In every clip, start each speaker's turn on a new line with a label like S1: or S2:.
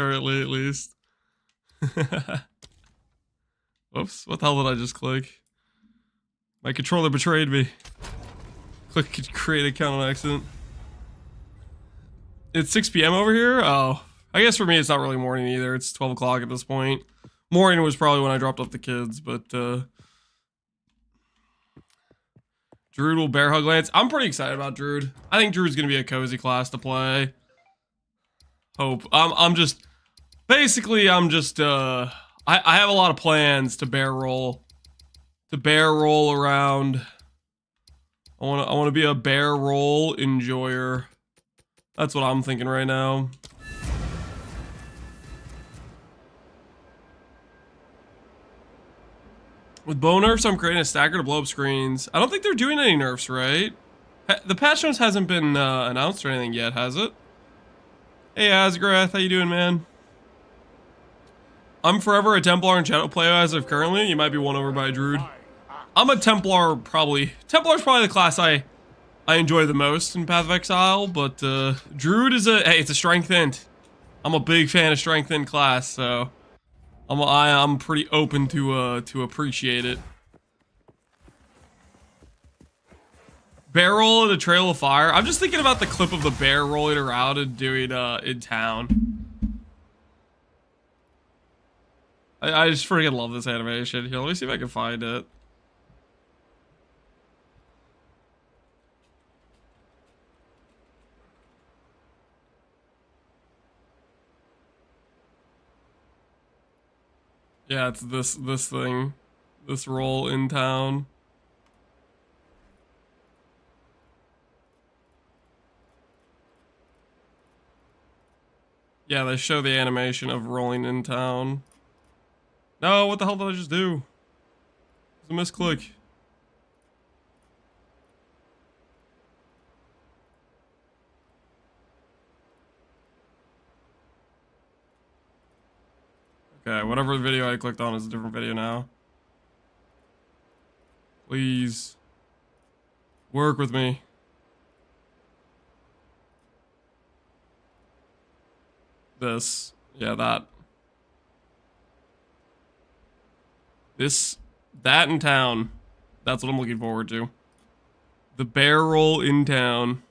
S1: currently, at least. Whoops, what the hell did I just click? My controller betrayed me. Click create account on accident. It's 6 p.m. over here? Oh, I guess for me it's not really morning either. It's 12 o'clock at this point. Morning was probably when I dropped off the kids, but Druid will bear hug Lance. I'm pretty excited about Druid. I think Druid's gonna be a cozy class to play. Hope. I'm just I have a lot of plans to bear roll around. I want to be a bear roll enjoyer. That's what I'm thinking right now. With bow nerfs, I'm creating a stacker to blow up screens. I don't think they're doing any nerfs, right? The patch notes hasn't been announced or anything yet, has it? Hey Asgrath, how you doing, man? I'm forever a Templar and Shadow player as of currently. You might be won over by a Druid. I'm a Templar, probably. Templar's probably the class I enjoy the most in Path of Exile, but Druid is it's a strength int. I'm a big fan of strength int class, so I'm pretty open to appreciate it. Bear roll at a trail of fire. I'm just thinking about the clip of the bear rolling around and doing in town. I just freaking love this animation. Here, let me see if I can find it. Yeah, it's this thing. This roll in town. Yeah, they show the animation of rolling in town. No, what the hell did I just do? It's a misclick. Okay, whatever video I clicked on is a different video now. Please work with me. This, yeah, that. That in town. That's what I'm looking forward to. The bear roll in town.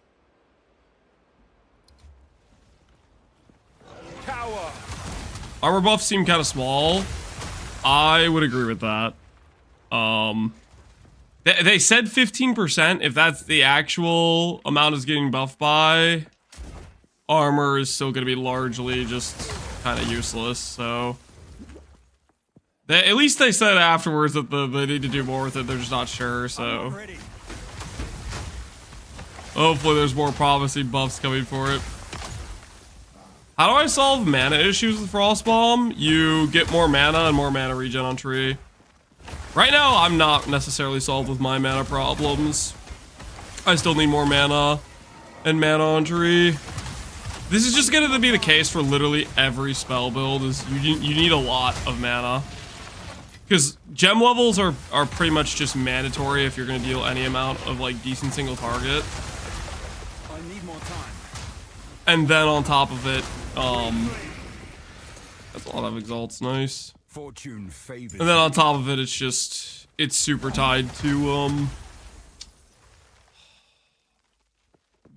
S2: Tower.
S1: Armor buffs seem kind of small. I would agree with that. They said 15%. If that's the actual amount is getting buffed by, armor is still going to be largely just kind of useless, so... At least they said afterwards that they need to do more with it. They're just not sure, so... Hopefully there's more promising buffs coming for it. How do I solve mana issues with Frostbomb? You get more mana and more mana regen on tree. Right now, I'm not necessarily solved with my mana problems. I still need more mana and mana on tree. This is just going to be the case for literally every spell build. Is you need a lot of mana. Because gem levels are pretty much just mandatory if you're going to deal any amount of like decent single target.
S2: I need more time.
S1: And then on top of it, that's a lot of exalts, nice.
S2: Fortune favors.
S1: And then on top of it, it's super tied to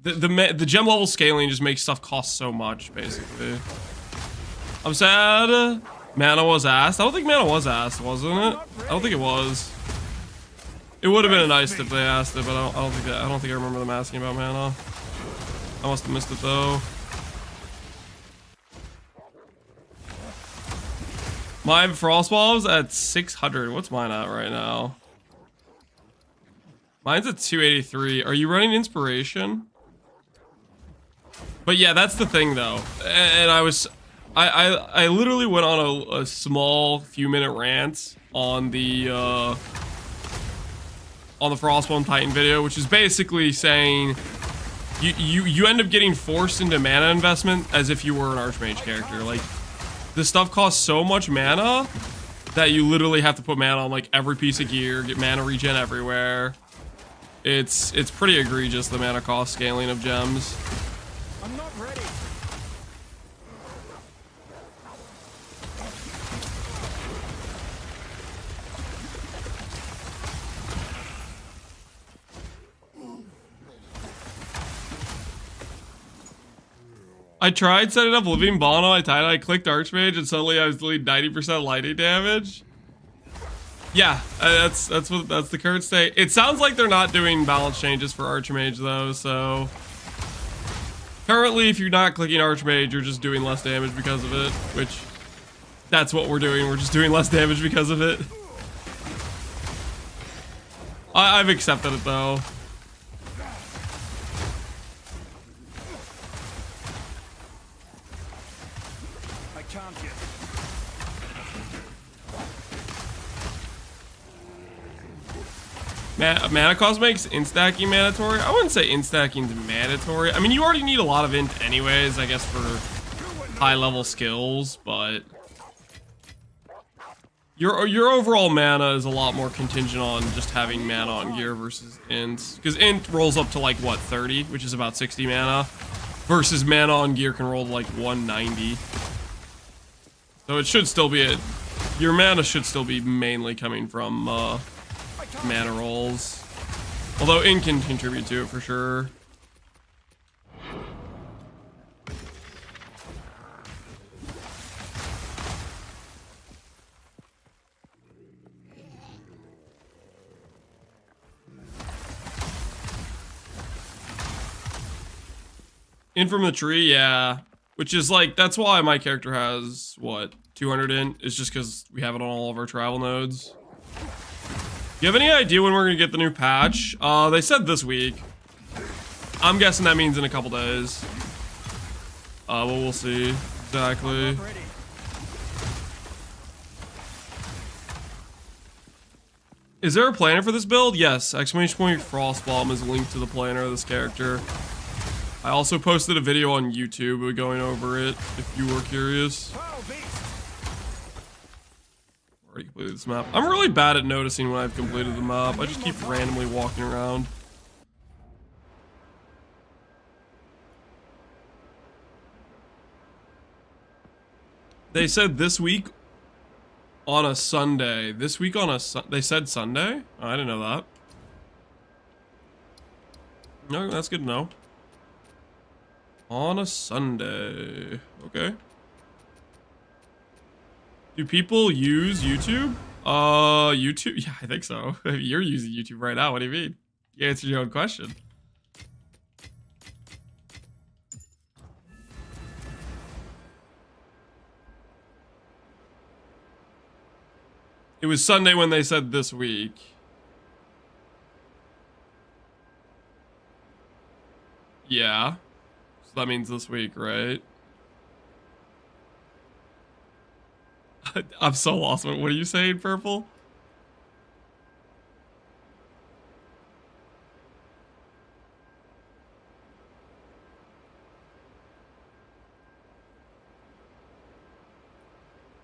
S1: the gem level scaling just makes stuff cost so much, basically. I'm sad. Mana was asked. I don't think mana was asked, wasn't it? I don't think it was. It would have been nice if they asked it, but I don't think I remember them asking about mana. I must have missed it though. My Frostball's at 600. What's mine at right now? Mine's at 283. Are you running inspiration? But yeah, that's the thing though. And I literally went on a small few-minute rant on the Frostbone Titan video, which is basically saying you end up getting forced into mana investment as if you were an Archmage character. Like, this stuff costs so much mana that you literally have to put mana on like every piece of gear, get mana regen everywhere. It's pretty egregious, the mana cost scaling of gems.
S2: I'm not ready.
S1: I tried setting up Living Bond on my Titan. I clicked Archmage and suddenly I was doing 90% lightning damage. Yeah, that's the current state. It sounds like they're not doing balance changes for Archmage though, so currently if you're not clicking Archmage, you're just doing less damage because of it, which that's what we're doing. We're just doing less damage because of it. I've accepted it though.
S2: I can't yet.
S1: Mana cost makes instacking mandatory. I wouldn't say instacking is mandatory. I mean, you already need a lot of int anyways, I guess, for high level skills, but your overall mana is a lot more contingent on just having mana on gear versus int, because int rolls up to like what, 30, which is about 60 mana, versus mana on gear can roll to like 190. So it should still be your mana should still be mainly coming from mana rolls, although int can contribute to it for sure. In from the tree, yeah. Which is like, that's why my character has, what, 200 int? It's just because we have it on all of our travel nodes. You have any idea when we're gonna get the new patch? They said this week. I'm guessing that means in a couple days. Well, we'll see. Exactly. Is there a planner for this build? Yes, exclamation point Frostbomb is linked to the planner of this character. I also posted a video on YouTube going over it, if you were curious. Already completed this map. I'm really bad at noticing when I've completed the map. I just keep randomly walking around. They said this week on a Sunday. This week on a they said Sunday? Oh, I didn't know that. No, that's good to know. On a Sunday. Okay. Do people use YouTube? YouTube? Yeah, I think so. You're using YouTube right now. What do you mean? You answered your own question. It was Sunday when they said this week. Yeah. So that means this week, right? I'm so lost. What are you saying, Purple?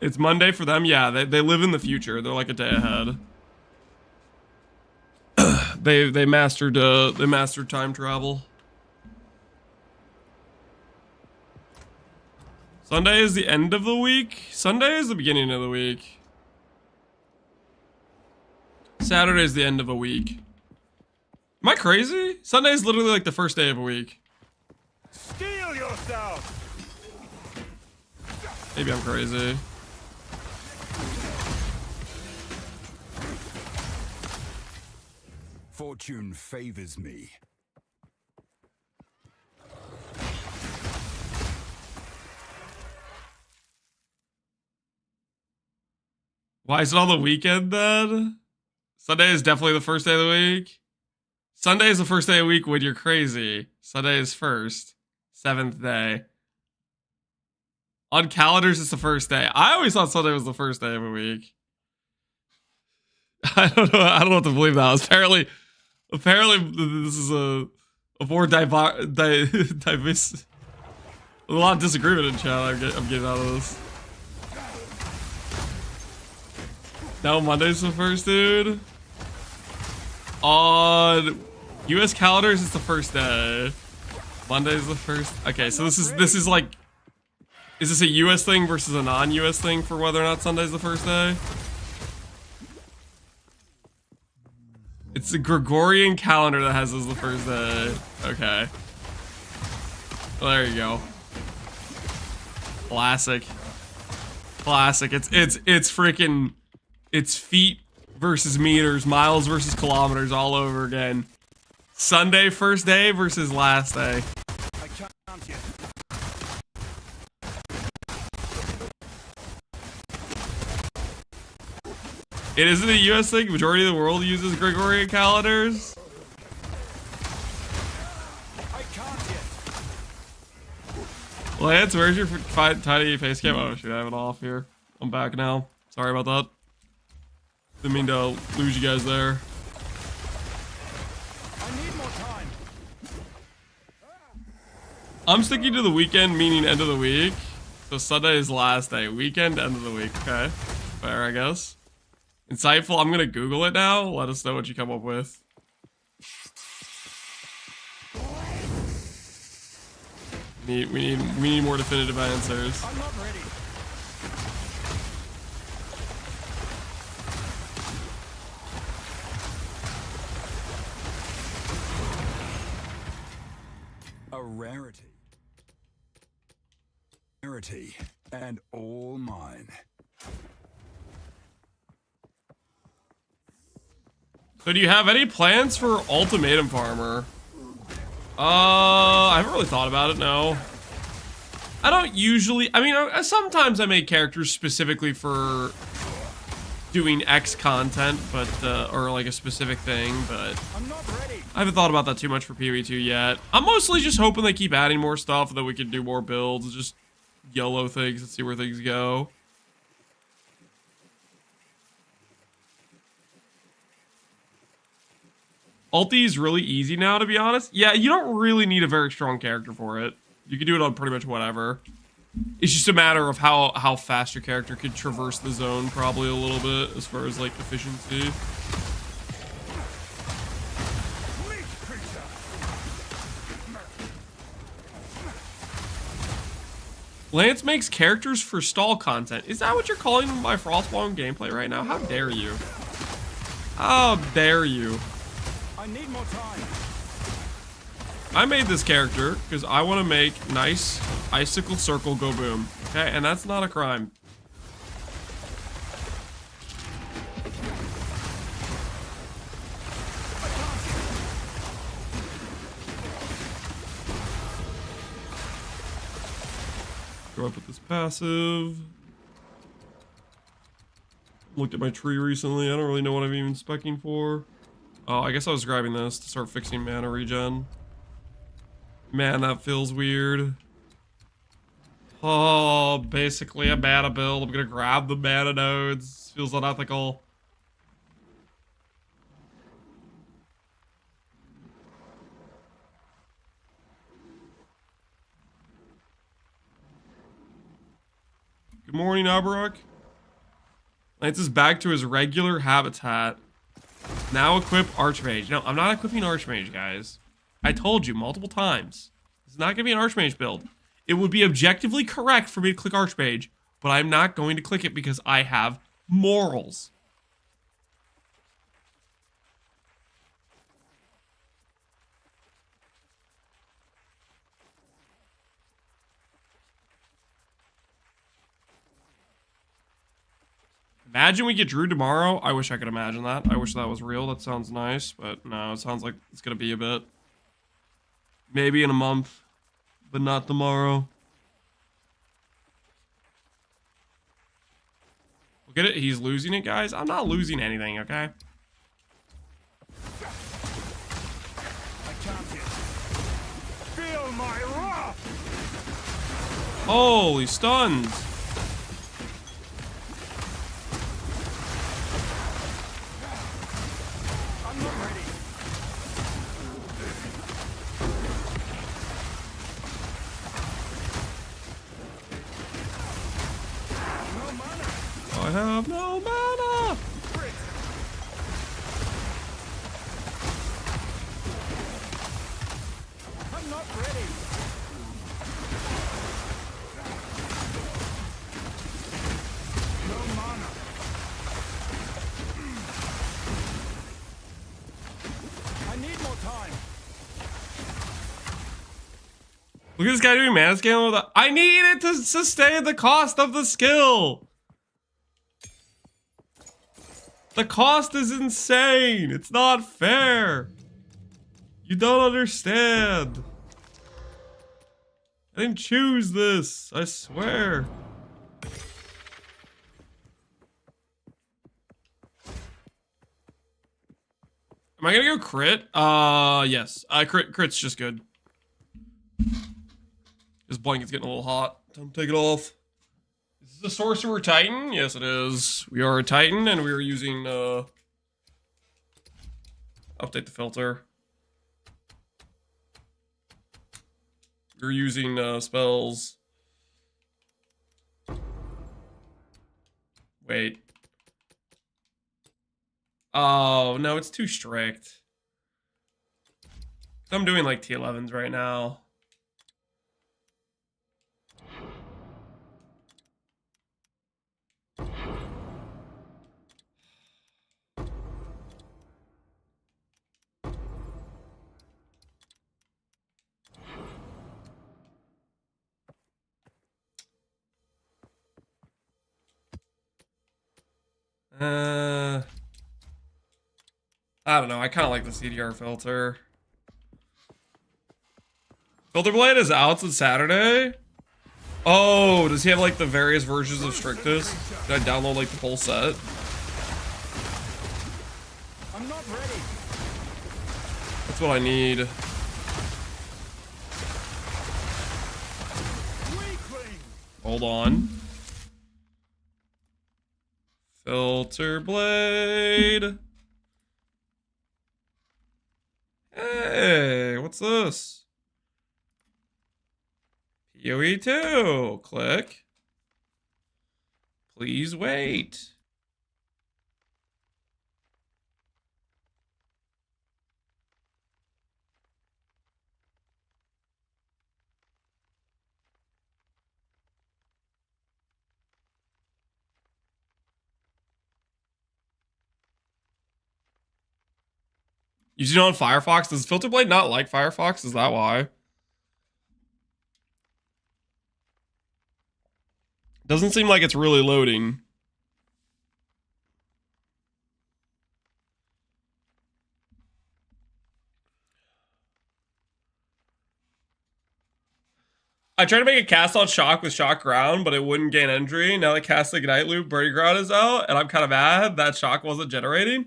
S1: It's Monday for them? Yeah, they live in the future. They're like a day ahead. they mastered time travel. Sunday is the end of the week? Sunday is the beginning of the week. Saturday is the end of a week. Am I crazy? Sunday is literally like the first day of a week.
S2: Steel yourself.
S1: Maybe I'm crazy.
S2: Fortune favors me.
S1: Why is it on the weekend then? Sunday is definitely the first day of the week. Sunday is the first day of the week when you're crazy. Sunday is first. 7th day. On calendars, it's the first day. I always thought Sunday was the first day of a week. I don't know. I don't know what to believe now. Apparently this is a more diverse. A lot of disagreement in chat. I'm getting out of this. No, Monday's the first, dude. On US calendars, it's the first day. Monday's the first. Okay, so this is like, is this a US thing versus a non-US thing for whether or not Sunday's the first day? It's the Gregorian calendar that has this the first day. Okay. Well, there you go. Classic. Classic. It's freaking, it's feet versus meters, miles versus kilometers all over again. Sunday first day versus last day.
S2: I can't yet.
S1: It isn't a US thing. Majority of the world uses Gregorian calendars.
S2: I can't yet.
S1: Lance, where's your tiny face cam? Oh shoot, I have it off here. I'm back now. Sorry about that. Didn't mean to lose you guys there.
S2: I need more time.
S1: I'm sticking to the weekend, meaning end of the week. So Sunday is last day. Weekend, end of the week. Okay. Fair, I guess. Insightful. I'm gonna Google it now. Let us know what you come up with. We need more definitive answers.
S2: I'm not ready. A rarity. Rarity, and all mine.
S1: So do you have any plans for Ultimatum Farmer? I haven't really thought about it, no. I don't usually, I mean, sometimes I make characters specifically for doing X content, but, or like a specific thing, but
S2: I'm not ready.
S1: I haven't thought about that too much for PvE2 yet. I'm mostly just hoping they keep adding more stuff that we can do more builds, just YOLO things and see where things go. Ulti is really easy now, to be honest. Yeah, you don't really need a very strong character for it. You can do it on pretty much whatever. It's just a matter of how fast your character could traverse the zone, probably a little bit, as far as, like, efficiency. Lance makes characters for stall content. Is that what you're calling my Frostborn gameplay right now? How dare you? How dare you?
S2: I need more time.
S1: I made this character because I want to make nice icicle circle go boom. Okay, and that's not a crime. Go up with this passive. Looked at my tree recently. I don't really know what I'm even speccing for. Oh, I guess I was grabbing this to start fixing mana regen. Man, that feels weird. Oh, basically a mana build. I'm gonna grab the mana nodes. Feels unethical. Good morning, Abarak. Lance is back to his regular habitat. Now equip Archmage. No, I'm not equipping Archmage, guys. I told you multiple times. It's not going to be an Archmage build. It would be objectively correct for me to click Archmage, but I'm not going to click it because I have morals. Imagine we get Drew tomorrow. I wish I could imagine that. I wish that was real. That sounds nice, but no, it sounds like it's going to be a bit. Maybe in a month, but not tomorrow. Look at it. He's losing it, guys. I'm not losing anything, okay?
S2: I can't yet. Feel my wrath.
S1: Holy stuns.
S2: I'm not ready. No mana.
S1: I have no mana.
S2: Crit. I'm not ready. No mana. I need more time.
S1: Look at this guy doing mana scaling with I need it to sustain the cost of the skill. The cost is insane. It's not fair. You don't understand. I didn't choose this. I swear. Am I gonna go crit? Yes. Crit's just good. This blanket's getting a little hot. Time to take it off. Is this a Sorcerer Titan? Yes, it is. We are a Titan, and we are using, update the filter. We're using, spells. Wait. Oh, no, it's too strict. I'm doing, like, T11s right now. I don't know. I kind of like the CDR filter. Filter Blade is out on Saturday. Oh, does he have like the various versions of Strictest? Did I download like the whole set?
S2: I'm not ready.
S1: That's what I need.
S2: Weakling.
S1: Hold on. Filter Blade. Hey, what's this? PoE 2. Click. Please wait. Using it on Firefox? Does Filter Blade not like Firefox? Is that why? Doesn't seem like it's really loading. I tried to make a cast on Shock with Shock Ground, but it wouldn't gain entry. Now that Cast Ignite Loop Birdie Ground is out, and I'm kind of mad that Shock wasn't generating.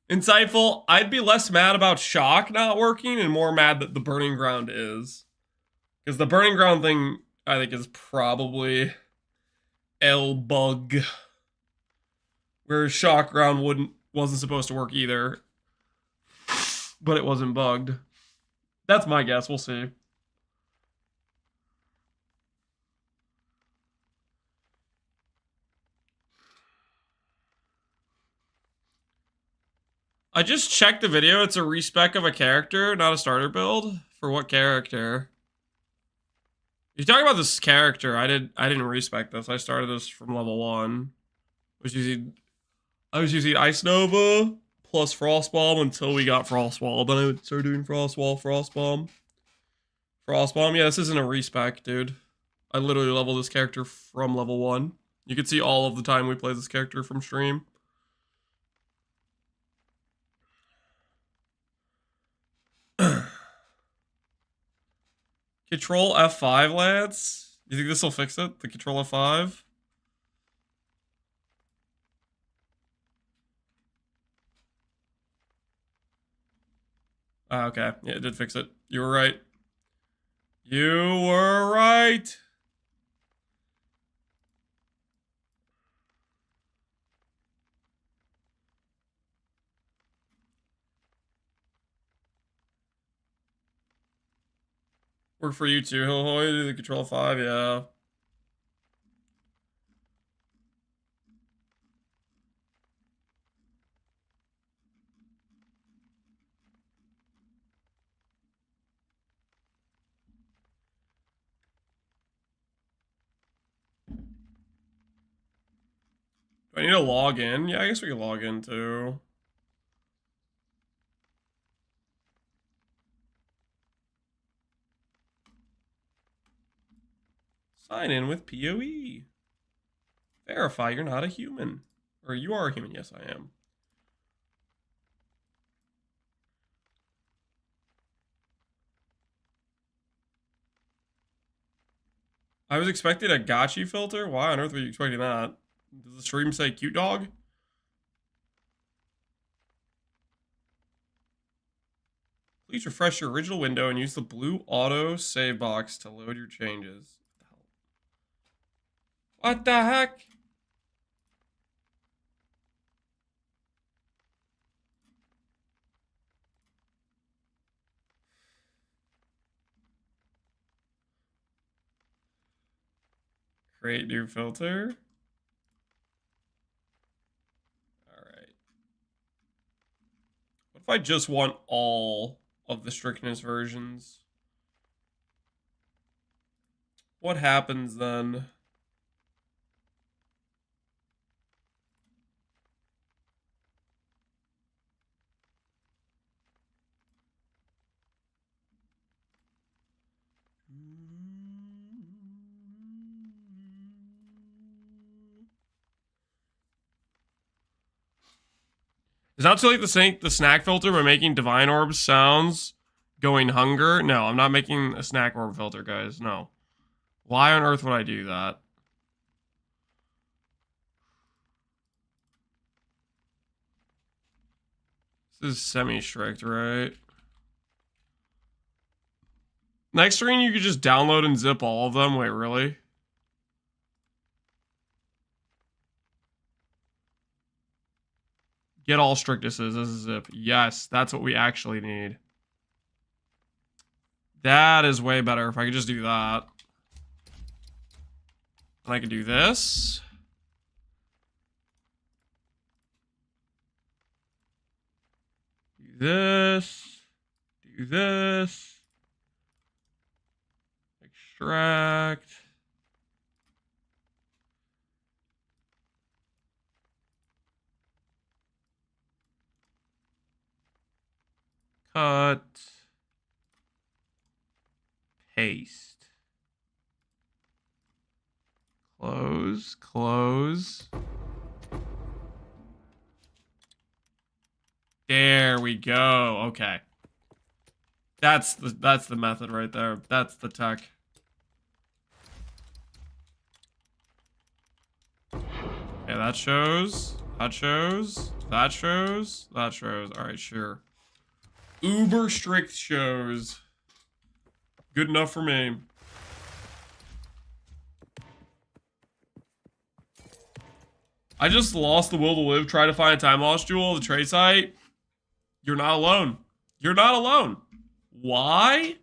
S1: Insightful, I'd be less mad about Shock not working and more mad that the Burning Ground is. Because the Burning Ground thing, I think, is probably L-bug. Whereas Shock Ground wasn't supposed to work either. But it wasn't bugged. That's my guess, we'll see. I just checked the video. It's a respec of a character, not a starter build. For what character? You're talking about this character. I didn't respec this. I started this from level 1. I was using Ice Nova plus Frostbomb until we got Frostwall. Then I would start doing Frostwall, Frostbomb. Frostbomb, yeah, this isn't a respec, dude. I literally leveled this character from level 1. You can see all of the time we play this character from stream. Control F5, lads? You think this will fix it? The Control F5? Okay. Yeah, it did fix it. You were right. You were right. Work for you too, Hillhoy. The Control 5, yeah. Do I need to log in? Yeah, I guess we can log in too. Sign in with PoE. Verify you're not a human. Or you are a human. Yes, I am. I was expecting a gotchi filter? Why on earth were you expecting that? Does the stream say cute dog? Please refresh your original window and use the blue auto save box to load your changes. What the heck? Create new filter. Alright. What if I just want all of the strictness versions? What happens then? Is that too late to the snack filter by making divine orb sounds going hunger? No, I'm not making a snack orb filter, guys. No. Why on earth would I do that? This is semi-strict, right? Next screen, you could just download and zip all of them. Wait, really? Get all strictnesses as a zip. Yes, that's what we actually need. That is way better if I could just do that. And I could do this. Do this. Do this. Extract. Cut. Paste. Close. Close. There we go. Okay. That's the method right there. That's the tech. Okay, that shows. That shows. That shows. That shows. All right, sure. Uber strict shows. Good enough for me. I just lost the will to live. Try to find a time lost jewel. The trade site. You're not alone. You're not alone. Why?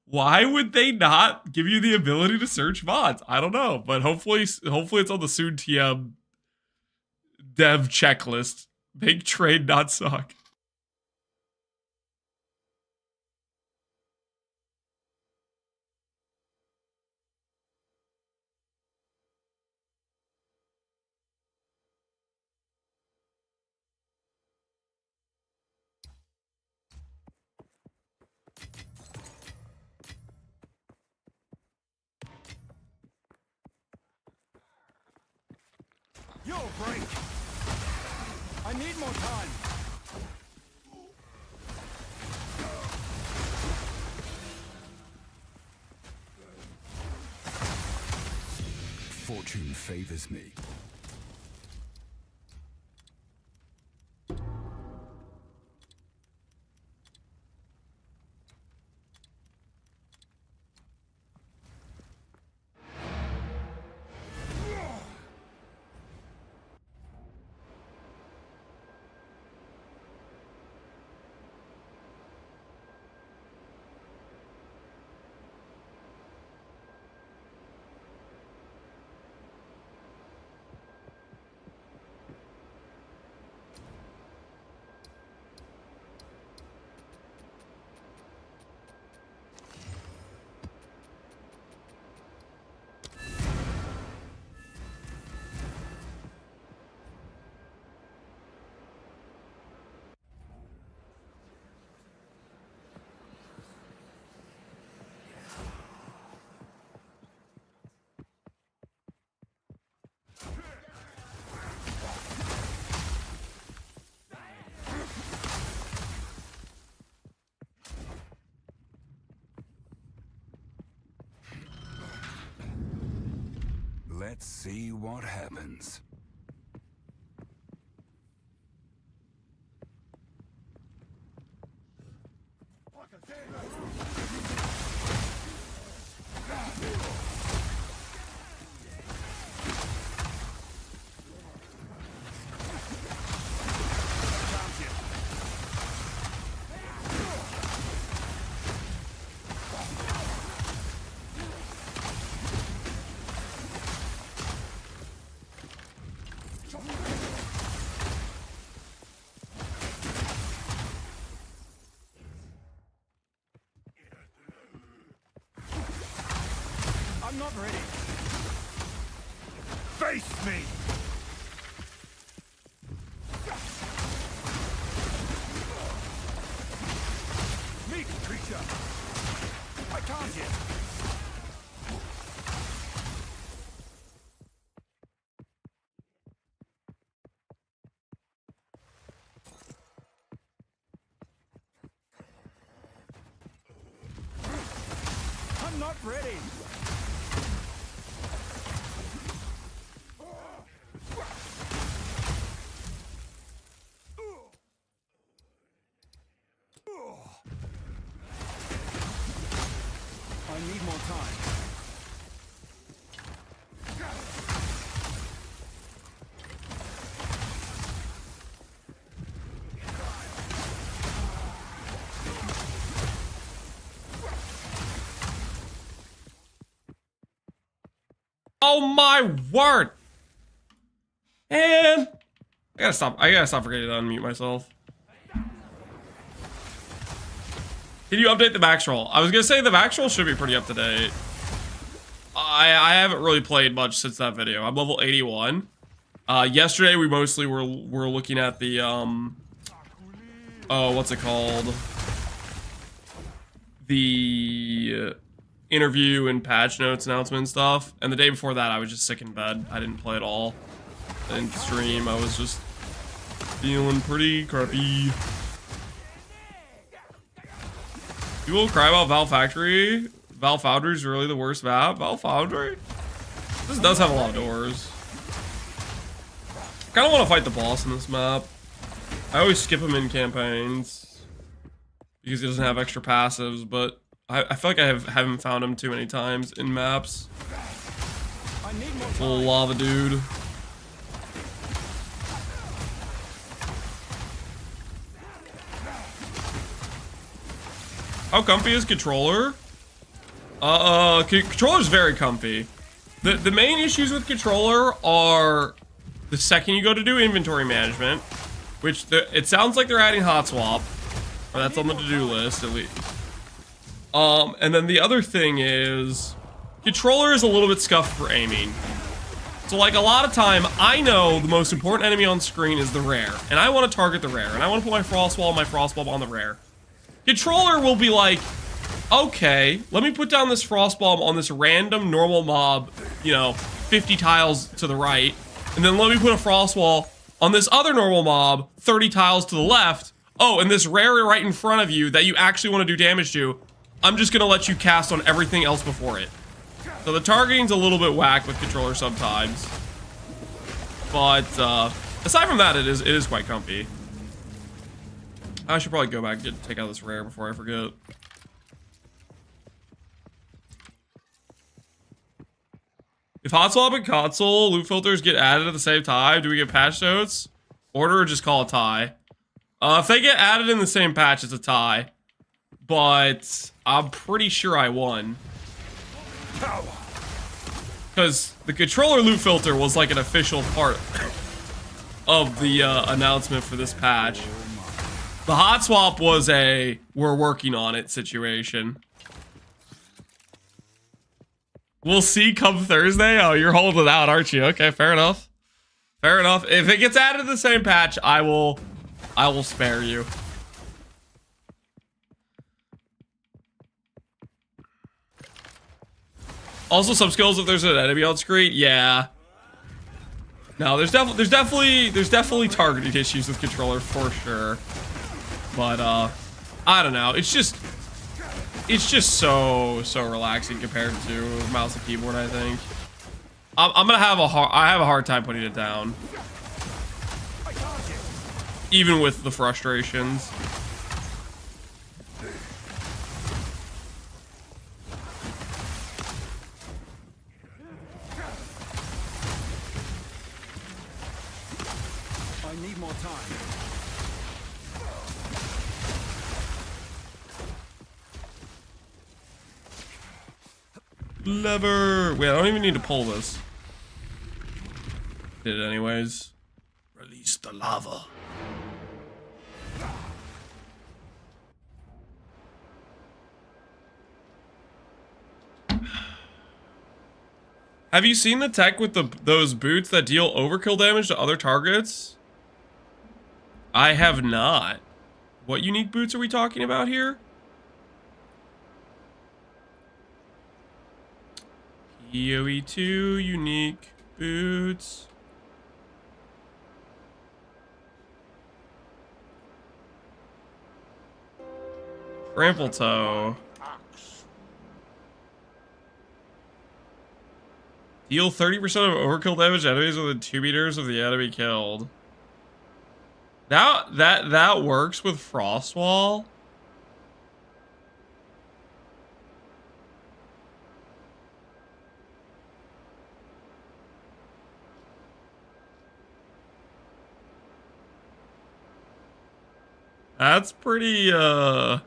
S1: Why would they not give you the ability to search mods? I don't know, but hopefully it's on the soon TM dev checklist. Make trade not suck.
S2: You'll break. I need more time.
S3: Fortune favors me. Let's see what happens.
S2: I'm not ready.
S3: Face me!
S2: Meet, creature. I can't yet. I'm not ready. I need more time.
S1: Oh my word! And I gotta stop forgetting to unmute myself. Can you update the max roll? I was gonna say the max roll should be pretty up to date. I haven't really played much since that video. I'm level 81. Yesterday we mostly were looking at the oh, what's it called? The interview and patch notes announcement stuff. And the day before that I was just sick in bed. I didn't play at all. I didn't stream. I was just feeling pretty crappy. People cry about Val Factory. Val Foundry is really the worst map. Val Foundry? This does have a lot of doors. I kind of want to fight the boss in this map. I always skip him in campaigns because he doesn't have extra passives, but I feel like I haven't found him too many times in maps.
S2: I need more
S1: Little
S2: time.
S1: lava dude. How comfy is controller? Controller's very comfy. The main issues with controller are the second you go to do inventory management, which it sounds like they're adding hot swap, or that's on the to-do list at least. And then the other thing is controller is a little bit scuffed for aiming. So like a lot of time, I know the most important enemy on screen is the rare, and I want to target the rare, and I want to put my frost wall and my frost bulb on the rare. Controller will be like, okay, let me put down this frost bomb on this random normal mob, you know, 50 tiles to the right, and then let me put a frost wall on this other normal mob 30 tiles to the left. Oh, and this rare right in front of you that you actually want to do damage to, I'm just gonna let you cast on everything else before it. So the targeting's a little bit whack with controller sometimes, but aside from that, it is quite comfy. I should probably go back and take out this rare before I forget. If hot swap and console loot filters get added at the same time, do we get patch notes? Order or just call a tie? If they get added in the same patch, it's a tie. But I'm pretty sure I won. Because the controller loot filter was like an official part of the announcement for this patch. The hot swap was a we're working on it situation. We'll see come Thursday. Oh, you're holding out, aren't you? Okay, fair enough. Fair enough. If it gets added to the same patch, I will spare you. Also, some skills if there's an enemy on screen. Yeah. No, there's definitely targeting issues with controller for sure. But I don't know. It's just so relaxing compared to mouse and keyboard, I think. I'm gonna have I have a hard time putting it down. Even with the frustrations.
S2: I need more time.
S1: Lever. Wait, I don't even need to pull this. Did it anyways. Release the lava. Have you seen the tech with those boots that deal overkill damage to other targets? I have not. What unique boots are we talking about here? PoE2 unique boots. Trample toe. Deal 30% of overkill damage to enemies within 2 meters of the enemy killed. That works with Frostwall. That's pretty got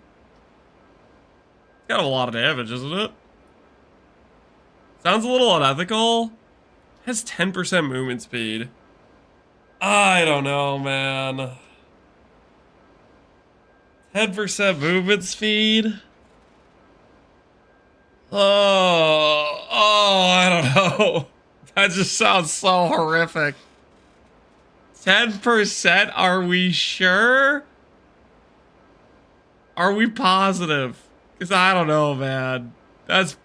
S1: a lot of damage, isn't it? Sounds a little unethical. Has 10% movement speed. I don't know, man. 10% movement speed? I don't know. That just sounds so horrific. 10%? Are we sure? Are we positive? Because I don't know, man. That's...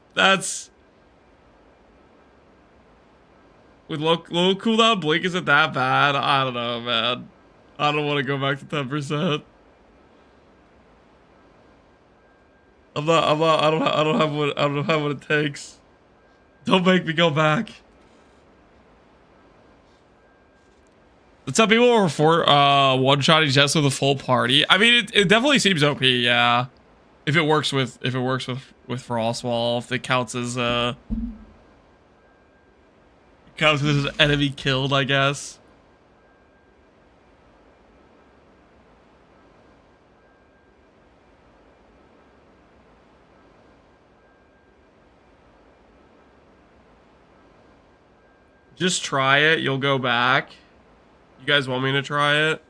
S1: With low cooldown blink, is it that bad? I don't know, man. I don't want to go back to 10%. I don't have what it takes. Don't make me go back. That's how people were for one-shotting Jess with a full party. I mean, it definitely seems OP, yeah. If it works with Frostwall, if it counts as enemy killed, I guess. Just try it. You'll go back. You guys want me to try it?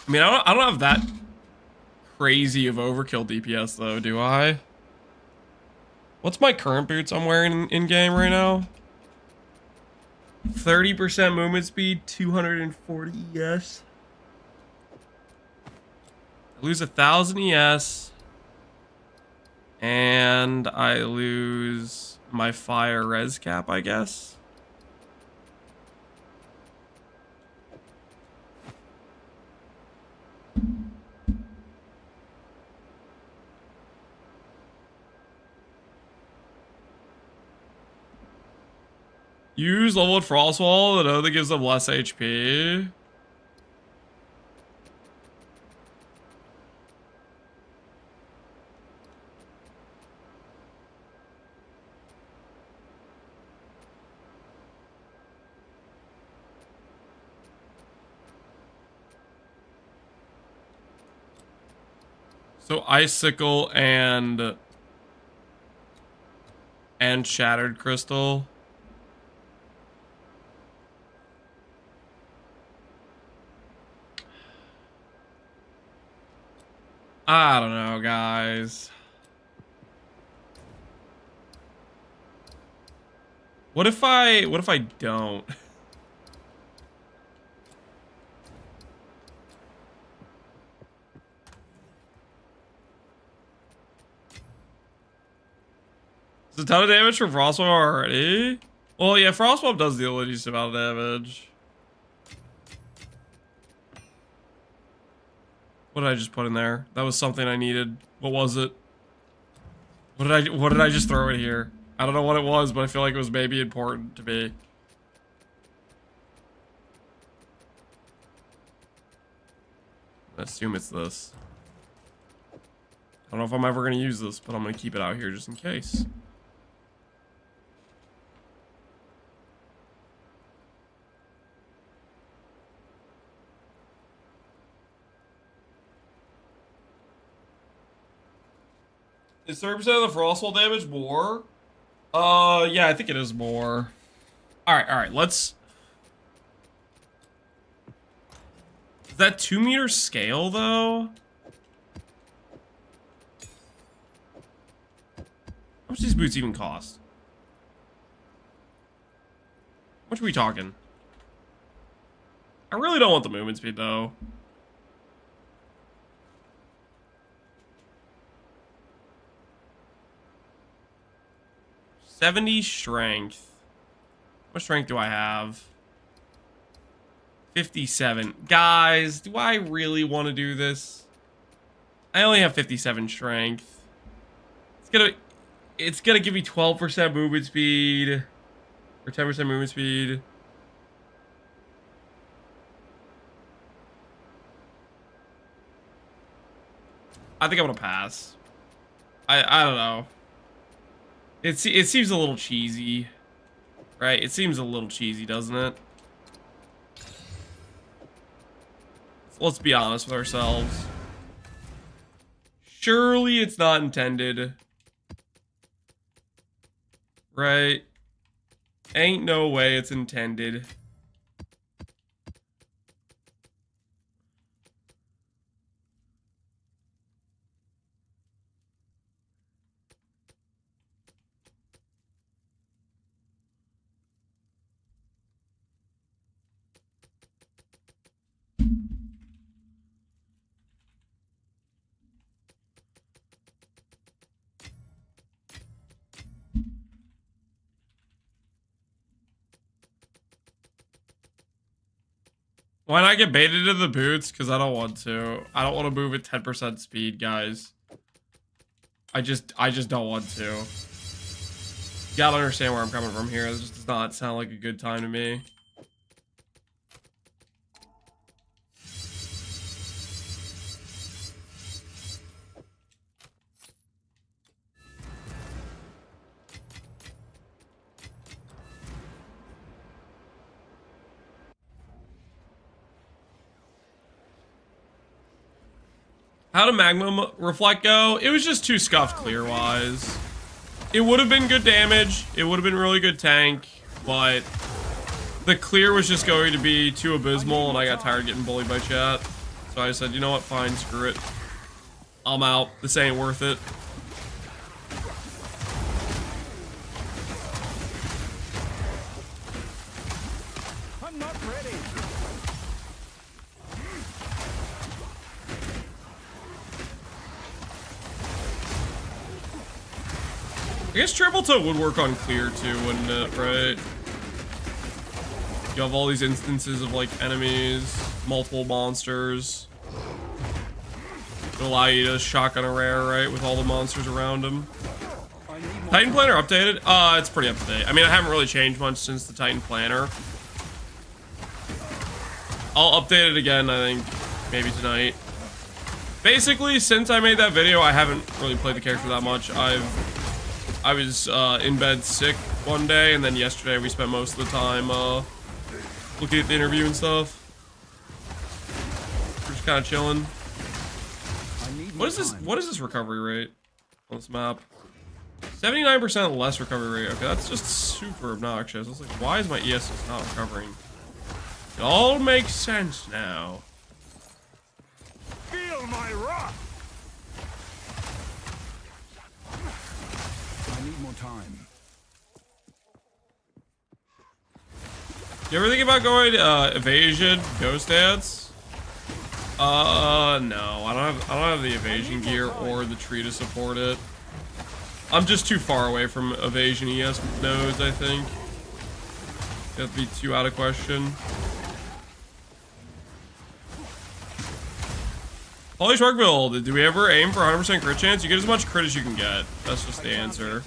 S1: I mean, I don't have that crazy of overkill DPS though, do I? What's my current boots I'm wearing in game right now? 30% movement speed, 240 ES. I lose 1,000 ES. And I lose my fire res cap, I guess. Use leveled Frostwall, that gives them less HP. So Icicle and Shattered Crystal. I don't know, guys. What if I don't? It's a ton of damage from Frostwall already? Well, yeah, Frostwall does deal a decent amount of damage. What did I just put in there? That was something I needed. What was it? What did I just throw in here? I don't know what it was, but I feel like it was maybe important to me. I assume it's this. I don't know if I'm ever going to use this, but I'm going to keep it out here just in case. Is 30% of the frostfall damage more? Yeah, I think it is more. Alright, let's... Is that 2 meter scale, though? How much do these boots even cost? How much are we talking? I really don't want the movement speed, though. $70 strength. What strength do I have? 57. Guys, do I really want to do this? I only have 57 strength. It's gonna give me 12% movement speed. Or 10% movement speed. I think I'm gonna pass. I don't know. It seems a little cheesy, right? It seems a little cheesy, doesn't it? Let's be honest with ourselves. Surely it's not intended, right? Ain't no way it's intended. Why not get baited into the boots? Because I don't want to. I don't want to move at 10% speed, guys. I just don't want to. You gotta understand where I'm coming from here. This just does not sound like a good time to me. How did Magma Reflect go? It was just too scuffed clear-wise. It would have been good damage. It would have been really good tank, but the clear was just going to be too abysmal, and I got tired of getting bullied by chat. So I said, you know what? Fine, screw it. I'm out. This ain't worth it.
S2: I'm not ready.
S1: I guess triple toe would work on clear too, wouldn't it? Right? You have all these instances of like enemies, multiple monsters. It'll allow you to shotgun a rare, right? With all the monsters around them. Titan Planner updated? It's pretty up to date. I mean, I haven't really changed much since the Titan Planner. I'll update it again, I think, maybe tonight. Basically, since I made that video, I haven't really played the character that much. I was in bed sick one day, and then yesterday we spent most of the time looking at the interview and stuff. We're just kind of chilling. What is this? What is this recovery rate on this map? 79% less recovery rate. Okay, that's just super obnoxious. I was like, why is my ES just not recovering? It all makes sense now.
S2: Feel my wrath. I need more time.
S1: You ever think about going evasion, ghost dance? No, I don't have the evasion gear or the tree to support it. I'm just too far away from evasion ES nodes, I think. That'd be too out of question. Holy Shark build. Do we ever aim for 100% crit chance? You get as much crit as you can get. That's just the answer.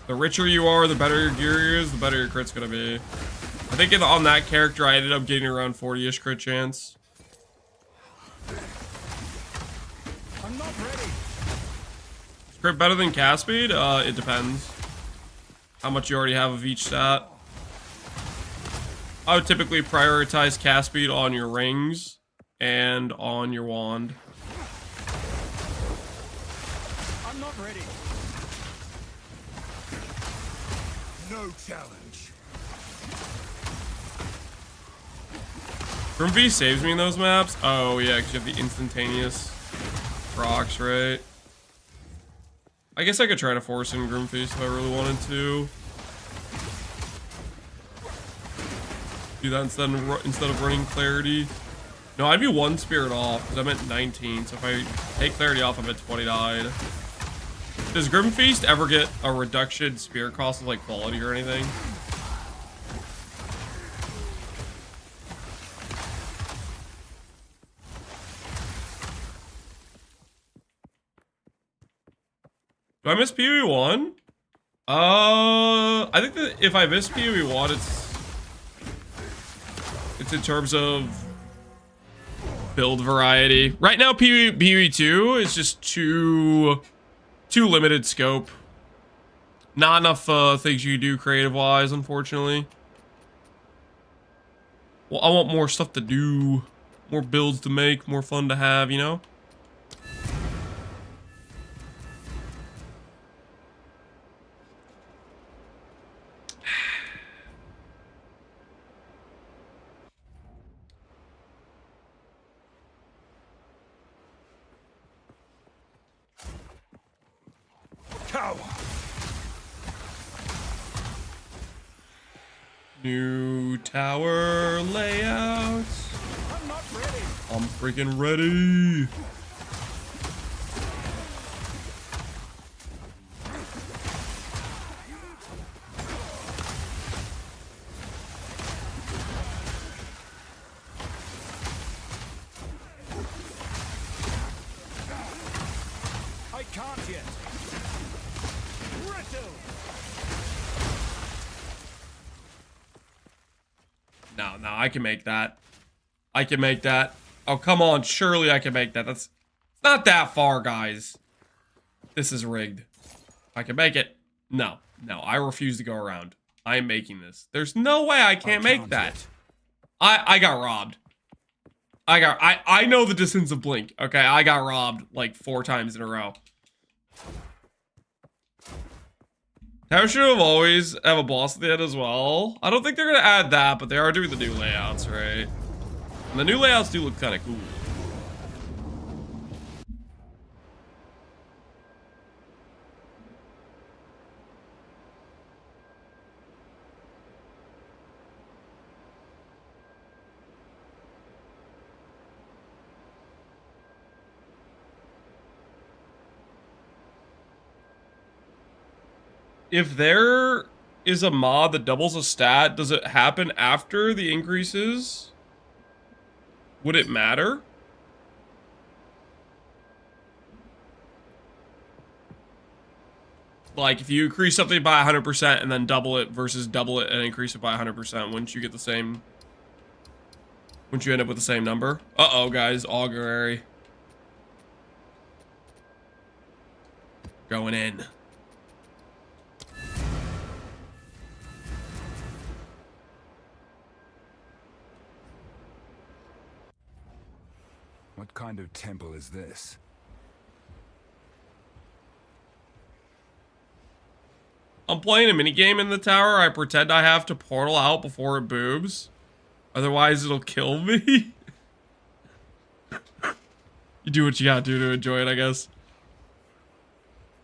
S1: The richer you are, the better your gear is, the better your crit's gonna be. I think on that character, I ended up getting around 40-ish crit chance.
S2: I'm not ready.
S1: Is crit better than cast speed? It depends. How much you already have of each stat. I would typically prioritize cast speed on your rings and on your wand.
S2: I'm not ready.
S3: No challenge.
S1: Groomfeast saves me in those maps? Oh yeah, because you have the instantaneous rocks, right? I guess I could try to force in Groomfeast if I really wanted to. Do that instead of running Clarity. No, I'd be 1 spirit off, because I'm at 19, so if I take Clarity off, I'm at 29. Does Grimfeast ever get a reduction spirit cost of like quality or anything? Do I miss PoE 1? I think that if I miss PoE 1, it's in terms of build variety. Right now, PoE 2 is just too limited scope. Not enough things you can do creative-wise, unfortunately. Well, I want more stuff to do, more builds to make, more fun to have, you know?
S3: Cow.
S1: New tower layout.
S2: I'm not ready.
S1: I'm freaking ready.
S2: I can't yet. Brittle.
S1: No, I can make that. I can make that. Oh, come on. Surely I can make that. It's not that far, guys. This is rigged. I can make it. No, I refuse to go around. I am making this. There's no way I can't make that. I got robbed. I know the distance of Blink. Okay, I got robbed like 4 times in a row. How should have always have a boss at the end as well? I don't think they're gonna add that, but they are doing the new layouts, right? And the new layouts do look kind of cool. If there is a mod that doubles a stat, does it happen after the increases? Would it matter? Like, if you increase something by 100% and then double it versus double it and increase it by 100%, wouldn't you get the same... Wouldn't you end up with the same number? Uh-oh, guys. Augury. Going in.
S3: What kind of temple is this?
S1: I'm playing a minigame in the tower. I pretend I have to portal out before it boobs. Otherwise, it'll kill me. You do what you gotta do to enjoy it, I guess.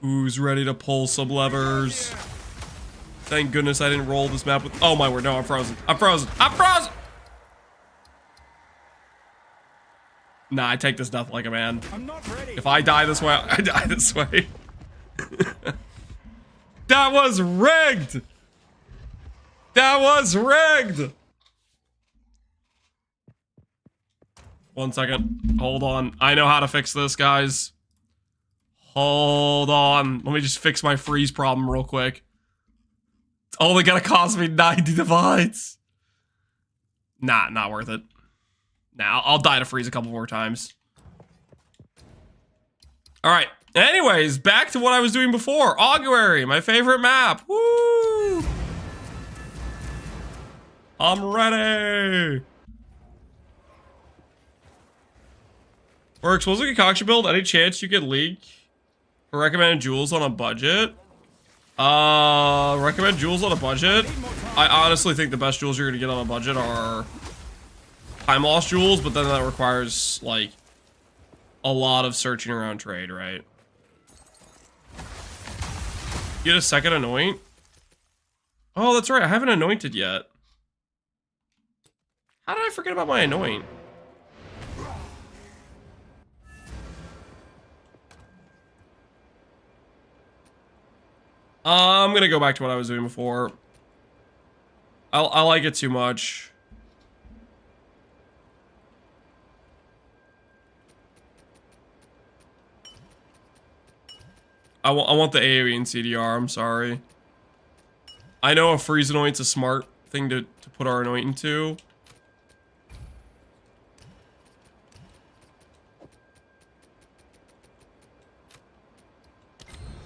S1: Who's ready to pull some levers? Thank goodness I didn't roll this map with... Oh my word, no, I'm frozen. I'm frozen. I'm frozen! Nah, I take this death like a man.
S2: I'm not ready.
S1: If I die this way, I die this way. That was rigged! That was rigged! 1 second. Hold on. I know how to fix this, guys. Hold on. Let me just fix my freeze problem real quick. It's only gonna cost me 90 divides. Nah, not worth it. Nah, I'll die to freeze a couple more times. Alright. Anyways, back to what I was doing before. Augury, my favorite map. Woo! I'm ready. For explosive concoction build, any chance you could leak for recommended jewels on a budget? Recommend jewels on a budget? I honestly think the best jewels you're gonna get on a budget are time lost jewels, but then that requires like a lot of searching around trade, right? Get a second anoint? Oh, that's right. I haven't anointed yet. How did I forget about my anoint? I'm gonna go back to what I was doing before. I like it too much. I want the AoE and CDR, I'm sorry. I know a freeze anoint's a smart thing to put our anoint into.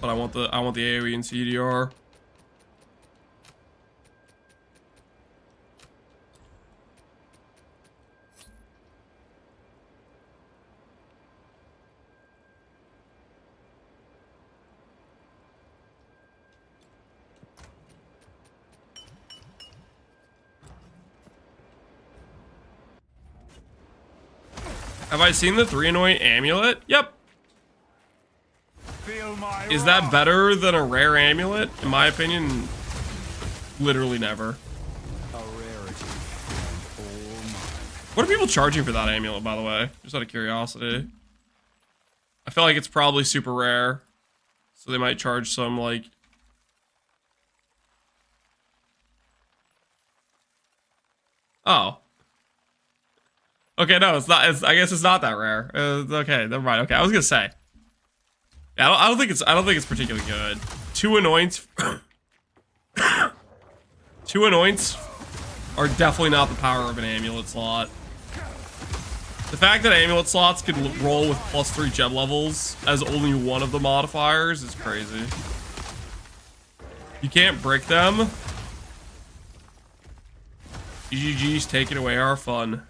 S1: But I want the AoE and CDR. Have I seen the 3 anoint amulet? Yep. Is that better than a rare amulet? In my opinion, literally never. What are people charging for that amulet, by the way? Just out of curiosity. I feel like it's probably super rare. So they might charge some, like... Oh. Okay, no, it's not. I guess it's not that rare. Okay, never mind. Okay, I was gonna say. Yeah, I don't think it's particularly good. 2 anoints. 2 anoints are definitely not the power of an amulet slot. The fact that amulet slots could roll with +3 gem levels as only one of the modifiers is crazy. You can't break them. GGG's taking away our fun.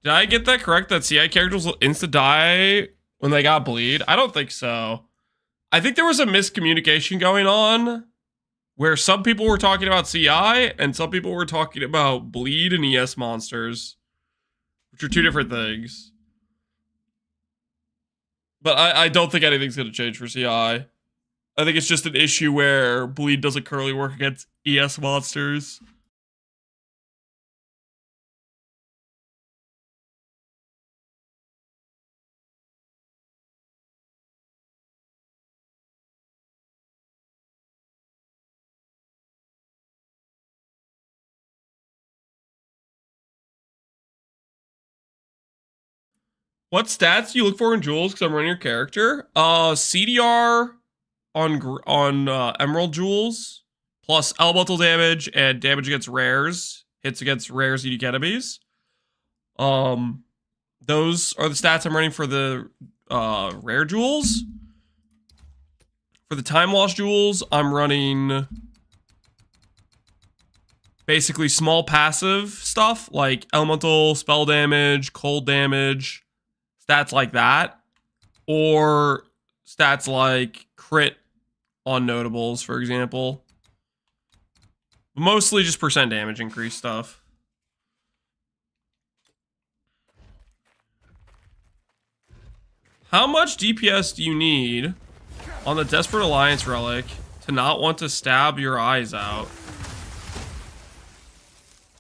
S1: Did I get that correct? That CI characters will insta-die when they got bleed? I don't think so. I think there was a miscommunication going on where some people were talking about CI and some people were talking about bleed and ES monsters, which are 2 different things. But I don't think anything's going to change for CI. I think it's just an issue where bleed doesn't currently work against ES monsters. What stats do you look for in jewels? Because I'm running your character. CDR on Emerald jewels, plus elemental damage and damage against rares, hits against rares, unique enemies. Those are the stats I'm running for the rare jewels. For the time loss jewels, I'm running basically small passive stuff like elemental, spell damage, cold damage. Stats like that, or stats like crit on notables, for example. Mostly just percent damage increase stuff. How much DPS do you need on the Desperate Alliance relic to not want to stab your eyes out?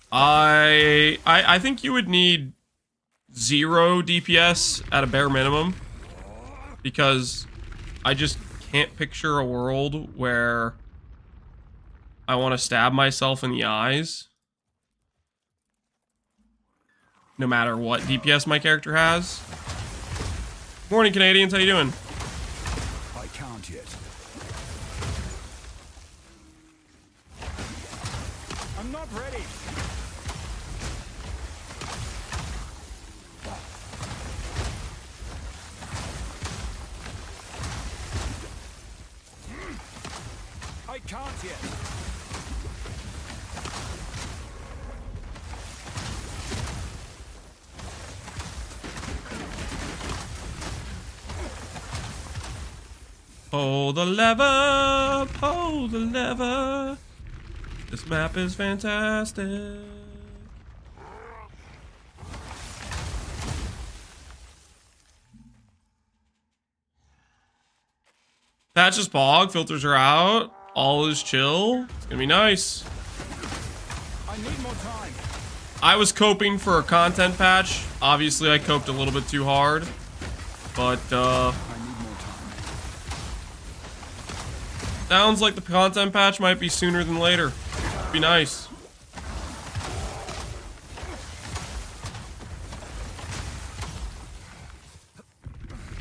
S1: I think you would need 0 DPS at a bare minimum, because I just can't picture a world where I want to stab myself in the eyes. No matter what DPS my character has. Morning, Canadians. How you doing?
S3: I can't yet.
S2: I'm not ready. I can't yet.
S1: Pull the lever, pull the lever. This map is fantastic. Patch is bog, filters are out, all is chill. It's gonna be nice.
S2: I need more time.
S1: I was coping for a content patch. Obviously, I coped a little bit too hard, but
S3: I need more time.
S1: sounds like the content patch might be sooner than later. It'd be nice.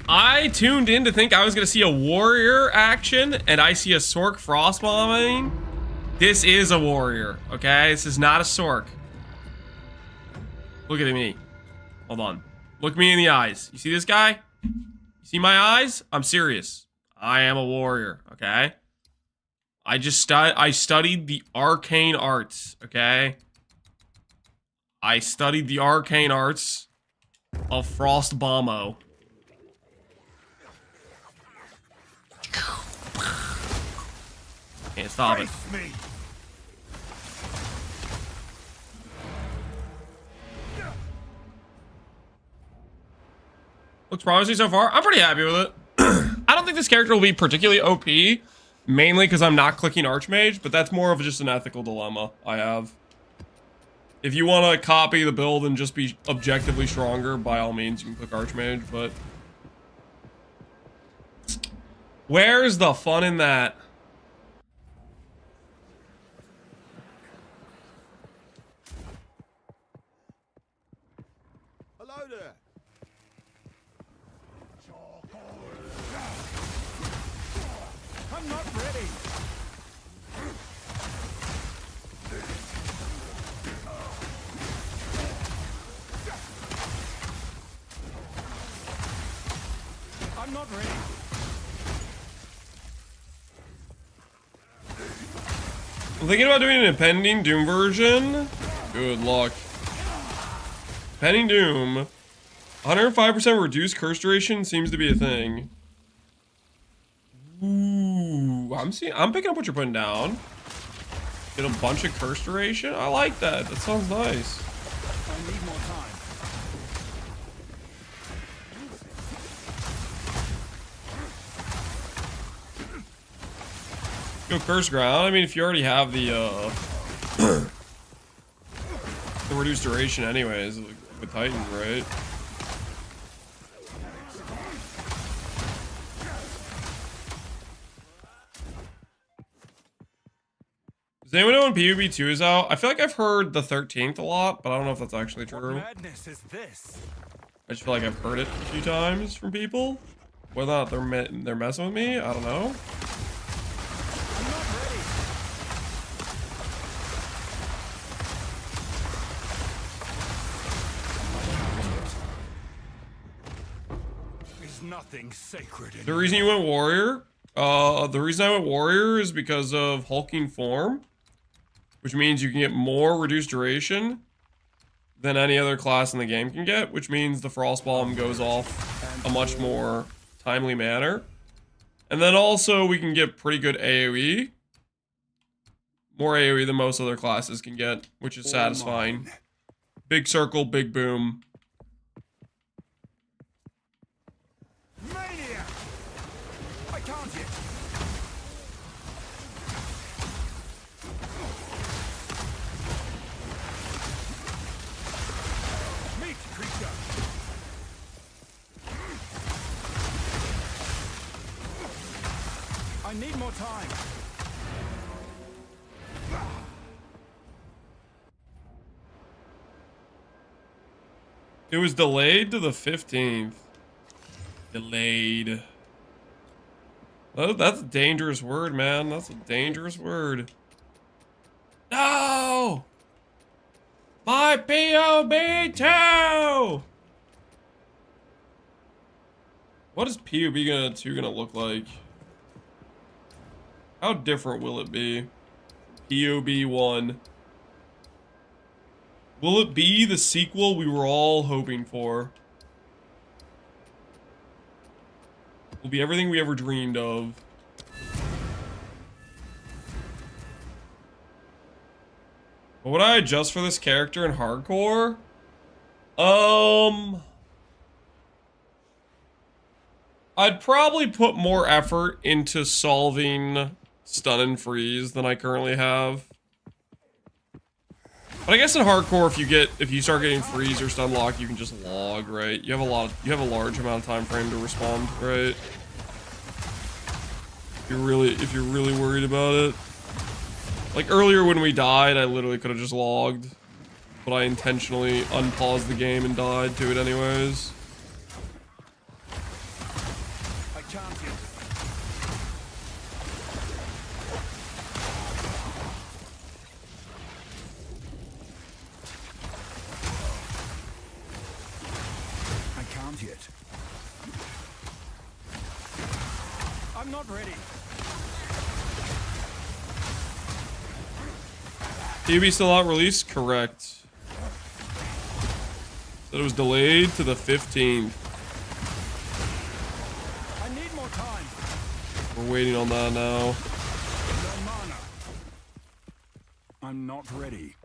S1: I tuned in to think I was gonna see a warrior action, and I see a Sork frost bombing. This is a warrior, okay? This is not a Sork. Look at me. Hold on. Look me in the eyes. You see this guy? You see my eyes? I'm serious. I am a warrior, okay? I studied the arcane arts, okay? I studied the arcane arts of Frost Bombo. Can't stop it.
S3: Face me.
S1: Looks promising so far. I'm pretty happy with it. I don't think this character will be particularly OP, mainly because I'm not clicking Archmage, but that's more of just an ethical dilemma I have. If you want to copy the build and just be objectively stronger, by all means, you can click Archmage, but... where's the fun in that?
S2: Hello there. I'm not ready. I'm not ready.
S1: I'm thinking about doing an Impending Doom version. Good luck. Impending Doom. 105% reduced curse duration seems to be a thing. Ooh, I'm picking up what you're putting down. Get a bunch of curse duration. I like that. That sounds nice.
S2: I need more time.
S1: Go curse ground. I mean, if you already have the the reduced duration anyways with Titan, right? Does anyone know when PUB2 is out? I feel like I've heard the 13th a lot, but I don't know if that's actually
S3: What
S1: true.
S3: madness is this?
S1: I just feel like I've heard it a few times from people. Whether or not they're messing with me, I don't know.
S2: I'm not ready.
S3: Is nothing sacred in
S1: The reason you went warrior, the reason I went warrior is because of hulking form, which means you can get more reduced duration than any other class in the game can get, which means the frost bomb goes off a much more timely manner. And then also we can get pretty good AoE. More AoE than most other classes can get, which is satisfying. Big circle, big boom.
S3: Maniac! I can't yet. Meet creature.
S2: I need more time.
S1: It was delayed to the 15th. Delayed. Oh, that's a dangerous word, man. That's a dangerous word. No! My POB2! What is POB2 gonna look like? How different will it be? POB1. Will it be the sequel we were all hoping for? Will be everything we ever dreamed of. What would I adjust for this character in hardcore? I'd probably put more effort into solving stun and freeze than I currently have. But I guess in hardcore, if you start getting freeze or stun lock, you can just log, right? You have a large amount of time frame to respond, right? If you're really worried about it. Like earlier when we died, I literally could have just logged, but I intentionally unpaused the game and died to it anyways.
S3: I can't get I can't yet. I'm not ready.
S1: PUB still not released? Correct. Said it was delayed to the 15th.
S3: I need more time.
S1: We're waiting on that now.
S3: No mana. I'm not ready.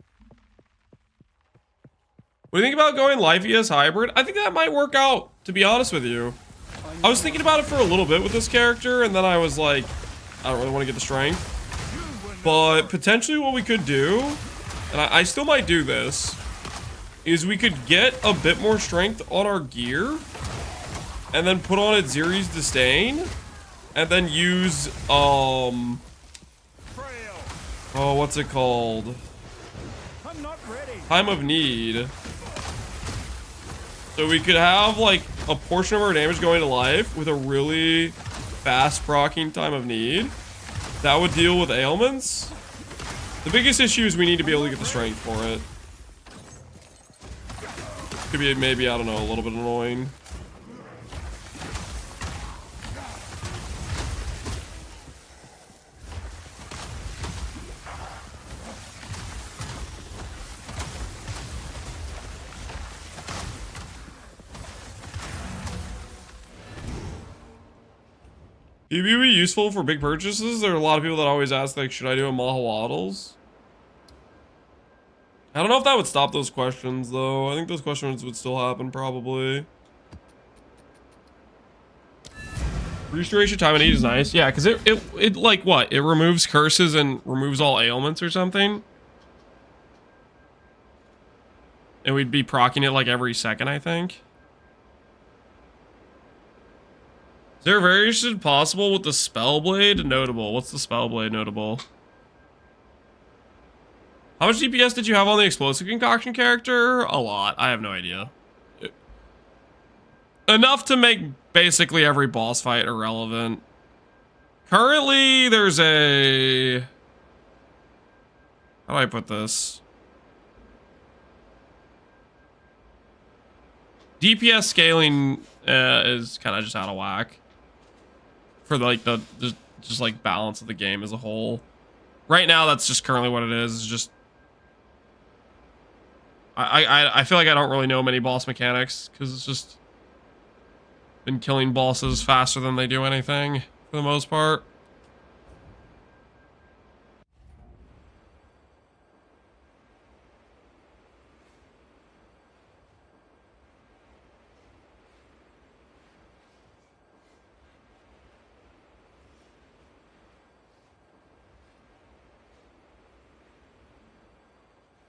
S1: What do you think about going life ES hybrid? I think that might work out, to be honest with you. I was thinking about it for a little bit with this character, and then I was like, I don't really want to get the strength. But potentially what we could do, and I still might do this, is we could get a bit more strength on our gear, and then put on Aziri's Disdain, and then use, oh, what's it called?
S3: I'm not ready.
S1: Time of Need. So we could have, like, a portion of our damage going to life with a really fast proccing Time of Need. That would deal with ailments. The biggest issue is we need to be able to get the strength for it. Could be maybe, I don't know, a little bit annoying. It'd be useful for big purchases. There are a lot of people that always ask, like, should I do a Mahawaddles? I don't know if that would stop those questions, though. I think those questions would still happen, probably. Restoration time of need is nice. Yeah, because it like, what? It removes curses and removes all ailments or something? And we'd be proccing it, like, every second, I think. Is there a variation possible with the Spellblade? Notable. What's the Spellblade notable? How much DPS did you have on the Explosive Concoction character? A lot. I have no idea. Enough to make basically every boss fight irrelevant. Currently, there's a... How do I put this? DPS scaling is kind of just out of whack. For like the just like balance of the game as a whole. Right now, that's just currently what it is. It's just I feel like I don't really know many boss mechanics because it's just been killing bosses faster than they do anything for the most part.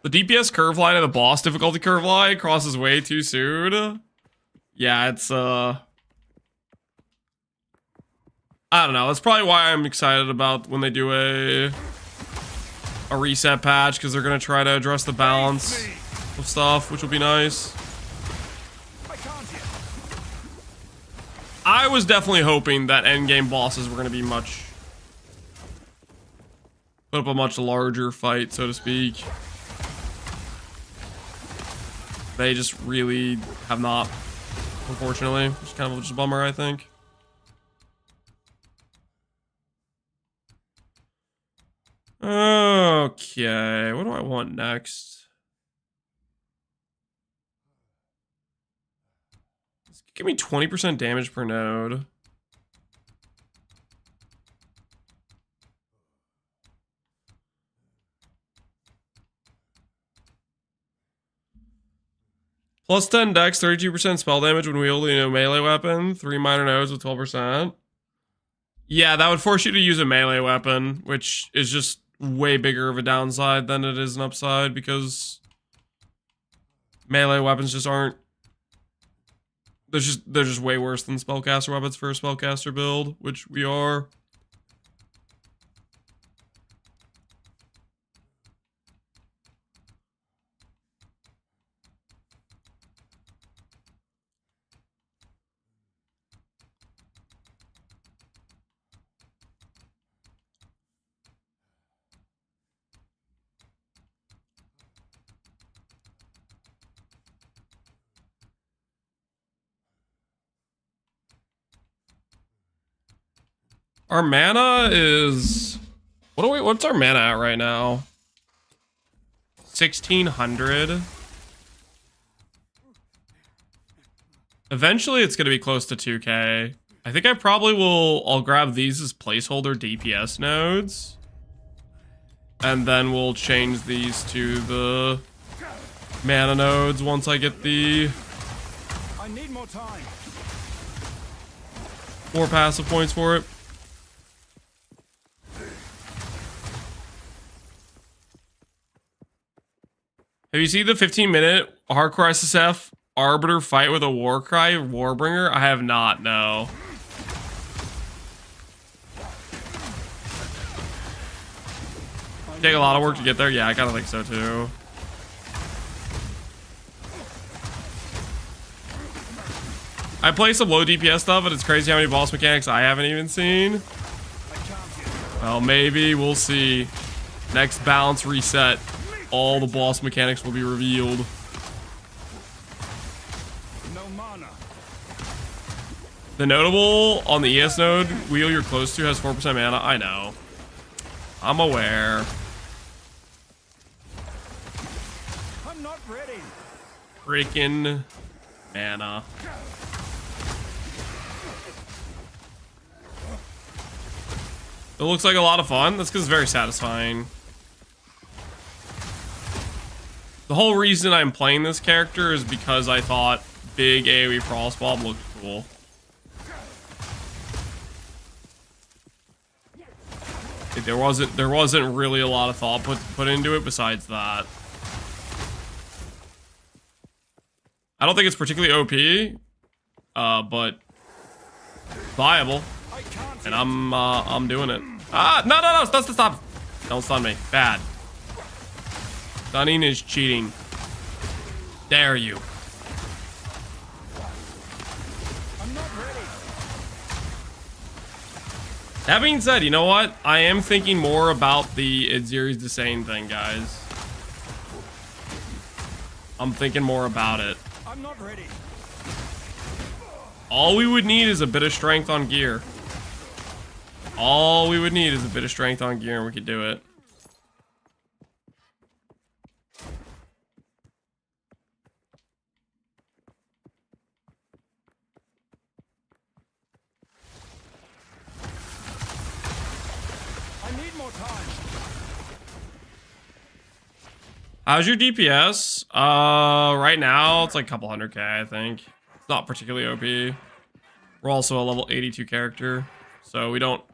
S1: The DPS curve line and the boss difficulty curve line crosses way too soon. Yeah, it's, I don't know. That's probably why I'm excited about when they do a reset patch, because they're going to try to address the balance of stuff, which will be nice. was definitely hoping that endgame bosses were going to be put up a much larger fight, so to speak. They just really have not, unfortunately. Which is kind of just a bummer, I think. Okay, what do I want next? Give me 20% damage per node. Plus 10 dex, 32% spell damage when wielding a melee weapon. 3 minor nodes with 12%. Yeah, that would force you to use a melee weapon, which is just way bigger of a downside than it is an upside, because melee weapons just aren't... They're just way worse than spellcaster weapons for a spellcaster build, which we are. Our mana is... What's our mana at right now? 1,600. Eventually it's going to be close to 2k. I think I probably will... I'll grab these as placeholder DPS nodes. And then we'll change these to the mana nodes once I get the...
S3: I need more time.
S1: 4 passive points for it. Have you seen the 15-minute Hardcore SSF Arbiter fight with a Warcry Warbringer? I have not, no. Take a lot of work to get there? Yeah, I kind of think so, too. I play some low DPS stuff, but it's crazy how many boss mechanics I haven't even seen. Well, maybe. We'll see. Next balance reset. All the boss mechanics will be revealed.
S3: No mana.
S1: The notable on the ES node wheel you're close to has 4% mana. I know. I'm aware.
S3: I'm not ready.
S1: Freaking mana. It looks like a lot of fun. That's because it's very satisfying. The whole reason I'm playing this character is because I thought big AoE Frost Bomb looked cool. There wasn't really a lot of thought put into it besides that. I don't think it's particularly OP, but viable, and I'm doing it. No, stop. Don't stun me. Bad. Stunning is cheating. Dare you.
S3: I'm not ready.
S1: That being said, you know what? I am thinking more about the Idziri's Desane thing, guys. I'm thinking more about it.
S3: I'm not ready.
S1: All we would need is a bit of strength on gear. All we would need is a bit of strength on gear and we could do it. How's your DPS? Right now it's like a couple 100k, I think. It's not particularly OP. We're also a level 82 character, so we're not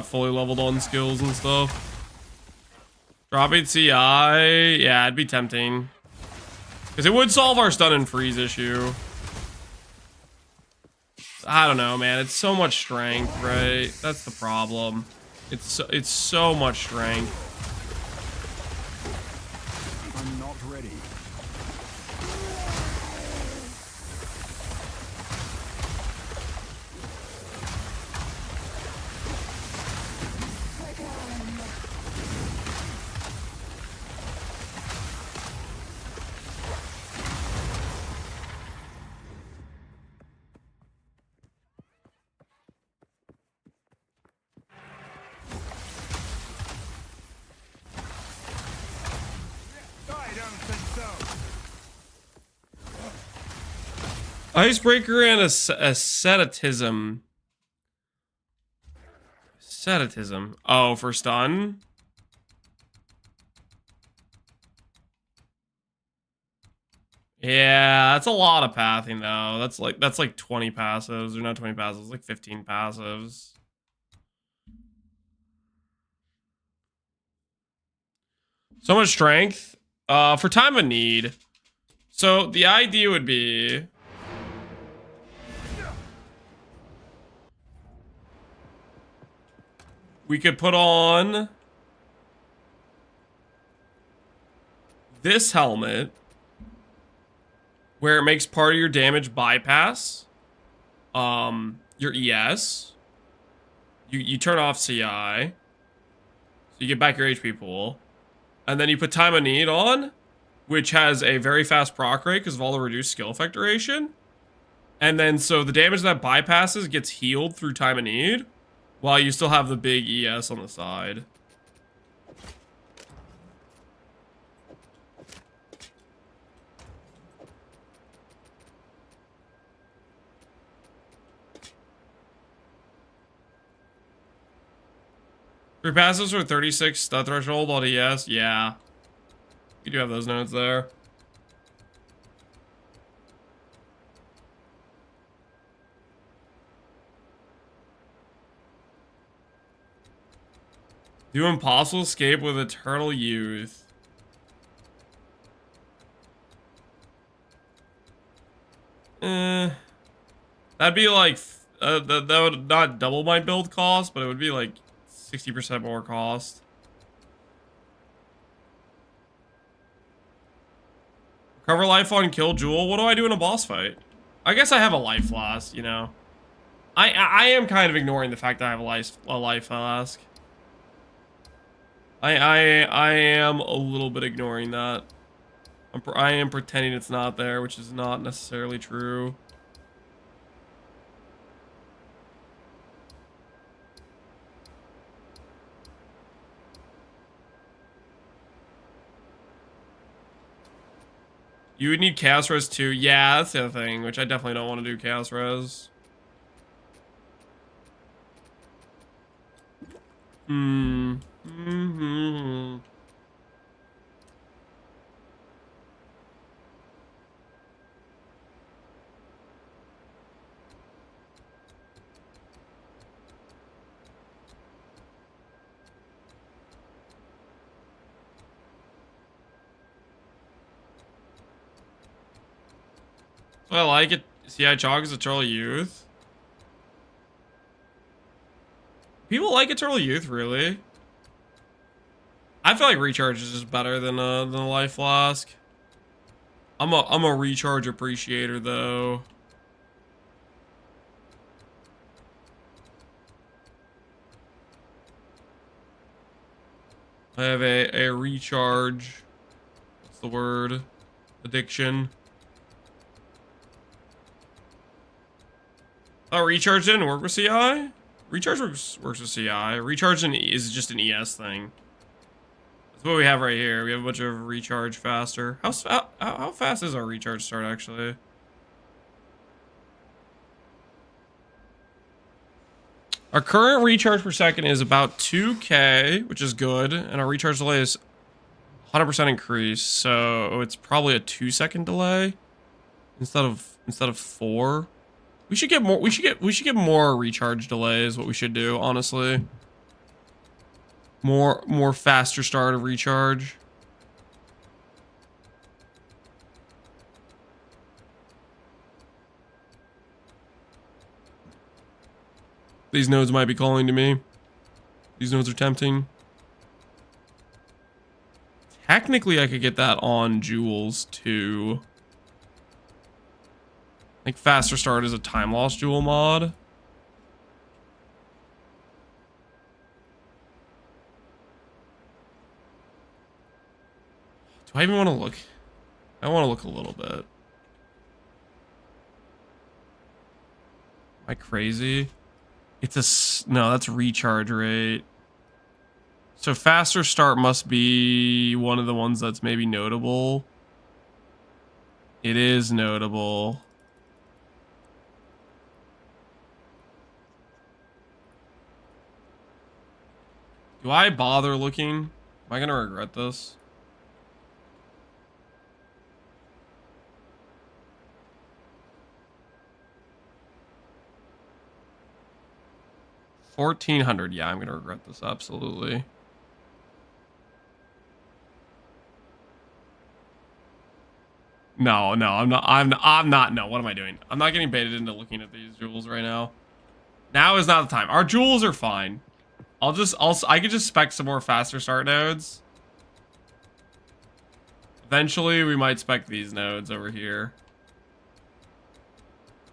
S1: fully leveled on skills and stuff. Dropping CI, yeah, it'd be tempting. Because it would solve our stun and freeze issue. I don't know, man. It's so much strength, right? That's the problem. It's so much strength.
S3: I'm not ready.
S1: Icebreaker and asceticism. Asceticism. Oh, for stun? Yeah, that's a lot of pathing though. That's like 20 passives. Or not 20 passives, like 15 passives. So much strength. For time of need. So the idea would be we could put on this helmet where it makes part of your damage bypass your ES. You turn off CI. So you get back your HP pool. And then you put time of need on, which has a very fast proc rate because of all the reduced skill effect duration. And then so the damage that bypasses gets healed through time of need, while you still have the big ES on the side. Three passes for 36 stat threshold on ES. Yeah. You do have those notes there. Do impossible escape with eternal youth. That'd be like that would not double my build cost, but it would be like 60% more cost. Recover life on kill jewel. What do I do in a boss fight? I guess I have a life flask, you know. I am kind of ignoring the fact that I have a life flask. I am a little bit ignoring that. I am pretending it's not there, which is not necessarily true. You would need Chaos Res too. Yeah, that's the other thing, which I definitely don't want to do Chaos Res. I like it. CI Chalk is Eternal Youth. People like Eternal Youth, really? I feel like Recharge is just better than a Life Flask. I'm a Recharge appreciator, though. I have a Recharge. What's the word? Addiction. Oh, Recharge didn't work with CI? Recharge works with CI. Recharge is just an ES thing. That's what we have right here. We have a bunch of Recharge faster. How fast is our Recharge start, actually? Our current Recharge per second is about 2K, which is good. And our Recharge delay is 100% increase. So it's probably a 2-second delay instead of 4. We should get more. We should get more recharge delays. What we should do, honestly. More faster start of recharge. These nodes might be calling to me. These nodes are tempting. Technically, I could get that on jewels too. I think faster start is a time loss jewel mod. Do I even want to look? I want to look a little bit. Am I crazy? It's no, that's recharge rate. So faster start must be one of the ones that's maybe notable. It is notable. Do I bother looking? Am I gonna regret this? $1,400. Yeah, I'm gonna regret this absolutely. No, I'm not. I'm not. No, what am I doing? I'm not getting baited into looking at these jewels right now. Now is not the time. Our jewels are fine. I could just spec some more faster start nodes. Eventually, we might spec these nodes over here.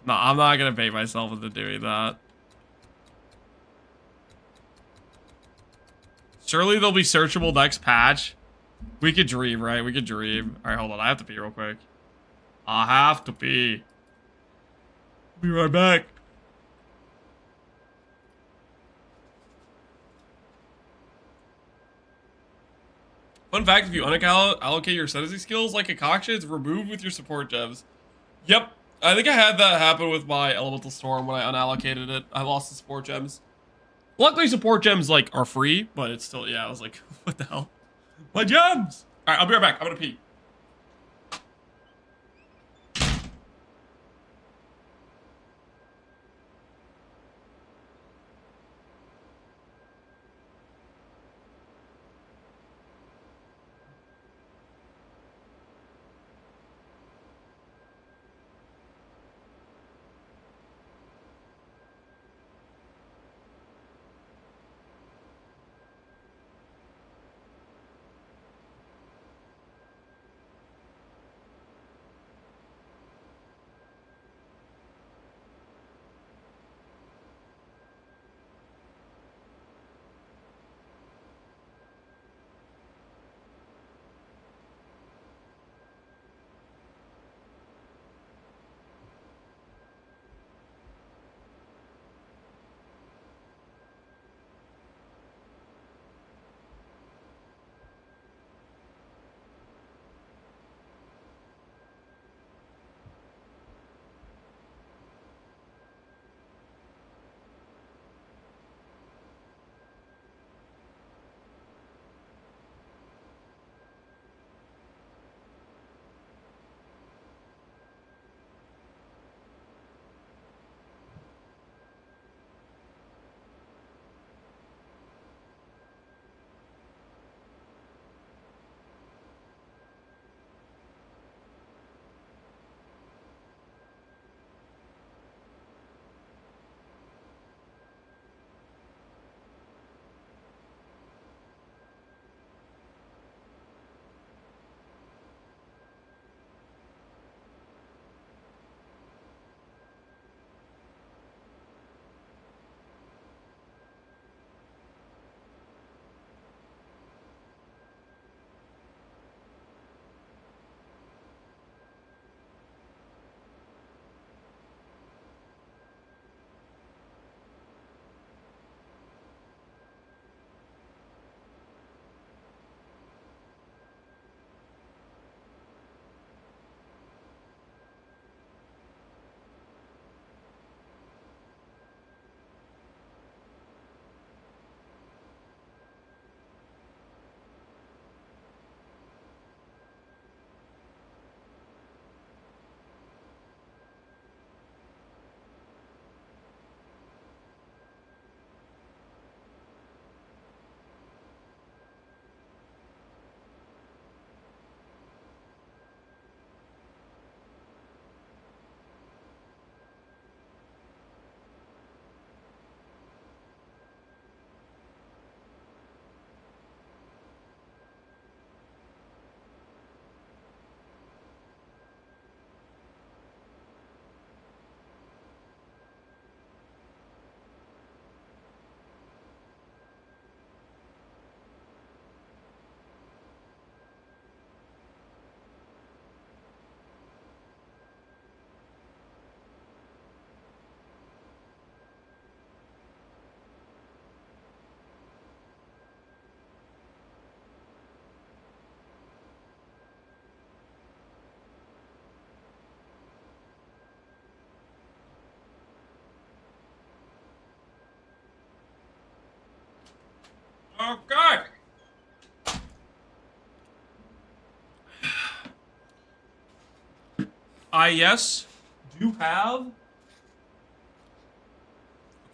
S1: No, I'm not gonna bait myself into doing that. Surely they'll be searchable next patch. We could dream, right? We could dream. All right, hold on. I have to pee real quick. I have to pee. Be right back. Fun fact, if you unallocate your ascendancy skills like a cockshit, it's removed with your support gems. Yep. I think I had that happen with my elemental storm when I unallocated it. I lost the support gems. Luckily, support gems like are free, but it's still, yeah, I was like, what the hell? My gems! All right, I'll be right back. I'm gonna pee. Okay. I, yes, do have a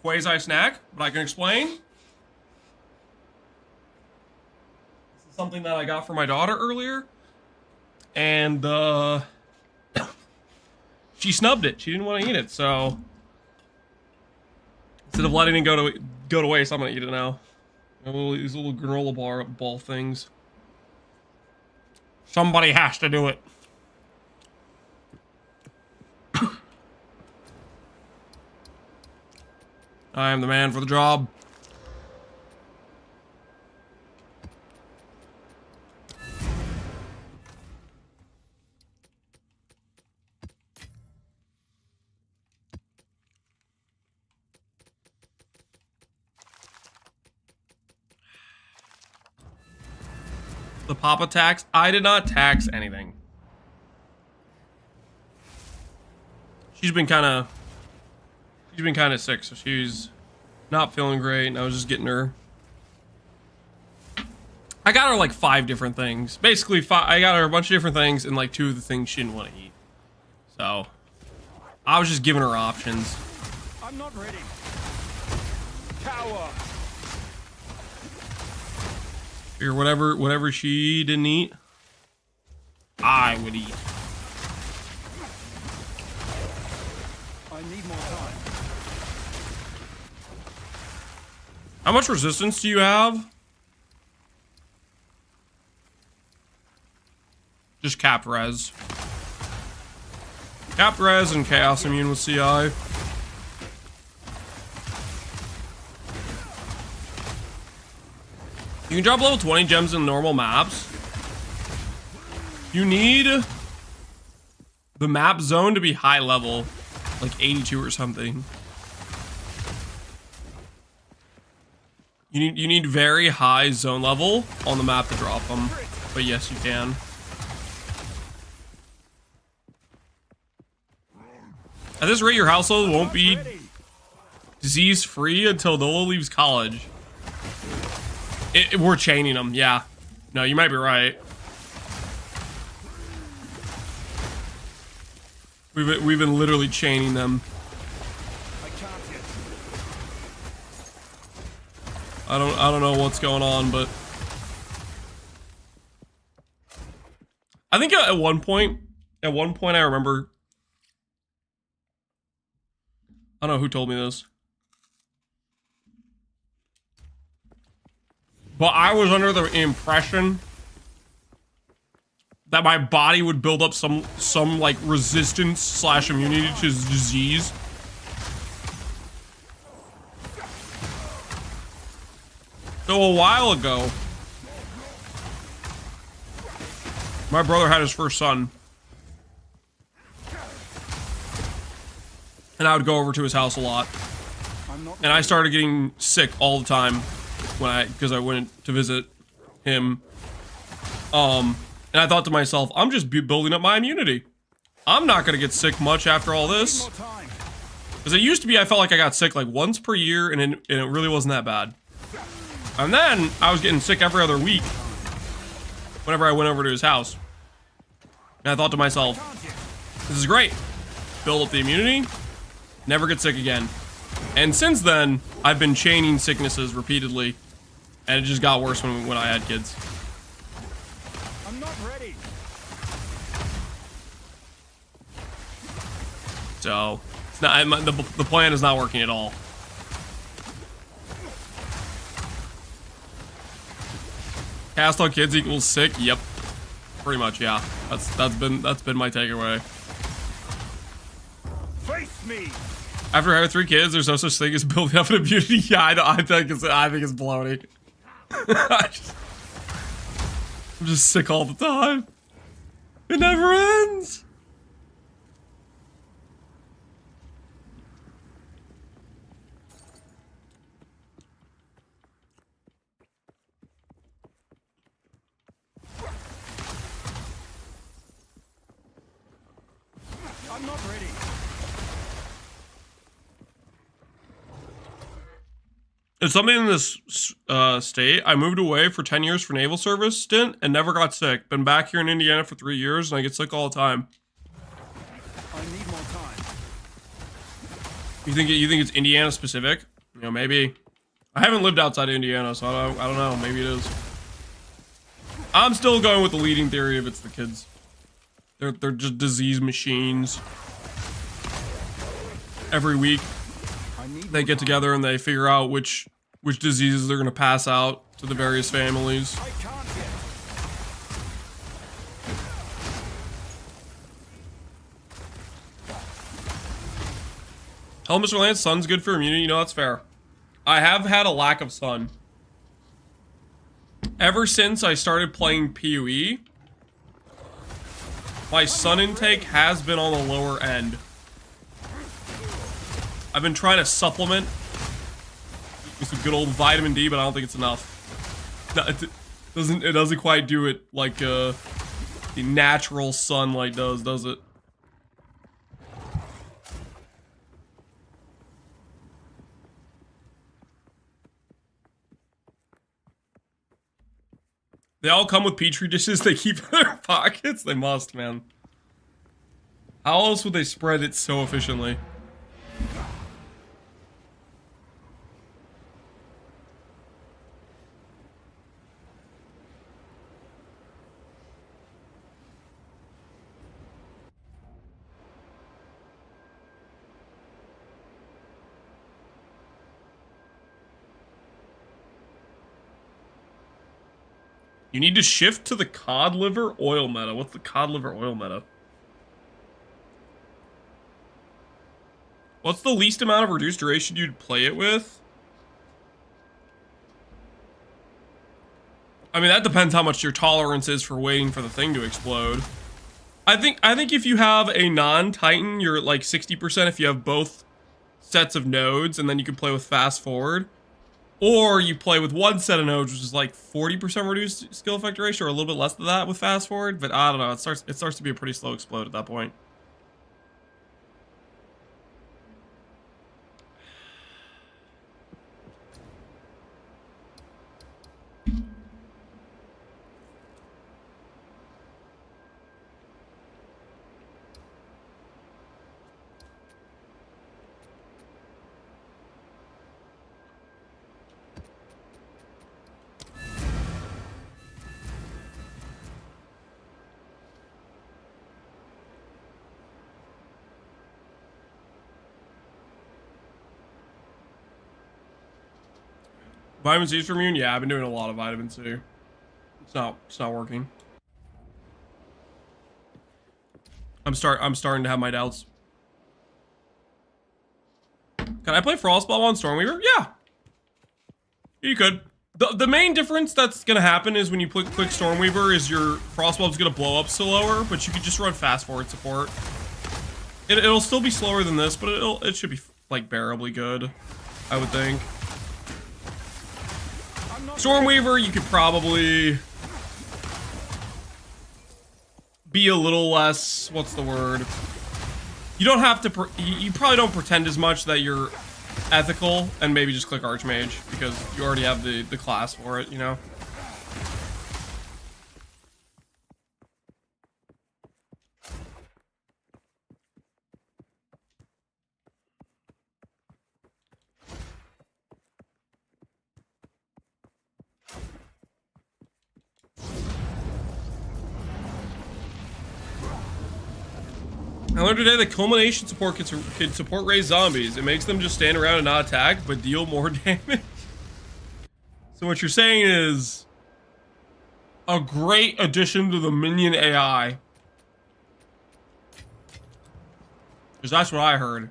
S1: quasi snack, but I can explain. This is something that I got for my daughter earlier. And, she snubbed it. She didn't want to eat it, so instead of letting it go to waste, I'm gonna eat it now. These little granola ball things. Somebody has to do it. I am the man for the job. The Papa tax? I did not tax anything. She's been kind of sick, so she's not feeling great, and I was just getting her. I got her like 5 different things. Basically, I got her a bunch of different things, and like 2 of the things she didn't want to eat. So, I was just giving her options.
S3: I'm not ready. Cower.
S1: Or whatever she didn't eat, I would eat.
S3: I need more time.
S1: How much resistance do you have? Just capped res. Capped res and chaos immune with CI. You can drop level 20 gems in normal maps. You need the map zone to be high level, like 82 or something. You need very high zone level on the map to drop them. But yes, you can. At this rate, your household won't be disease free until Nola leaves college. We're chaining them, yeah. No, you might be right. We've been literally chaining them.
S3: I can't yet.
S1: I don't know what's going on, but I think at one point I remember, I don't know who told me this, but I was under the impression that my body would build up some like resistance / immunity to disease. So a while ago, my brother had his first son, and I would go over to his house a lot, and I started getting sick all the time because I went to visit him. And I thought to myself, I'm just building up my immunity. I'm not gonna get sick much after all this. Because it used to be I felt like I got sick like once per year, and it really wasn't that bad. And then I was getting sick every other week whenever I went over to his house. And I thought to myself, this is great. Build up the immunity, never get sick again. And since then, I've been chaining sicknesses repeatedly, and it just got worse when I had kids.
S3: I'm not ready.
S1: So, it's not, the plan is not working at all. Cast on kids equals sick? Yep. Pretty much, yeah. That's been my takeaway.
S3: Face me.
S1: After having 3 kids, there's no such thing as building up an immunity. Yeah, I think it's baloney. I'm just sick all the time. It never ends.
S3: I'm not ready.
S1: It's something in this state. I moved away for 10 years for naval service stint and never got sick. Been back here in Indiana for 3 years and I get sick all the time.
S3: I need more time.
S1: You think it's Indiana specific? You know, maybe. I haven't lived outside of Indiana, so I don't know. Maybe it is. I'm still going with the leading theory of it's the kids. They're just disease machines. Every week, they get together and they figure out which diseases they're gonna pass out to the various families.
S3: I can't yet.
S1: Hello, Mr. Lance. Sun's good for immunity. You know, that's fair. I have had a lack of sun. Ever since I started playing PoE, my sun intake has been on the lower end. I've been trying to supplement with some good old vitamin D, but I don't think it's enough. No, it doesn't quite do it like the natural sunlight does it? They all come with petri dishes they keep in their pockets? They must, man. How else would they spread it so efficiently? You need to shift to the cod liver oil meta. What's the cod liver oil meta? What's the least amount of reduced duration you'd play it with? I mean, that depends how much your tolerance is for waiting for the thing to explode. I think if you have a non-Titan, you're at like 60% if you have both sets of nodes, and then you can play with fast forward. Or you play with one set of nodes, which is like 40% reduced skill effect ratio, or a little bit less than that with fast forward. But I don't know, it starts to be a pretty slow explode at that point. Vitamin C's for immune? Yeah, I've been doing a lot of vitamin C. It's not working. I'm starting to have my doubts. Can I play Frostball on Stormweaver? Yeah. You could. The main difference that's gonna happen is when you click Stormweaver is your Frostball's gonna blow up slower, but you could just run fast forward support. It'll still be slower than this, but it should be like bearably good, I would think. Stormweaver, you could probably be a little less, what's the word? You don't have to, you probably don't pretend as much that you're ethical and maybe just click Archmage because you already have the class for it, you know? I learned today that culmination support can support raised zombies. It makes them just stand around and not attack, but deal more damage. So what you're saying is a great addition to the minion AI. Because that's what I heard.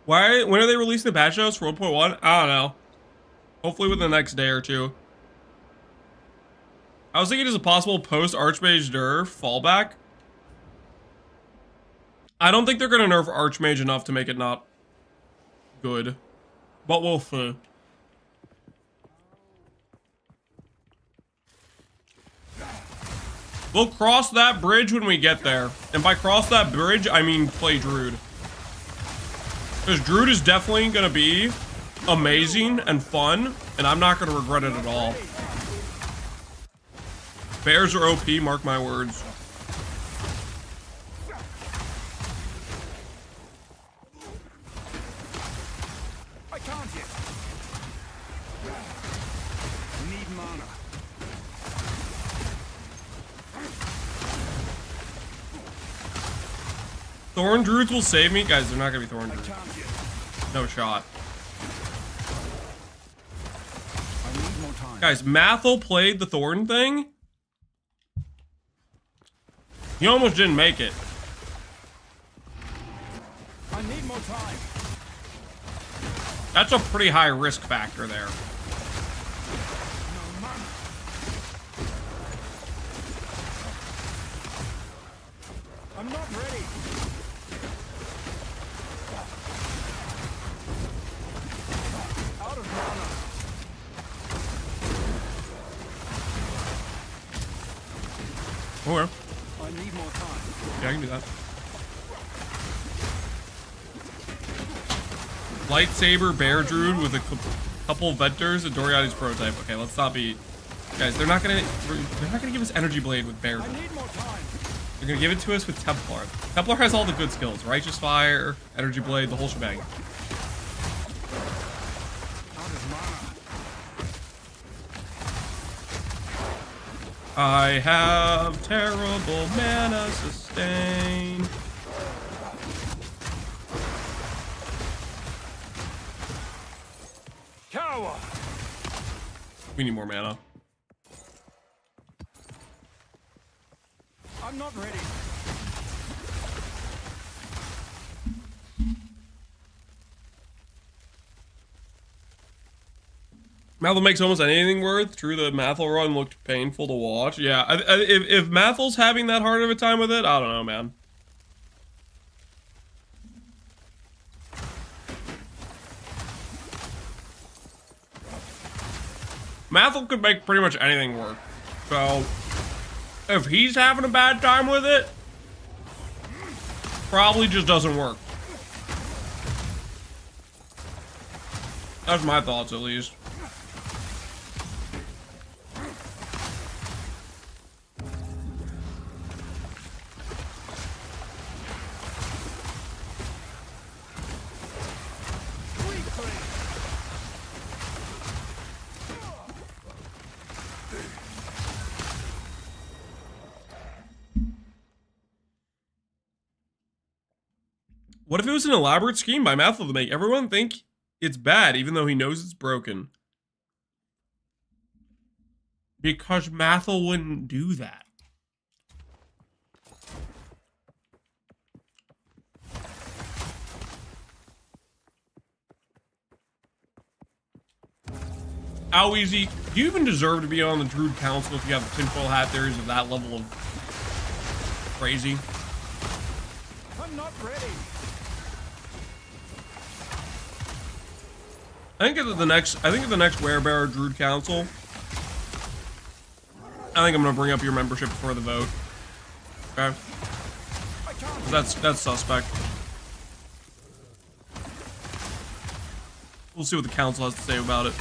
S1: When are they releasing the patch notes for 1.1? I don't know. Hopefully within the next day or two. I was thinking, is it possible post Archmage nerf fallback? I don't think they're gonna nerf Archmage enough to make it not good, but we'll see. We'll cross that bridge when we get there. And by cross that bridge, I mean play Druid. Because Druid is definitely going to be amazing and fun, and I'm not going to regret it at all. Bears are OP, mark my words.
S3: I can't yet. Need mana.
S1: Thorn Druids will save me. Guys, they're not going to be Thorn Druids. No shot.
S3: I need more time.
S1: Guys, Mathel played the Thorn thing. He almost didn't make it.
S3: I need more time.
S1: That's a pretty high risk factor there.
S3: No mana. I'm not ready. Out of mana.
S1: Oh, well.
S3: I need more time.
S1: Yeah, I can do that. Lightsaber Bear Druid with a couple of Vectors and Doriati's prototype. Okay, let's not be... Guys, they're not gonna give us Energy Blade with Bear
S3: I
S1: Druid.
S3: need more time.
S1: They're gonna give it to us with Templar. Templar has all the good skills. Righteous Fire, Energy Blade, the whole shebang.
S3: Out of mana.
S1: I have terrible mana sustain.
S3: Cower.
S1: We need more mana.
S3: I'm not ready.
S1: Mathel makes almost anything worth. True, the Mathel run looked painful to watch. Yeah, if Mathel's having that hard of a time with it, I don't know, man. Mathel could make pretty much anything work. So, if he's having a bad time with it, probably just doesn't work. That's my thoughts, at least. What if it was an elaborate scheme by Mathel to make everyone think it's bad, even though he knows it's broken? Because Mathel wouldn't do that. How easy? Do you even deserve to be on the Druid Council if you have the tinfoil hat theories of that level of crazy?
S3: I'm not ready.
S1: I think at the next Werebearer Druid Council, I think I'm gonna bring up your membership before the vote. Okay? That's suspect. We'll see what the council has to say about it.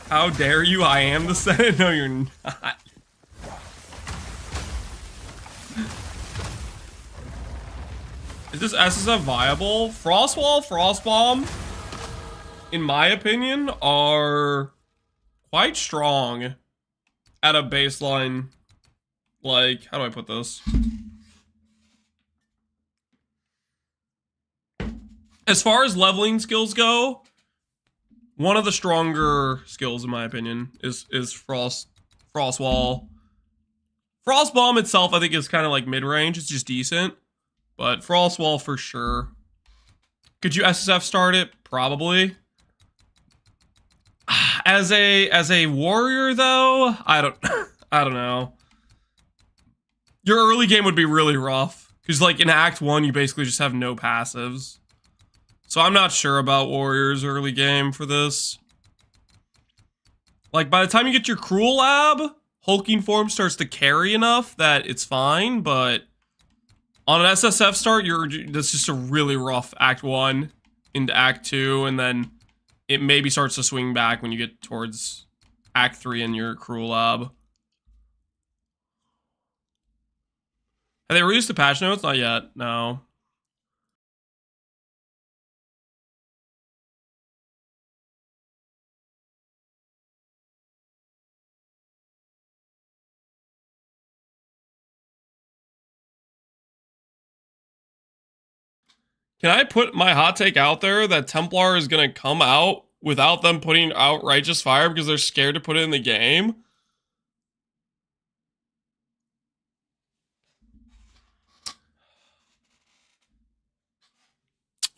S1: How dare you? I am the Senate. No, you're not. Is this SSF viable? Frostwall, Frostbomb, in my opinion, are quite strong at a baseline. Like, how do I put this? As far as leveling skills go, one of the stronger skills, in my opinion, is Frostwall. Frostbomb itself, I think, is kind of like mid-range. It's just decent. But Frostwall for sure. Could you SSF start it? Probably. As a warrior though, I don't I don't know. Your early game would be really rough because like in Act 1 you basically just have no passives. So I'm not sure about warriors early game for this. Like by the time you get your cruel lab, hulking form starts to carry enough that it's fine, but on an SSF start, that's just a really rough Act 1 into Act 2, and then it maybe starts to swing back when you get towards Act 3 in your cruel lab. Have they released the patch notes? Not yet, no. Can I put my hot take out there that Templar is going to come out without them putting out Righteous Fire because they're scared to put it in the game?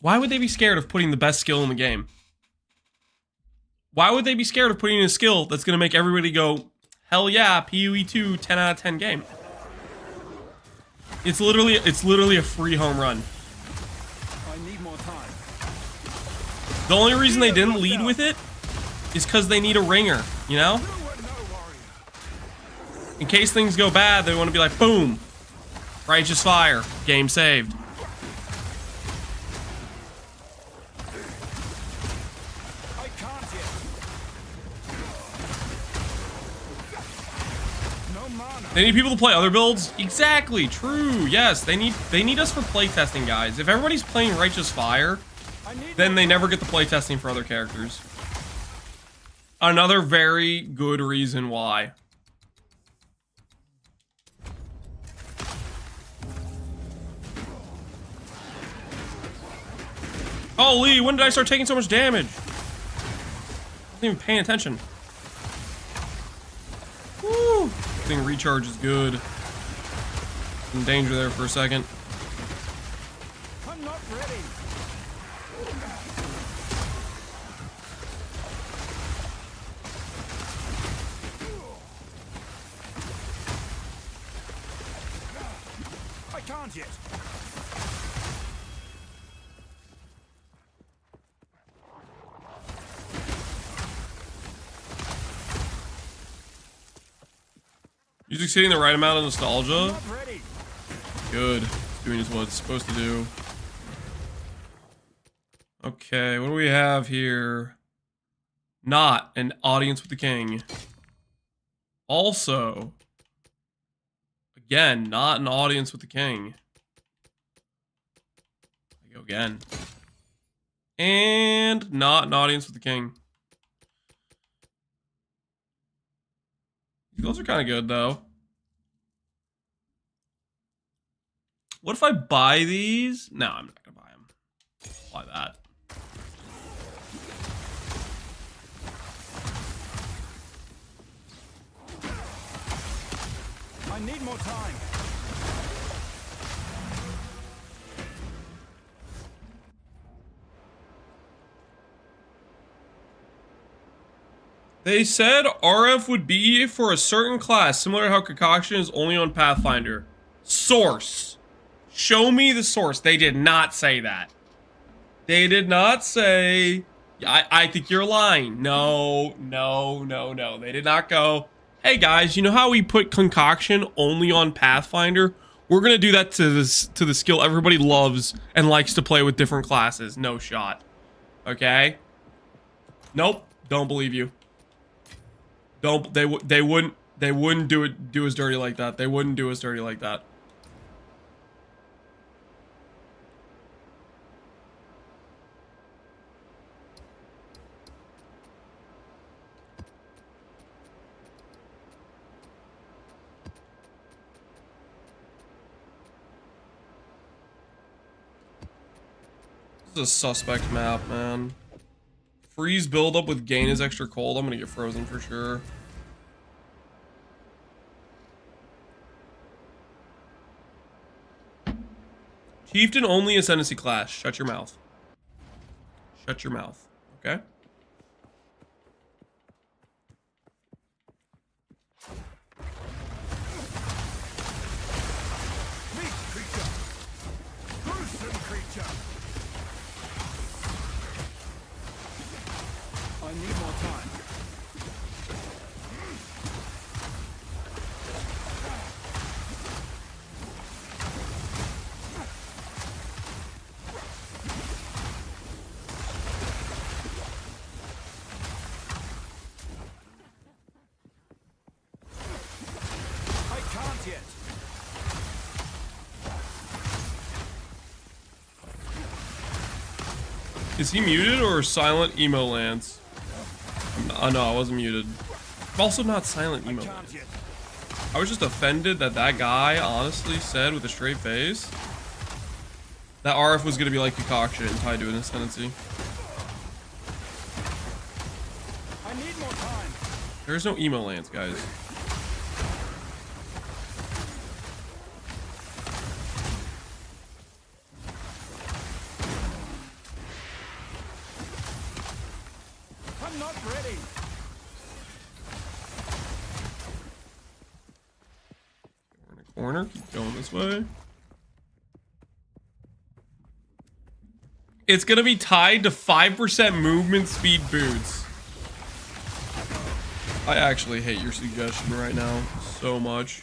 S1: Why would they be scared of putting the best skill in the game? Why would they be scared of putting in a skill that's going to make everybody go, hell yeah, PoE 2, 10 out of 10 game? It's literally a free home run.
S3: I need more time.
S1: The only reason they didn't lead with it is because they need a ringer, you know? In case things go bad, they want to be like, boom, Righteous Fire, game saved.
S3: I can't yet. No mana.
S1: They need people to play other builds? Exactly, true, yes. They need us for playtesting, guys. If everybody's playing Righteous Fire, then they never get the playtesting for other characters. Another very good reason why. Holy, when did I start taking so much damage? I wasn't even paying attention. Woo! Thing recharge is good. In danger there for a second.
S3: I'm not ready. I can't yet.
S1: Music's hitting the right amount of nostalgia.
S3: Not ready.
S1: Good. It's doing what it's supposed to do. Okay, what do we have here? Not an audience with the king. Also, again, not an audience with the king. I go again. And not an audience with the king. Those are kind of good, though. What if I buy these? No, I'm not going to buy them. Buy that.
S3: I need more time.
S1: They said RF would be for a certain class, similar to how Concoction is only on Pathfinder. Source. Show me the source. They did not say that. They did not say... I think you're lying. No. They did not go, hey guys, you know how we put Concoction only on Pathfinder? We're going to do that to the skill everybody loves and likes to play with different classes. No shot. Okay? Nope. Don't believe you. Don't they wouldn't do us dirty like that. They wouldn't do us dirty like that. This is a suspect map, man. Freeze buildup with gain is extra cold. I'm gonna get frozen for sure. Chieftain only Ascendancy class. Shut your mouth. Shut your mouth. Okay?
S3: gotcha.
S2: I need more time.
S3: I can't yet.
S1: Is he muted or silent emo Lance? Oh no, I wasn't muted. I'm also not silent emo
S3: Can't
S1: Lance.
S3: yet.
S1: I was just offended that that guy honestly said with a straight face that RF was gonna be like concoction tied to an ascendancy.
S3: I need more time.
S1: There's no emo Lance, guys.
S3: I'm not ready.
S1: Corner, keep going this way. It's gonna be tied to 5% movement speed boots. I actually hate your suggestion right now so much.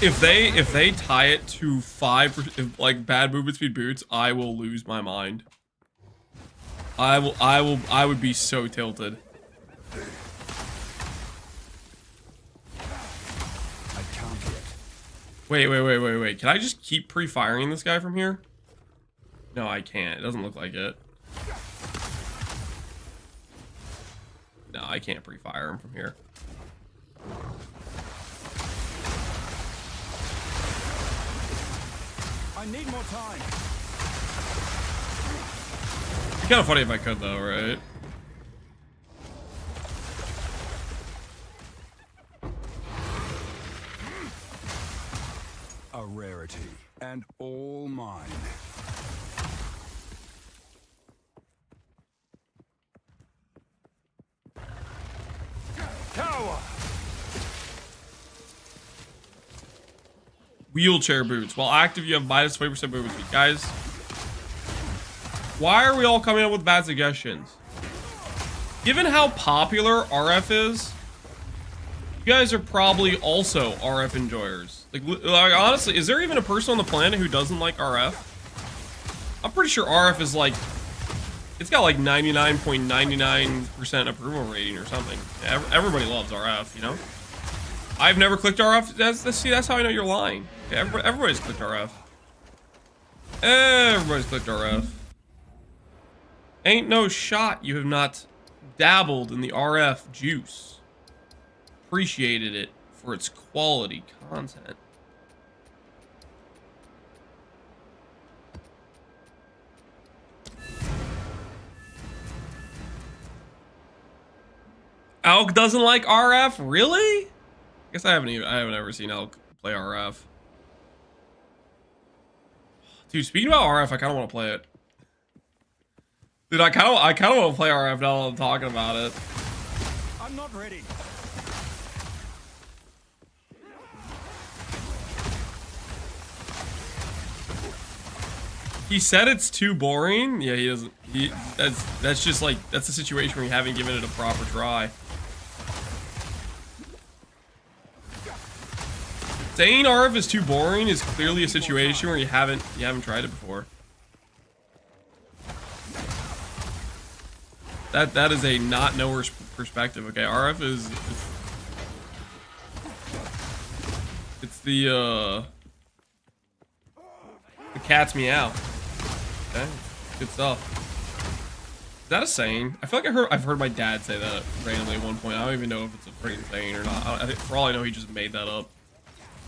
S1: If they tie it to 5%, like bad movement speed boots, I will lose my mind. I would be so tilted.
S3: I can't yet.
S1: Wait. Can I just keep pre-firing this guy from here? No, I can't. It doesn't look like it. No, I can't pre-fire him from here.
S3: I need more time.
S1: It'd be kind of funny if I could, though, right?
S3: A rarity, and all mine. Tower!
S1: Wheelchair boots. While active, you have minus 20% movement speed. Guys, why are we all coming up with bad suggestions? Given how popular RF is, you guys are probably also RF enjoyers. Like honestly, is there even a person on the planet who doesn't like RF? I'm pretty sure RF is like, it's got like 99.99% approval rating or something. Everybody loves RF, you know? I've never clicked RF. See, that's how I know you're lying. Okay, everybody's clicked RF. Everybody's clicked RF. Ain't no shot you have not dabbled in the RF juice. Appreciated it for its quality content. Elk doesn't like RF? Really? I guess I haven't ever seen Elk play RF. Dude, speaking about RF, I kind of want to play it. Dude, I kind of want to play RF now that I'm talking about it.
S3: I'm not ready.
S1: He said it's too boring. Yeah, he doesn't. That's just like, that's a situation where you haven't given it a proper try. Saying RF is too boring is clearly a situation where you haven't tried it before. That is a not knower's perspective. Okay, RF is it's the cat's meow. Okay, good stuff. Is that a saying? I feel like I've heard my dad say that randomly at one point. I don't even know if it's a freaking saying or not. I think for all I know, he just made that up.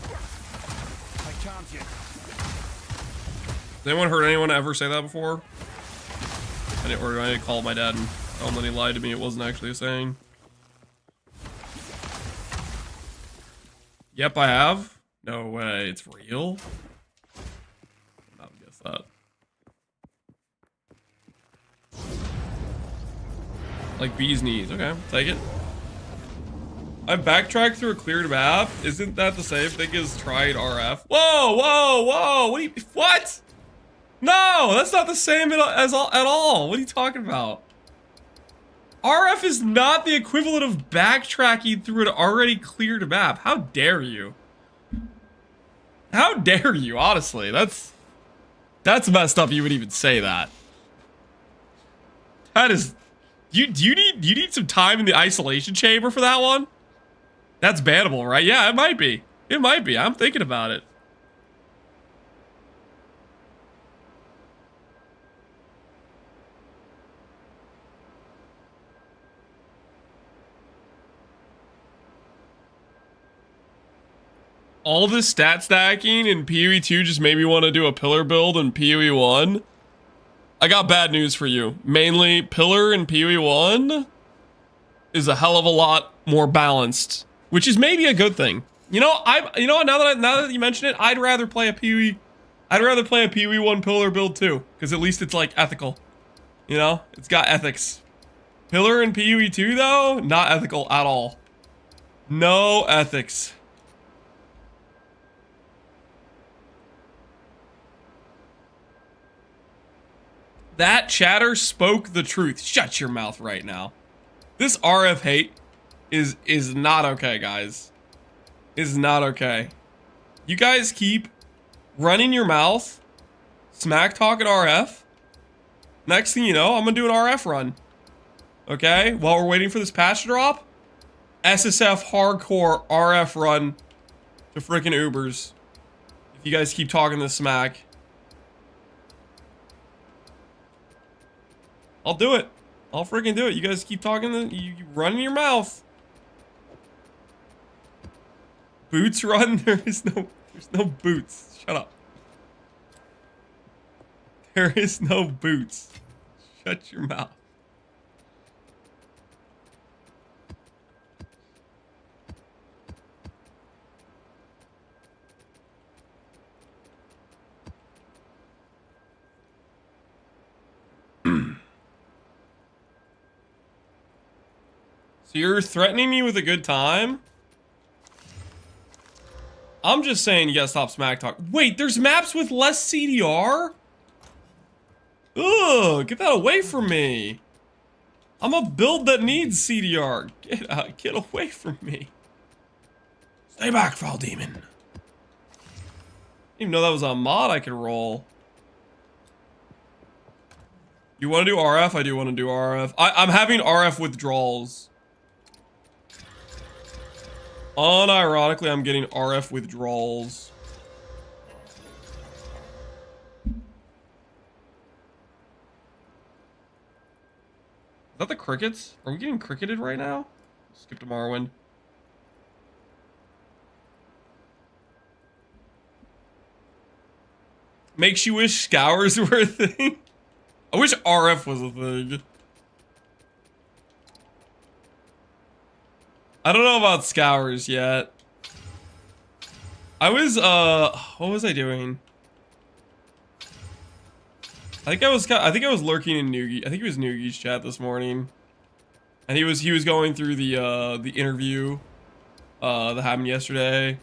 S3: I can't yet.
S1: Has anyone heard anyone ever say that before? I need to call my dad and tell him that he lied to me. It wasn't actually a saying. Yep, I have. No way, it's real. I would guess that. Like bee's knees. Okay, take it. I backtracked through a cleared map. Isn't that the same thing as tried RF? Whoa, whoa, whoa! What? No, that's not the same at all. What are you talking about? RF is not the equivalent of backtracking through an already cleared map. How dare you? How dare you? Honestly, that's messed up. You would even say that. That is. You need some time in the isolation chamber for that one? That's bannable, right? Yeah, it might be. It might be. I'm thinking about it. All this stat stacking in PoE 2 just made me want to do a pillar build in PoE 1. I got bad news for you. Mainly, pillar in PoE 1 is a hell of a lot more balanced, which is maybe a good thing. You know, now that you mention it, I'd rather play a PoE 1 pillar build too, because at least it's like ethical. You know, it's got ethics. Pillar in PoE 2 though, not ethical at all. No ethics. That chatter spoke the truth. Shut your mouth right now. This RF hate is not okay, guys. Is not okay. You guys keep running your mouth, smack talking RF. Next thing you know, I'm gonna do an RF run. Okay? While we're waiting for this patch to drop, SSF hardcore RF run to freaking Ubers. If you guys keep talking this smack. I'll do it. I'll freaking do it. You guys keep talking, you run your mouth. Boots run? There's no boots. Shut up. There is no boots. Shut your mouth. So you're threatening me with a good time? I'm just saying you gotta stop smack talk. Wait, there's maps with less CDR? Ugh, get that away from me. I'm a build that needs CDR. Get away from me. Stay back, Foul Demon. Didn't even know that was a mod I could roll. You wanna do RF? I do wanna do RF. I'm having RF withdrawals. Unironically, I'm getting RF withdrawals. Is that the crickets? Are we getting cricketed right now? Skip to Morrowind. Makes you wish scours were a thing? I wish RF was a thing. I don't know about scours yet. I was, what was I doing? I think I was lurking in NieNie. I think it was NieNie's chat this morning. And he was going through the interview, that happened yesterday.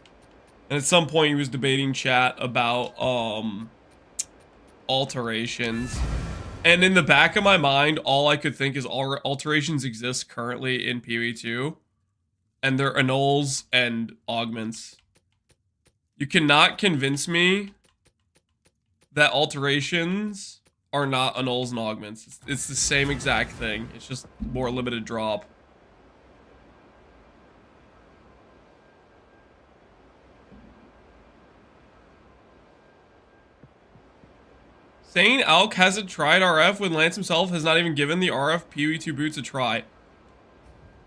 S1: And at some point he was debating chat about, alterations. And in the back of my mind, all I could think is alterations exist currently in PoE 2. And they're annuls and augments. You cannot convince me that alterations are not annuls and augments. It's the same exact thing. It's just more limited drop. Saying Alk hasn't tried RF when Lance himself has not even given the RF PoE 2 boots a try.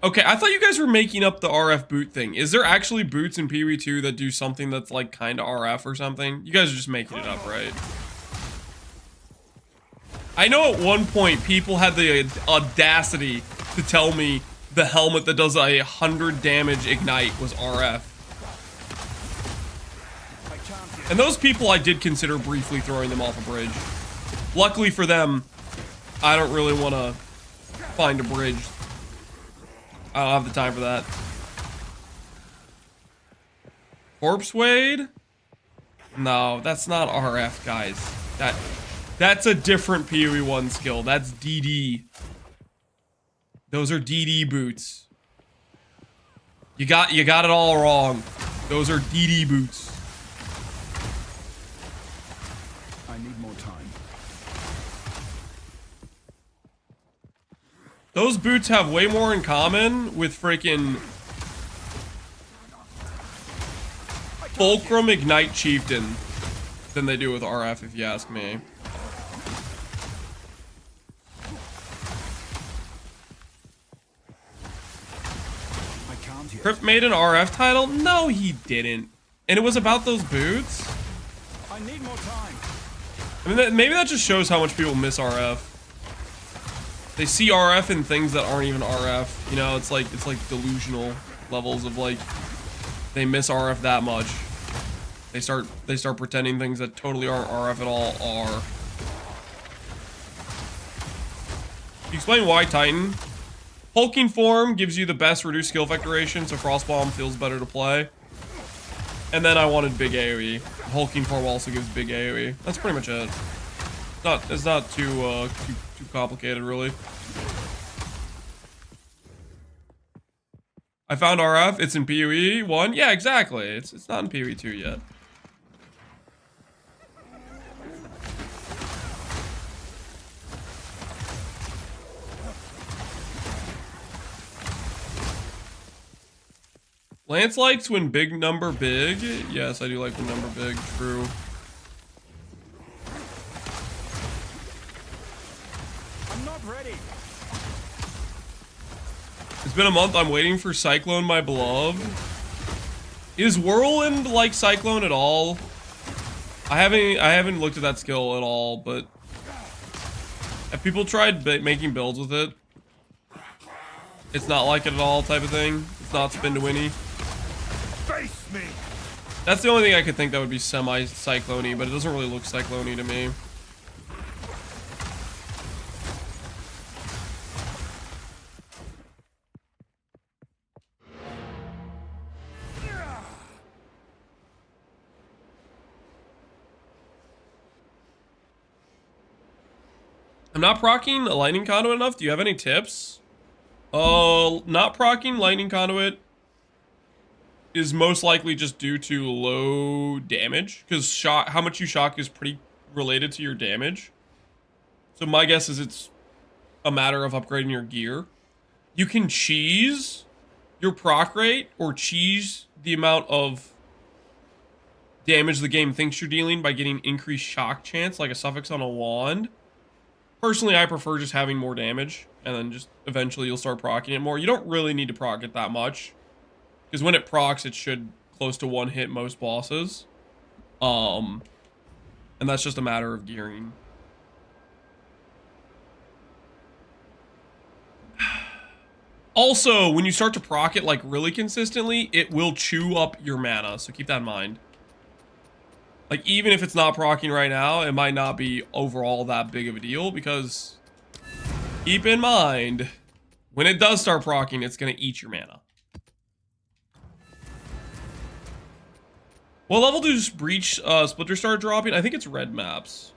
S1: Okay, I thought you guys were making up the RF boot thing. Is there actually boots in PoE 2 that do something that's like kind of RF or something? You guys are just making it up, right? I know at one point people had the audacity to tell me the helmet that does 100 damage ignite was RF. And those people I did consider briefly throwing them off a bridge. Luckily for them, I don't really want to find a bridge. I don't have the time for that. Corpse Wade? No, that's not RF, guys. That's a different PoE 1 skill. That's DD. Those are DD boots. You got it all wrong. Those are DD boots.
S3: I need more time.
S1: Those boots have way more in common with freaking Fulcrum Ignite Chieftain than they do with RF, if you ask me.
S3: I can't yet.
S1: Crypt made an RF title? No, he didn't. And it was about those boots?
S3: I need more time.
S1: I mean, maybe that just shows how much people miss RF. They see RF in things that aren't even RF. You know, it's like delusional levels of like, they miss RF that much. They start pretending things that totally aren't RF at all are. Can you explain why Titan? Hulking form gives you the best reduced skill effect duration, so Frostbomb feels better to play. And then I wanted big AoE. Hulking form also gives big AoE. That's pretty much it. It's not too complicated, really. I found RF. It's in PoE 1. Yeah, exactly. It's not in PoE 2 yet. Lance likes when big number big. Yes, I do like when number big. True.
S3: I'm not ready.
S1: It's been a month. I'm waiting for Cyclone, my beloved. Is Whirlwind like Cyclone at all? I haven't looked at that skill at all, but have people tried making builds with it? It's not like it at all type of thing. It's not spin to winnie.
S3: Face me.
S1: That's the only thing I could think that would be semi-cyclone-y, but it doesn't really look cyclone-y to me. I'm not proccing a lightning conduit enough. Do you have any tips? Not proccing lightning conduit is most likely just due to low damage, because how much you shock is pretty related to your damage. So my guess is it's a matter of upgrading your gear. You can cheese your proc rate or cheese the amount of damage the game thinks you're dealing by getting increased shock chance, like a suffix on a wand. Personally, I prefer just having more damage, and then just eventually you'll start proccing it more. You don't really need to proc it that much, because when it procs, it should close to one hit most bosses. And that's just a matter of gearing. Also, when you start to proc it like really consistently, it will chew up your mana, so keep that in mind. Like, even if it's not proccing right now, it might not be overall that big of a deal, because keep in mind, when it does start proccing, it's going to eat your mana. What level does Breach Splitter start dropping? I think it's red maps.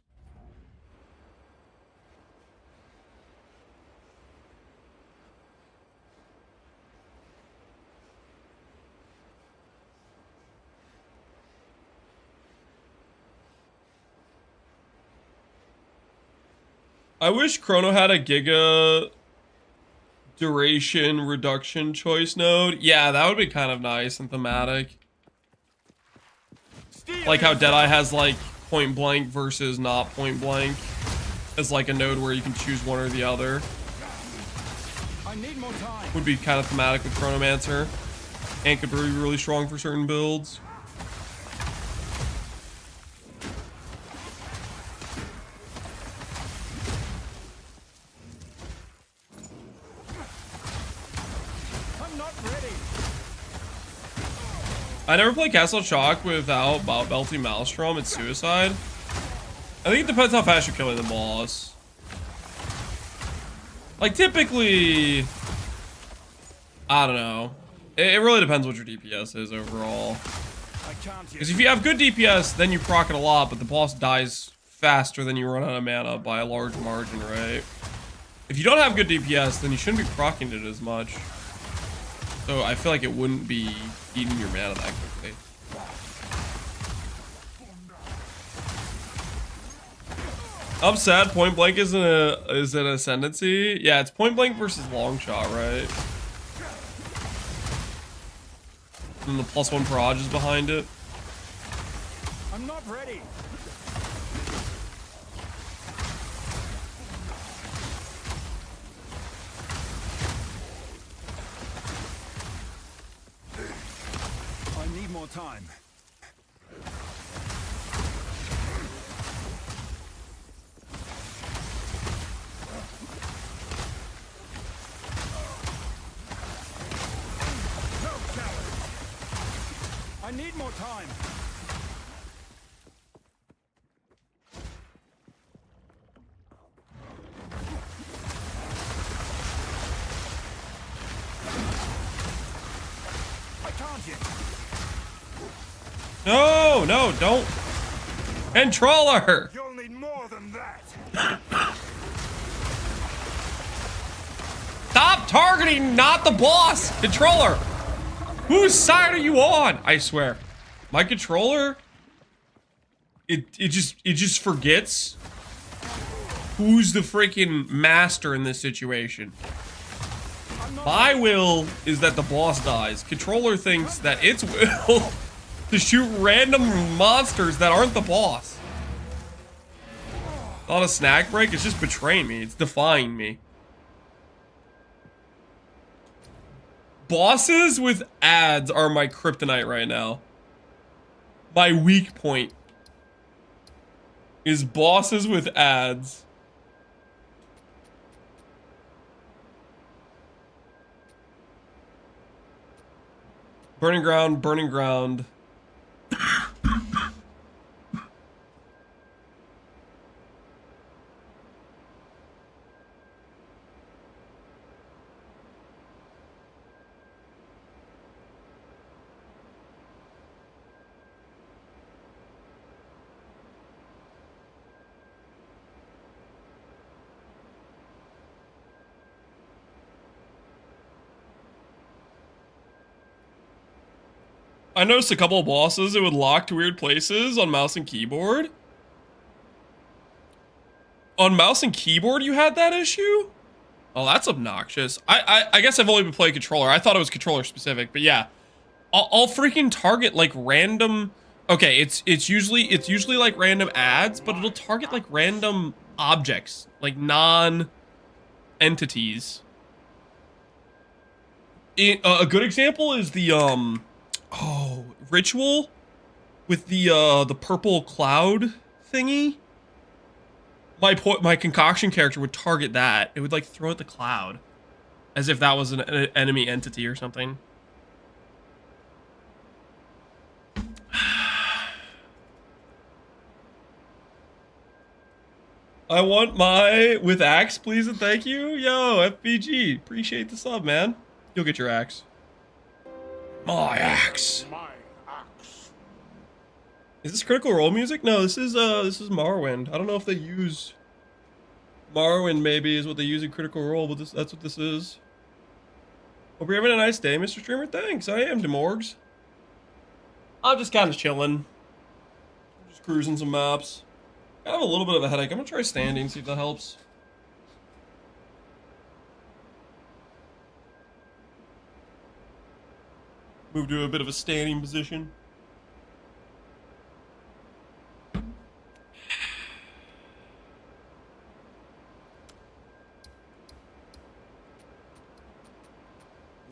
S1: I wish Chrono had a Giga duration reduction choice node. Yeah, that would be kind of nice and thematic. Like how Deadeye has like point blank versus not point blank as like a node where you can choose one or the other.
S3: I need more time.
S1: Would be kind of thematic with Chronomancer, and could be really strong for certain builds. I never play Castle Shock without belting Maelstrom. It's suicide. I think it depends how fast you're killing the boss. Like, typically, I don't know. It really depends what your DPS is overall.
S3: I can't
S1: Because if you have good DPS, then you proc it a lot, but the boss dies faster than you run out of mana by a large margin, right? If you don't have good DPS, then you shouldn't be proccing it as much. So I feel like it wouldn't be eating your mana that quickly. Upset, point blank is an ascendancy. Yeah, it's point blank versus long shot, right? And the +1 barrage is behind it.
S3: I'm not ready. I need more time. I need more time. I can't yet.
S1: No, no, don't. Controller!
S3: You'll need more than that.
S1: Stop targeting, not the boss! Controller! Whose side are you on? I swear. My controller, it just forgets who's the freaking master in this situation. My will is that the boss dies. Controller thinks that its will to shoot random monsters that aren't the boss. Not a snack break, it's just betraying me. It's defying me. Bosses with ads are my kryptonite right now. My weak point is bosses with ads. Burning ground, burning ground. I noticed a couple of bosses, it would lock to weird places on mouse and keyboard. On mouse and keyboard, you had that issue? Oh, that's obnoxious. I guess I've only been playing controller. I thought it was controller specific, but yeah. I'll freaking target like random. Okay, it's usually like random ads, but it'll target like random objects, like non-entities. A good example is the ritual with the purple cloud thingy. My concoction character would target that. It would like throw at the cloud as if that was an enemy entity or something. I want my with axe, please and thank you. Yo, FBG, appreciate the sub, man. You'll get your axe. My axe.
S3: My axe.
S1: Is this Critical Role music? No, this is Morrowind. I don't know if they use Morrowind. Maybe is what they use in Critical Role, but that's what this is. Hope you're having a nice day, Mr. Streamer. Thanks. I am, Demorgs. I'm just kind of chilling. Just cruising some maps. I have a little bit of a headache. I'm gonna try standing, see if that helps. Move to a bit of a standing position.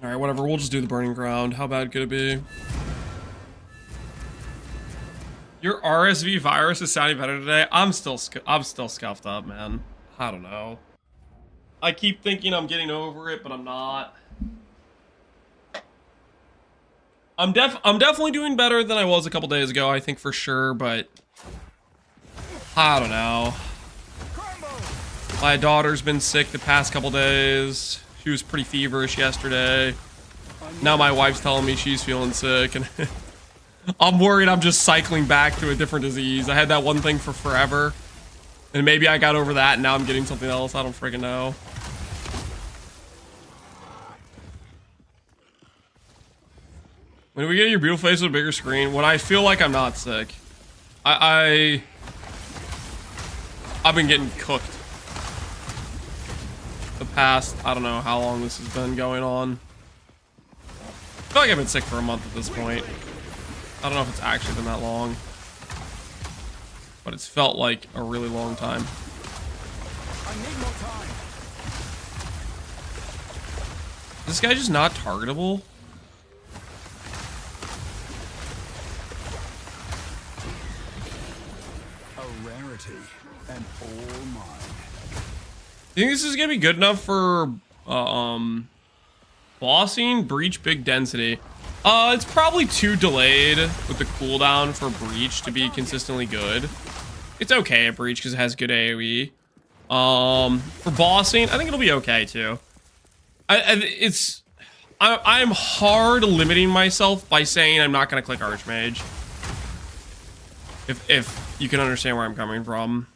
S1: Alright, whatever. We'll just do the burning ground. How bad could it be? Your RSV virus is sounding better today. I'm still scuffed up, man. I don't know. I keep thinking I'm getting over it, but I'm not. I'm definitely doing better than I was a couple days ago, I think for sure, but I don't know. My daughter's been sick the past couple days. She was pretty feverish yesterday. Now my wife's telling me she's feeling sick, and I'm worried I'm just cycling back to a different disease. I had that one thing for forever. And maybe I got over that and now I'm getting something else. I don't freaking know. When do we get your beautiful face with a bigger screen? When I feel like I'm not sick. I've been getting cooked. The past, I don't know how long this has been going on. I feel like I've been sick for a month at this point. I don't know if it's actually been that long. But it's felt like a really long time.
S2: I need more time.
S1: Is this guy just not targetable?
S2: A rarity, and all mine.
S1: Do you think this is gonna be good enough for bossing breach big density? It's probably too delayed with the cooldown for breach to be consistently good. It's okay at breach because it has good AoE. For bossing, I think it'll be okay too. I'm hard limiting myself by saying I'm not gonna click Archmage. If you can understand where I'm coming from.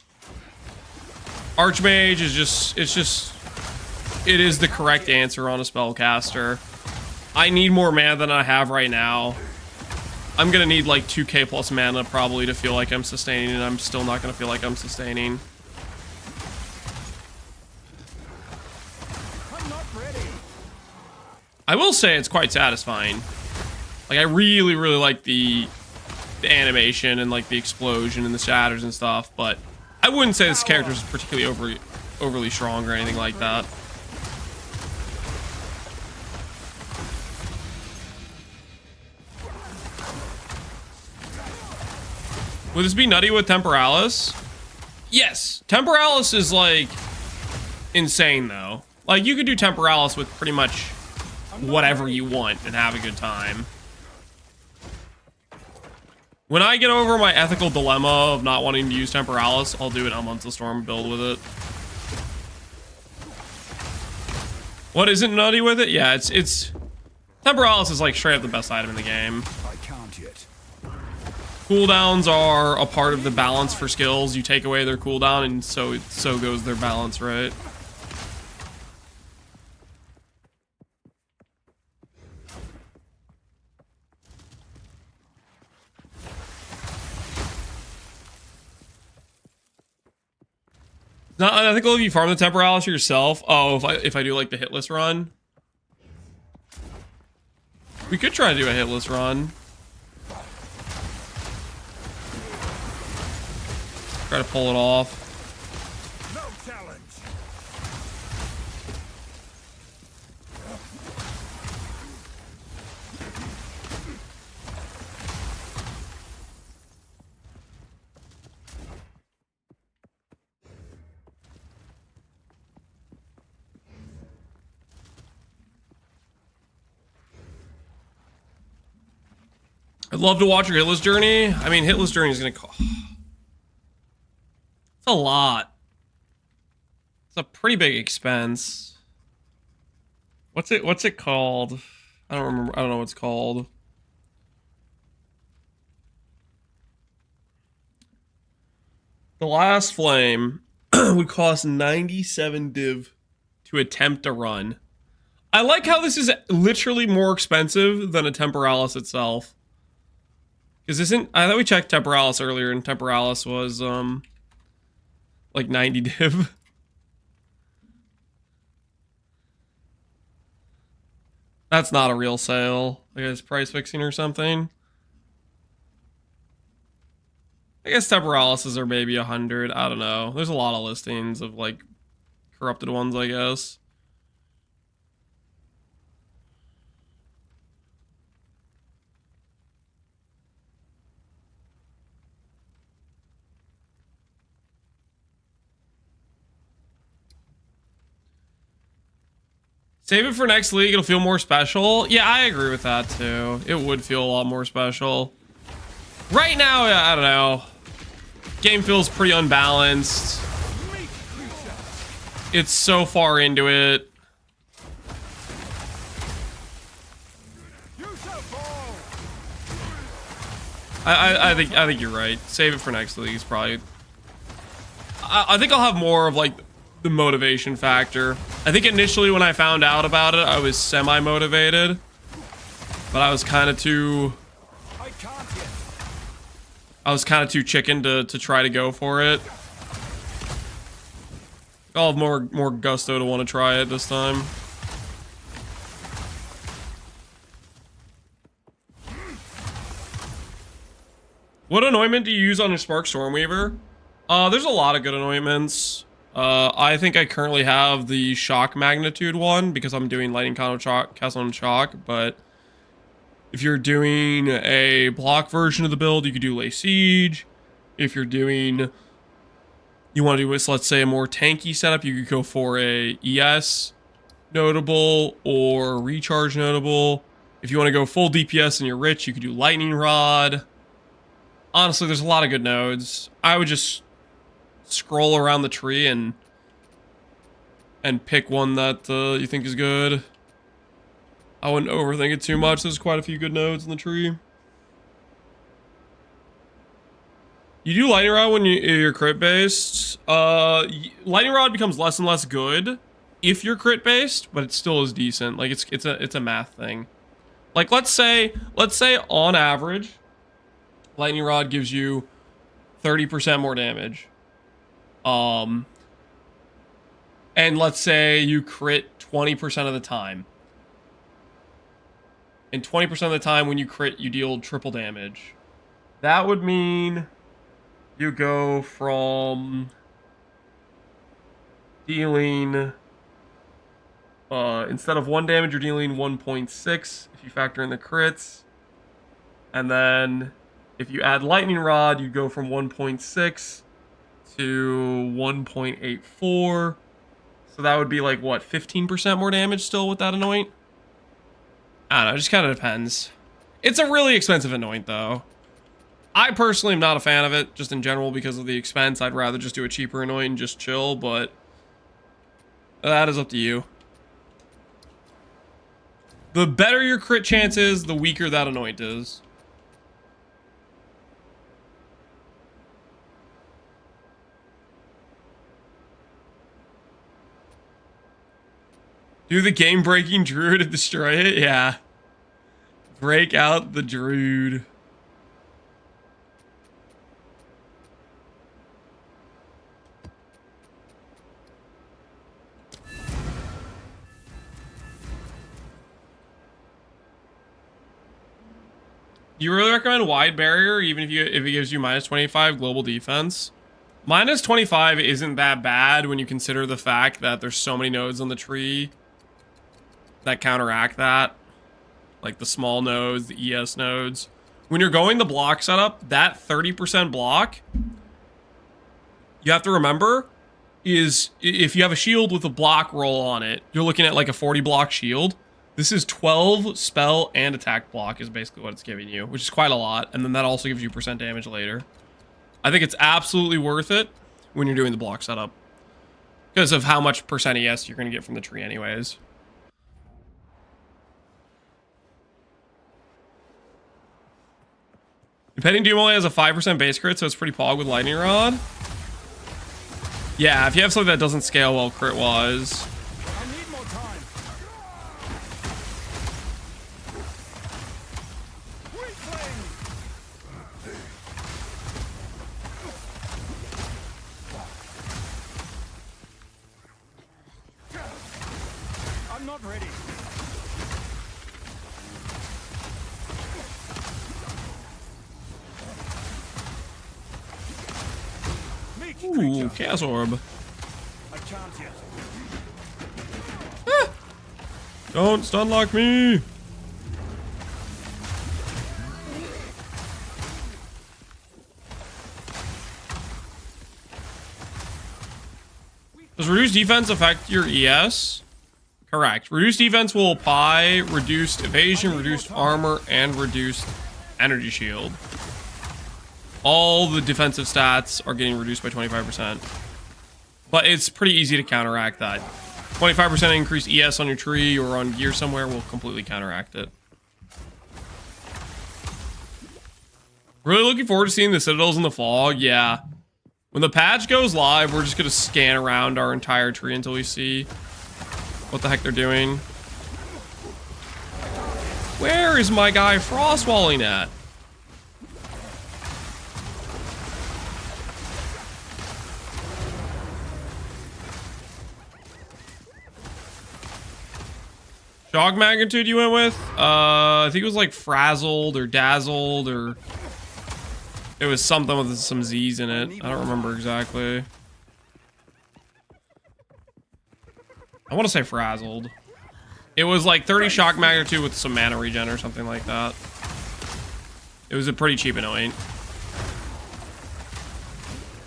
S1: Archmage is it is the correct answer on a spellcaster. I need more mana than I have right now. I'm gonna need like 2k plus mana probably to feel like I'm sustaining, and I'm still not gonna feel like I'm sustaining.
S2: I'm not ready.
S1: I will say it's quite satisfying. Like I really like the animation and like the explosion and the shatters and stuff, but I wouldn't say this character is particularly overly strong or anything like that. Would this be nutty with Temporalis? Yes. Temporalis is like insane though. Like you could do Temporalis with pretty much whatever you want and have a good time. When I get over my ethical dilemma of not wanting to use Temporalis, I'll do an Elemental Storm build with it. What isn't nutty with it? Yeah, it's Temporalis is like straight up the best item in the game.
S2: I can't yet.
S1: Cooldowns are a part of the balance for skills. You take away their cooldown and so goes their balance, right? Not unethical if you farm the Temporalis yourself. Oh, if I do like the hitless run. We could try to do a hitless run. Try to pull it off.
S3: No challenge.
S1: I'd love to watch your hitless journey. I mean, hitless journey is gonna cost. It's a lot. It's a pretty big expense. What's it called? I don't remember. I don't know what it's called. The last flame would cost 97 div to attempt a run. I like how this is literally more expensive than a Temporalis itself. Because I thought we checked Temporalis earlier and Temporalis was like 90 div. That's not a real sale. I guess price fixing or something. I guess Temporalises are maybe 100. I don't know. There's a lot of listings of like corrupted ones, I guess. Save it for next league, it'll feel more special. Yeah, I agree with that too. It would feel a lot more special. Right now, I don't know. Game feels pretty unbalanced. It's so far into it.
S3: You shall fall.
S1: I think you're right. Save it for next leagues, probably. I think I'll have more of like the motivation factor. I think initially when I found out about it, I was semi-motivated, but I was kind of too chicken to try to go for it. I'll have more gusto to want to try it this time. What anointment do you use on your Spark Stormweaver? There's a lot of good anointments. I think I currently have the shock magnitude one because I'm doing lightning cast on shock, but if you're doing a block version of the build, you could do Lay Siege. If you're doing, you want to do, let's say, a more tanky setup, you could go for a ES notable or recharge notable. If you want to go full DPS and you're rich, you could do lightning rod. Honestly, there's a lot of good nodes. I would just scroll around the tree and pick one that you think is good. I wouldn't overthink it too much. There's quite a few good nodes in the tree. You do lightning rod when you're crit based. Lightning rod becomes less and less good if you're crit based, but it still is decent. Like it's a math thing. Like let's say on average, lightning rod gives you 30% more damage. And let's say you crit 20% of the time. And 20% of the time when you crit, you deal triple damage. That would mean you go from dealing, instead of 1 damage, you're dealing 1.6 if you factor in the crits. And then if you add lightning rod, you go from 1.6 to 1.84. So that would be like, what, 15% more damage still with that anoint? I don't know, it just kind of depends. It's a really expensive anoint, though. I personally am not a fan of it, just in general, because of the expense. I'd rather just do a cheaper anoint and just chill, but that is up to you. The better your crit chance is, the weaker that anoint is. Do the game-breaking druid to destroy it? Yeah. Break out the druid. Do you really recommend wide barrier, even if it gives you minus 25 global defense? Minus 25 isn't that bad when you consider the fact that there's so many nodes on the tree that counteract that. Like the small nodes, the ES nodes. When you're going the block setup, that 30% block, you have to remember, is if you have a shield with a block roll on it, you're looking at like a 40 block shield. This is 12 spell and attack block is basically what it's giving you, which is quite a lot. And then that also gives you % damage later. I think it's absolutely worth it when you're doing the block setup, because of how much % ES you're going to get from the tree anyways. Impending Doom only has a 5% base crit, so it's pretty pog with Lightning Rod. Yeah, if you have something that doesn't scale well crit-wise.
S2: I need more time. I'm not ready.
S1: Ooh, Chaos Orb.
S2: I can't yet.
S1: Ah! Don't stun lock me. Does reduced defense affect your ES? Correct. Reduced defense will apply reduced evasion, reduced armor, and reduced energy shield. All the defensive stats are getting reduced by 25%. But it's pretty easy to counteract that. 25% increased ES on your tree or on gear somewhere will completely counteract it. Really looking forward to seeing the Citadels in the fog. Yeah. When the patch goes live, we're just going to scan around our entire tree until we see what the heck they're doing. Where is my guy Frostwalling at? Shock magnitude you went with? I think it was like frazzled or dazzled, or it was something with some Z's in it. I don't remember exactly. I want to say frazzled. It was like 30 shock magnitude with some mana regen or something like that. It was a pretty cheap anoint.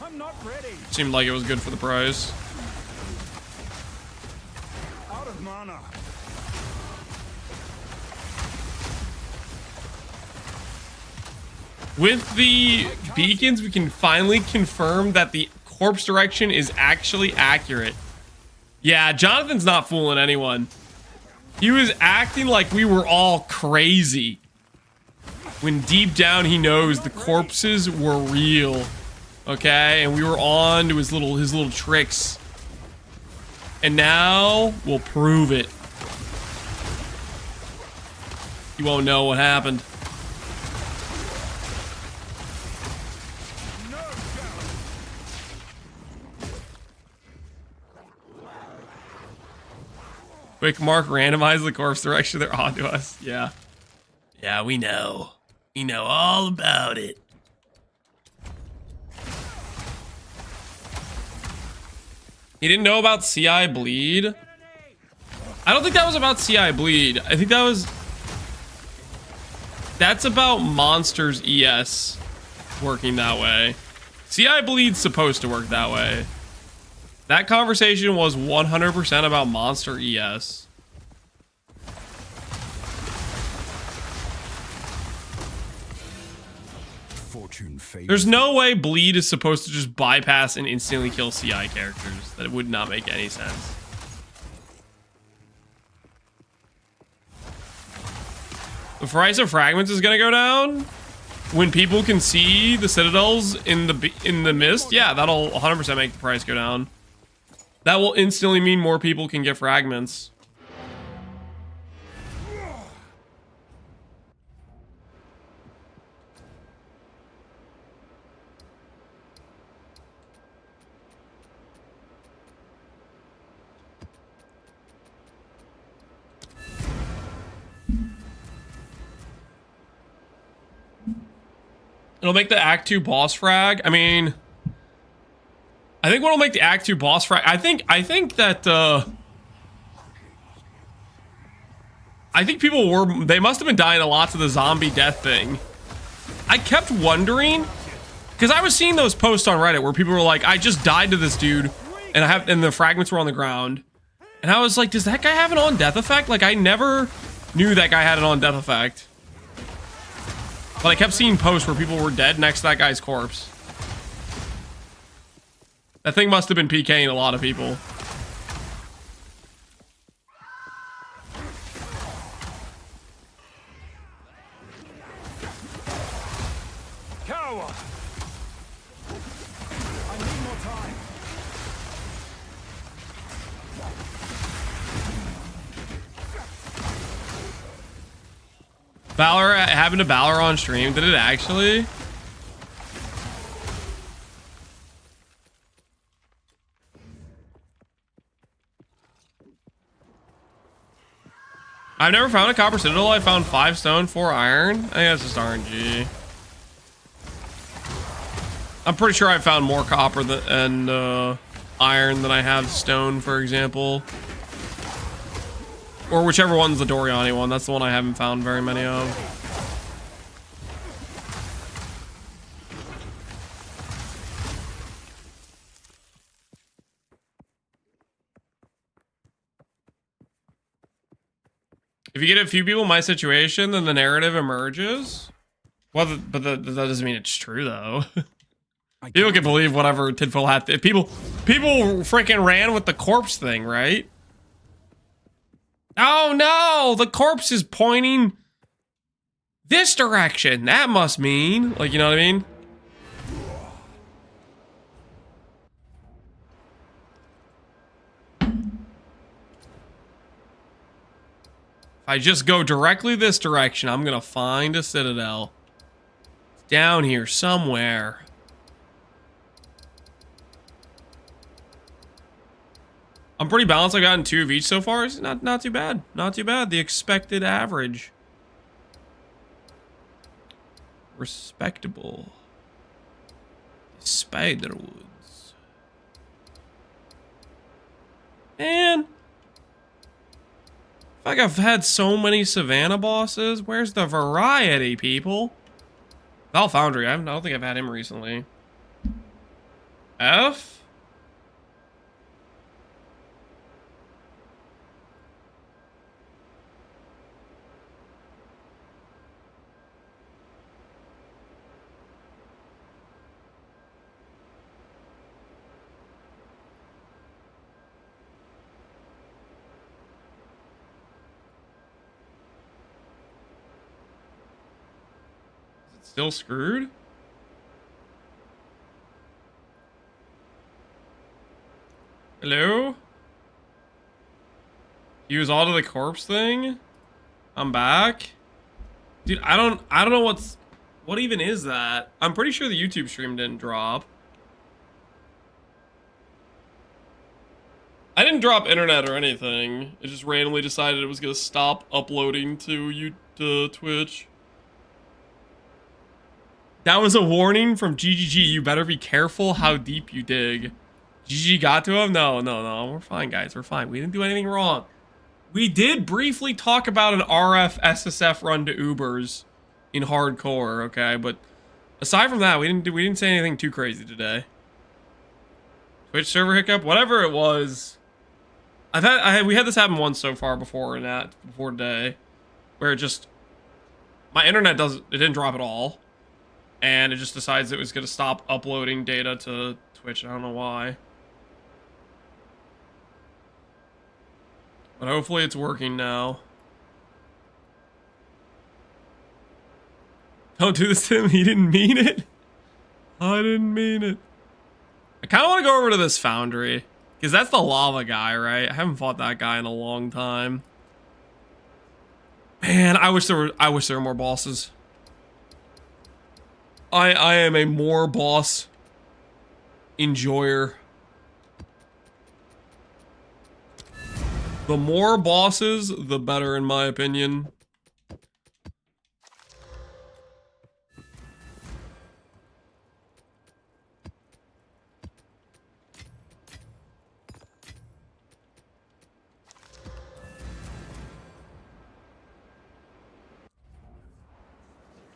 S2: I'm not ready.
S1: Seemed like it was good for the price.
S3: Out of mana.
S1: With the beacons, we can finally confirm that the corpse direction is actually accurate. Yeah, Jonathan's not fooling anyone. He was acting like we were all crazy, when deep down he knows the corpses were real. Okay, and we were on to his little tricks. And now we'll prove it. You won't know what happened. Quick mark, randomize the corpse direction. They're on to us. Yeah. Yeah, we know. We know all about it. He didn't know about CI bleed? I don't think that was about CI bleed. I think that was... That's about monsters ES working that way. CI bleed's supposed to work that way. That conversation was 100% about monster ES.
S3: Fortune favors.
S1: There's no way bleed is supposed to just bypass and instantly kill CI characters. That would not make any sense. The price of fragments is gonna go down when people can see the citadels in the mist. Yeah, that'll 100% make the price go down. That will instantly mean more people can get fragments. It'll make the Act 2 boss frag. I mean, I think what'll make the Act 2 boss frag, I think that I think people they must have been dying a lot to the zombie death thing. I kept wondering, because I was seeing those posts on Reddit where people were like, I just died to this dude and the fragments were on the ground. And I was like, does that guy have an on death effect? Like, I never knew that guy had an on death effect. But I kept seeing posts where people were dead next to that guy's corpse. That thing must have been PKing a lot of people.
S2: Cower. I need more time.
S1: Valor, happened to Valor on stream. Did it actually? I've never found a copper citadel. I found 5 stone, 4 iron. I think that's just RNG. I'm pretty sure I found more copper and iron than I have stone, for example. Or whichever one's the Doriani one. That's the one I haven't found very many of. If you get a few people in my situation, then the narrative emerges. Well, but that doesn't mean it's true, though. People can believe whatever tinfoil hat. People freaking ran with the corpse thing, right? Oh no! The corpse is pointing This direction, that must mean, like, you know what I mean? If I just go directly this direction, I'm gonna find a citadel. It's down here somewhere. I'm pretty balanced. I've gotten 2 of each so far. It's not too bad. Not too bad. The expected average. Respectable. Spiderwoods. Man. I feel like I've had so many Savannah bosses. Where's the variety, people? Val Foundry. I don't think I've had him recently. F? Still screwed? Hello? Use all to the corpse thing? I'm back? Dude, I don't know what even is that? I'm pretty sure the YouTube stream didn't drop. I didn't drop internet or anything. It just randomly decided it was gonna stop uploading to Twitch. That was a warning from GGG. You better be careful how deep you dig. GG got to him? No. We're fine, guys. We're fine. We didn't do anything wrong. We did briefly talk about an RF SSF run to Ubers in hardcore, okay? But aside from that, we didn't say anything too crazy today. Twitch server hiccup, whatever it was. We had this happen once so far before today, where it just my internet didn't drop at all. And it just decides it was going to stop uploading data to Twitch. I don't know why. But hopefully it's working now. Don't do this to him. He didn't mean it. I didn't mean it. I kind of want to go over to this foundry. Because that's the lava guy, right? I haven't fought that guy in a long time. Man, I wish there were more bosses. I am a more boss enjoyer. The more bosses, the better, in my opinion.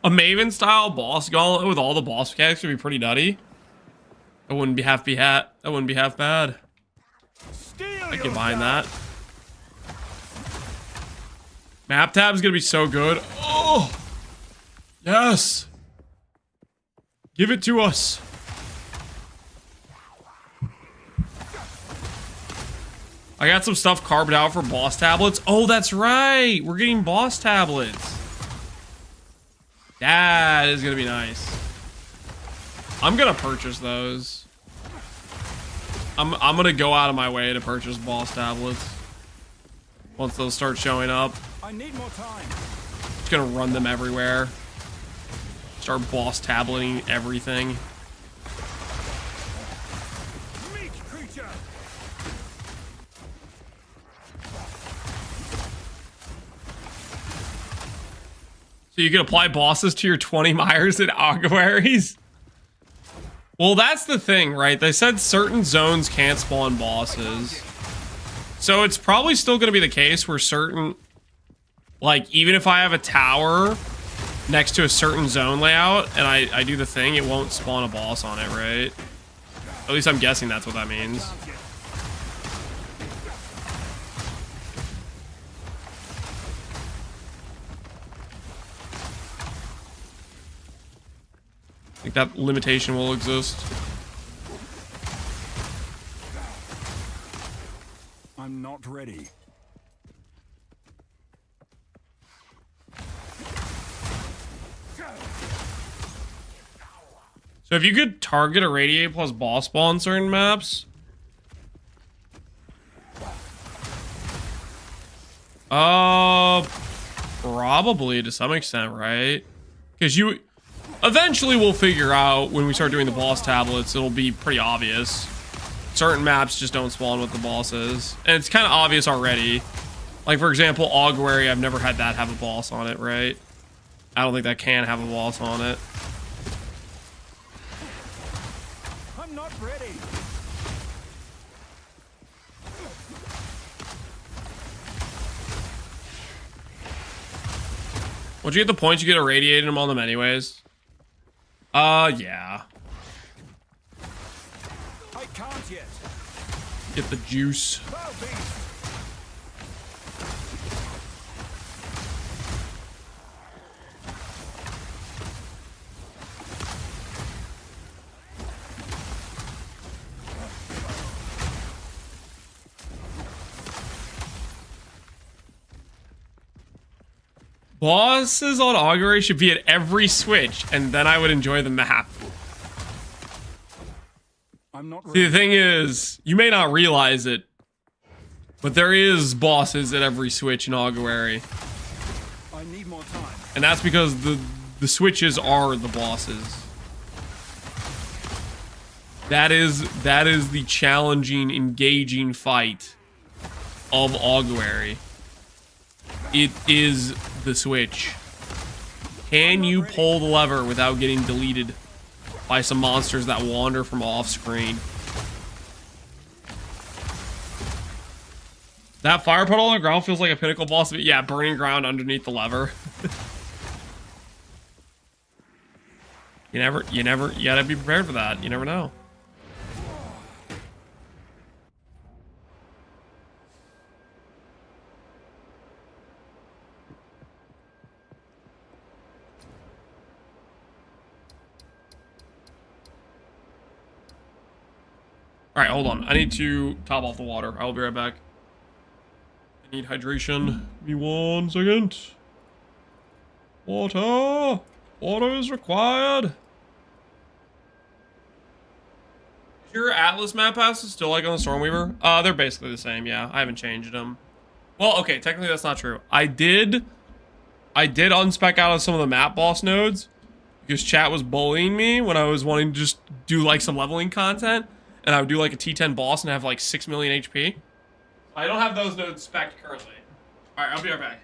S1: A Maven style boss gauntlet with all the boss mechanics would be pretty nutty. That wouldn't be half bad. I get behind that. Map tab is gonna be so good. Oh yes. Give it to us. I got some stuff carved out for boss tablets. Oh, that's right. We're getting boss tablets. That is gonna be nice. I'm gonna purchase those. I'm gonna go out of my way to purchase boss tablets once those start showing up.
S2: I need more time.
S1: Just gonna run them everywhere. Start boss tableting everything.
S2: Meat creature.
S1: So you can apply bosses to your 20 Myers and Aguaries? Well, that's the thing, right? They said certain zones can't spawn bosses. So it's probably still going to be the case where certain... Like, even if I have a tower next to a certain zone layout and I do the thing, it won't spawn a boss on it, right? At least I'm guessing that's what that means. I think that limitation will exist.
S3: I'm not ready.
S1: So if you could target irradiate plus boss spawn on certain maps. Probably to some extent, right? Because you eventually will figure out when we start doing the boss tablets, it'll be pretty obvious. Certain maps just don't spawn with the bosses. And it's kind of obvious already. Like, for example, Augury, I've never had that have a boss on it, right? I don't think that can have a boss on it.
S2: I'm not ready.
S1: Once you get the points, you get irradiating them on them anyways. Yeah.
S2: I can't yet.
S1: Get the juice.
S2: Bow beast.
S1: Bosses on Augury should be at every switch, and then I would enjoy the map.
S3: I'm not
S1: See,
S3: ready.
S1: the thing is, you may not realize it, but there is bosses at every switch in Augury.
S3: I need more time.
S1: And that's because the switches are the bosses. That is the challenging, engaging fight of Augury. It is the switch. Can you pull the lever without getting deleted by some monsters that wander from off screen? That fire puddle on the ground feels like a pinnacle boss. But yeah, burning ground underneath the lever. You gotta be prepared for that. You never know. All right, hold on. I need to top off the water. I will be right back. I need hydration. Give me 1 second. Water. Water is required. Your Atlas map passes still like on the Stormweaver? They're basically the same. Yeah, I haven't changed them. Well, okay, technically that's not true. I did unspec out of some of the map boss nodes because chat was bullying me when I was wanting to just do like some leveling content. And I would do like a T10 boss and have like 6 million HP. I don't have those nodes spec'd currently. Alright, I'll be right back.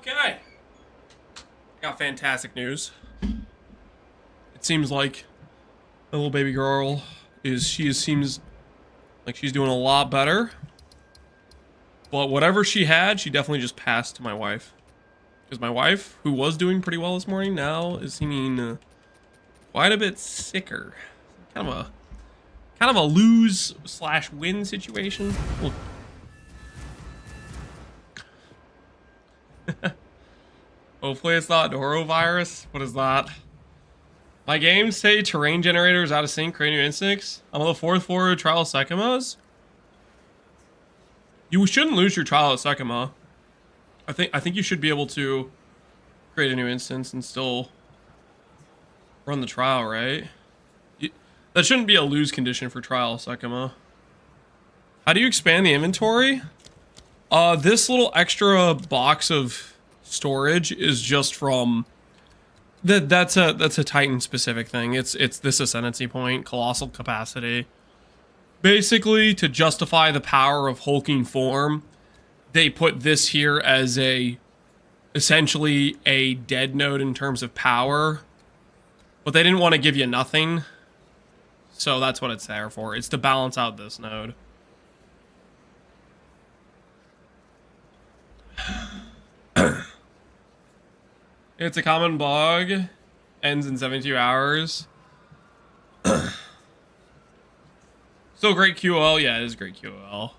S1: Okay. I got fantastic news. It seems like the little baby girl seems like she's doing a lot better. But whatever she had, she definitely just passed to my wife. Because my wife, who was doing pretty well this morning, now is seeming quite a bit sicker. Kind of a lose/win situation. Look. Hopefully it's not norovirus. What is that? My games say terrain generator is out of sync, creating new instincts. I'm on the 4th floor of Trial of Sycamores. You shouldn't lose your Trial of Sycamore. I think you should be able to create a new instance and still run the trial, right? That shouldn't be a lose condition for Trial of Sycamore. How do you expand the inventory? This little extra box of storage is just from that's a Titan specific thing. It's this ascendancy point, colossal capacity. Basically, to justify the power of hulking form, they put this here as essentially a dead node in terms of power, but they didn't want to give you nothing, so that's what it's there for. It's to balance out this node. It's a common bug. Ends in 72 hours. Still great QOL. Yeah, it is great QOL.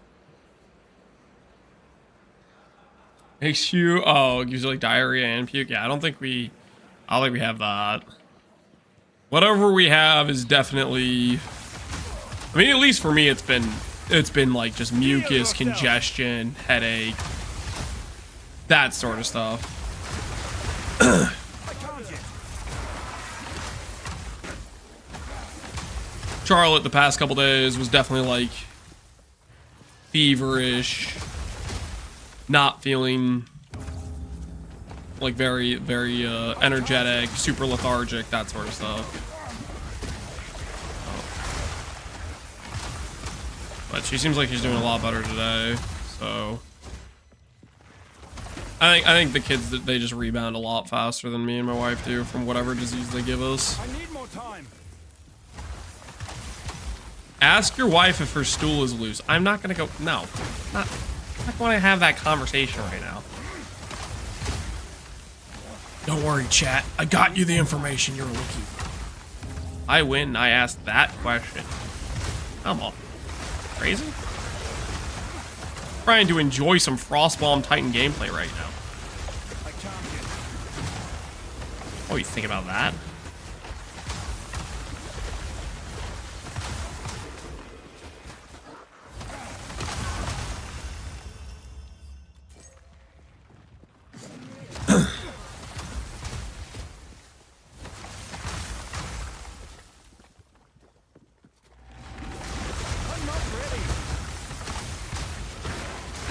S1: Makes you... Oh, it gives you like diarrhea and puke. Yeah, I don't think we have that. Whatever we have is definitely... I mean, at least for me, it's been like just mucus, congestion, headache, that sort of stuff. Charlotte the past couple days was definitely like feverish, not feeling like very energetic, super lethargic, that sort of stuff. But she seems like she's doing a lot better today, so I think the kids, they just rebound a lot faster than me and my wife do from whatever disease they give us.
S2: I need more time.
S1: Ask your wife if her stool is loose. I'm not gonna go. No, not going to have that conversation right now. Don't worry, chat. I got you the information you're looking for. I win. I asked that question. Come on, crazy. Trying to enjoy some Frostbomb Titan gameplay right now. Oh, you think about that?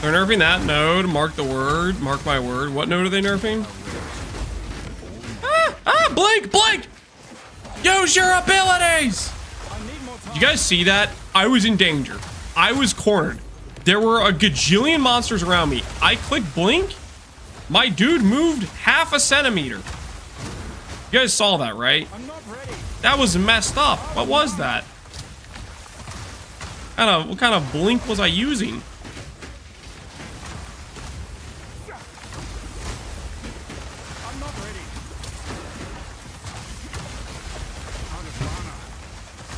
S1: They're nerfing that node. Mark the word. Mark my word. What node are they nerfing? Blink! Blink! Use your abilities! You guys see that? I was in danger. I was cornered. There were a gajillion monsters around me. I clicked blink. My dude moved half a centimeter. You guys saw that, right? That was messed up. What was that? What kind of blink was I using?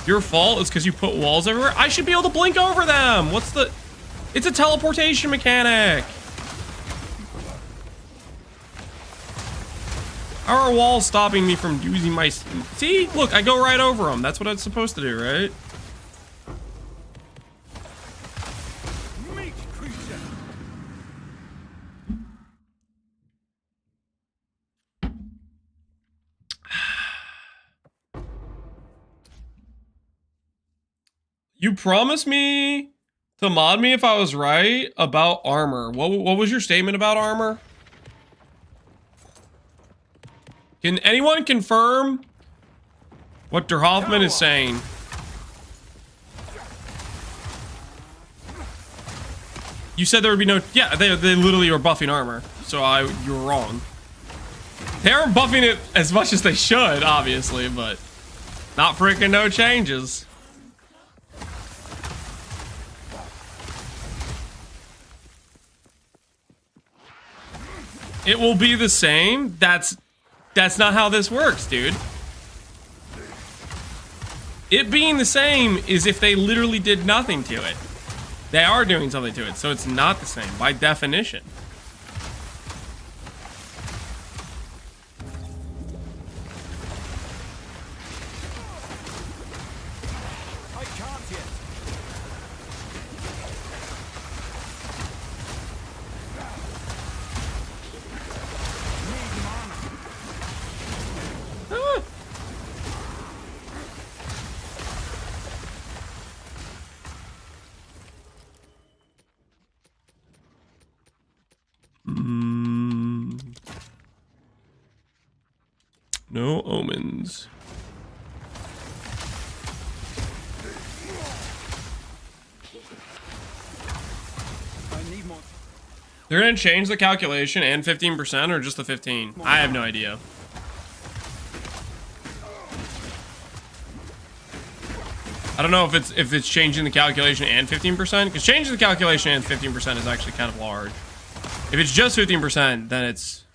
S1: Your fault is because you put walls everywhere. I should be able to blink over them. What's the... It's a teleportation mechanic. How are walls stopping me from using my... See? Look, I go right over them. That's what it's supposed to do, right? You promised me to mod me if I was right about armor. What was your statement about armor? Can anyone confirm what Der Hoffman is saying? You said there would be no... Yeah, they literally were buffing armor. so you were wrong. They aren't buffing it as much as they should, obviously, but not freaking no changes. It will be the same. That's not how this works, dude. It being the same is if they literally did nothing to it. They are doing something to it, so it's not the same by definition.
S3: I can't yet. Need mana.
S1: Ah. No omens.
S3: I need more.
S1: They're gonna change the calculation and 15% or just the 15? I have no idea. I don't know if it's changing the calculation and 15%, because changing the calculation and 15% is actually kind of large. If it's just 15%, then it's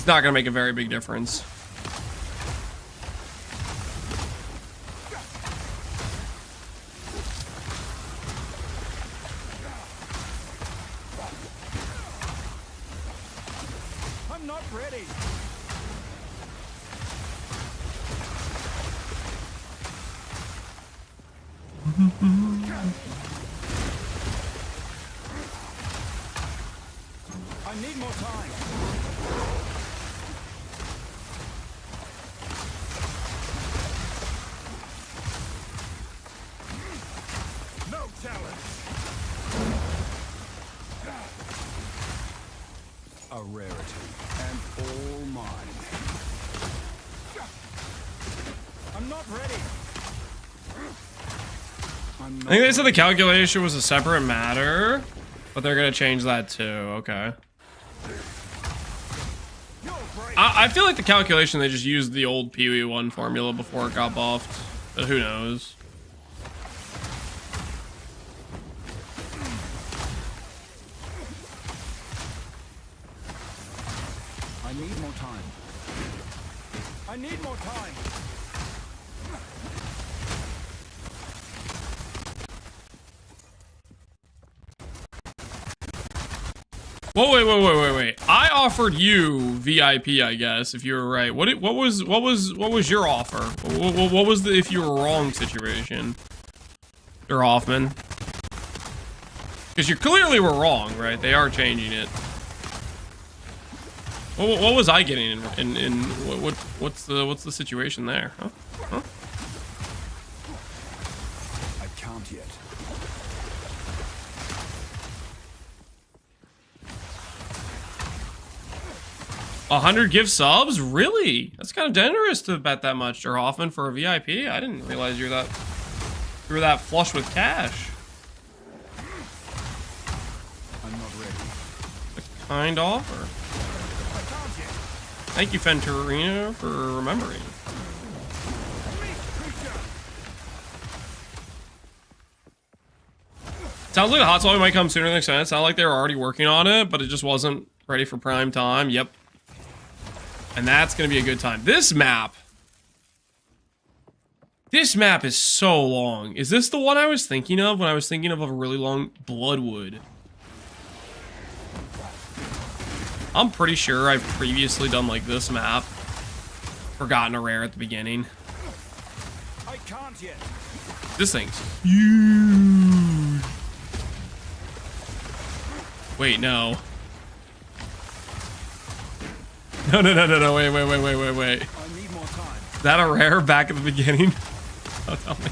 S1: not gonna make a very big difference.
S3: I'm not ready. I need more time. No challenge. A rarity and all mine. I'm not ready. I'm not
S1: I think they said the calculation was a separate matter, but they're gonna change that too. Okay.
S3: You're brave.
S1: I feel like the calculation, they just used the old Pee-wee 1 formula before it got buffed, but who knows?
S3: I need more time. I need more time.
S1: Whoa, wait. I offered you VIP, I guess, if you were right. What was your offer? What was the if you were wrong situation? Or Hoffman? Because you clearly were wrong, right? They are changing it. What was I getting in what's the situation there? Huh?
S3: I can't yet.
S1: A 100 gift subs? Really? That's kind of generous to bet that much, Jer Hoffman, for a VIP. I didn't realize you were that flush with cash.
S3: I'm not ready.
S1: A kind offer.
S3: I can't yet.
S1: Thank you, Fenturino, for remembering. Sounds like the hot swap might come sooner than expected. Sounds like they were already working on it, but it just wasn't ready for prime time. Yep. And that's going to be a good time. This map is so long. Is this the one I was thinking of when I was thinking of a really long Bloodwood? I'm pretty sure I've previously done like this map. Forgotten a rare at the beginning.
S3: I can't yet.
S1: This thing's huge. Wait, no. No, wait.
S3: I need more time.
S1: Is that a rare back at the beginning? Oh, tell me.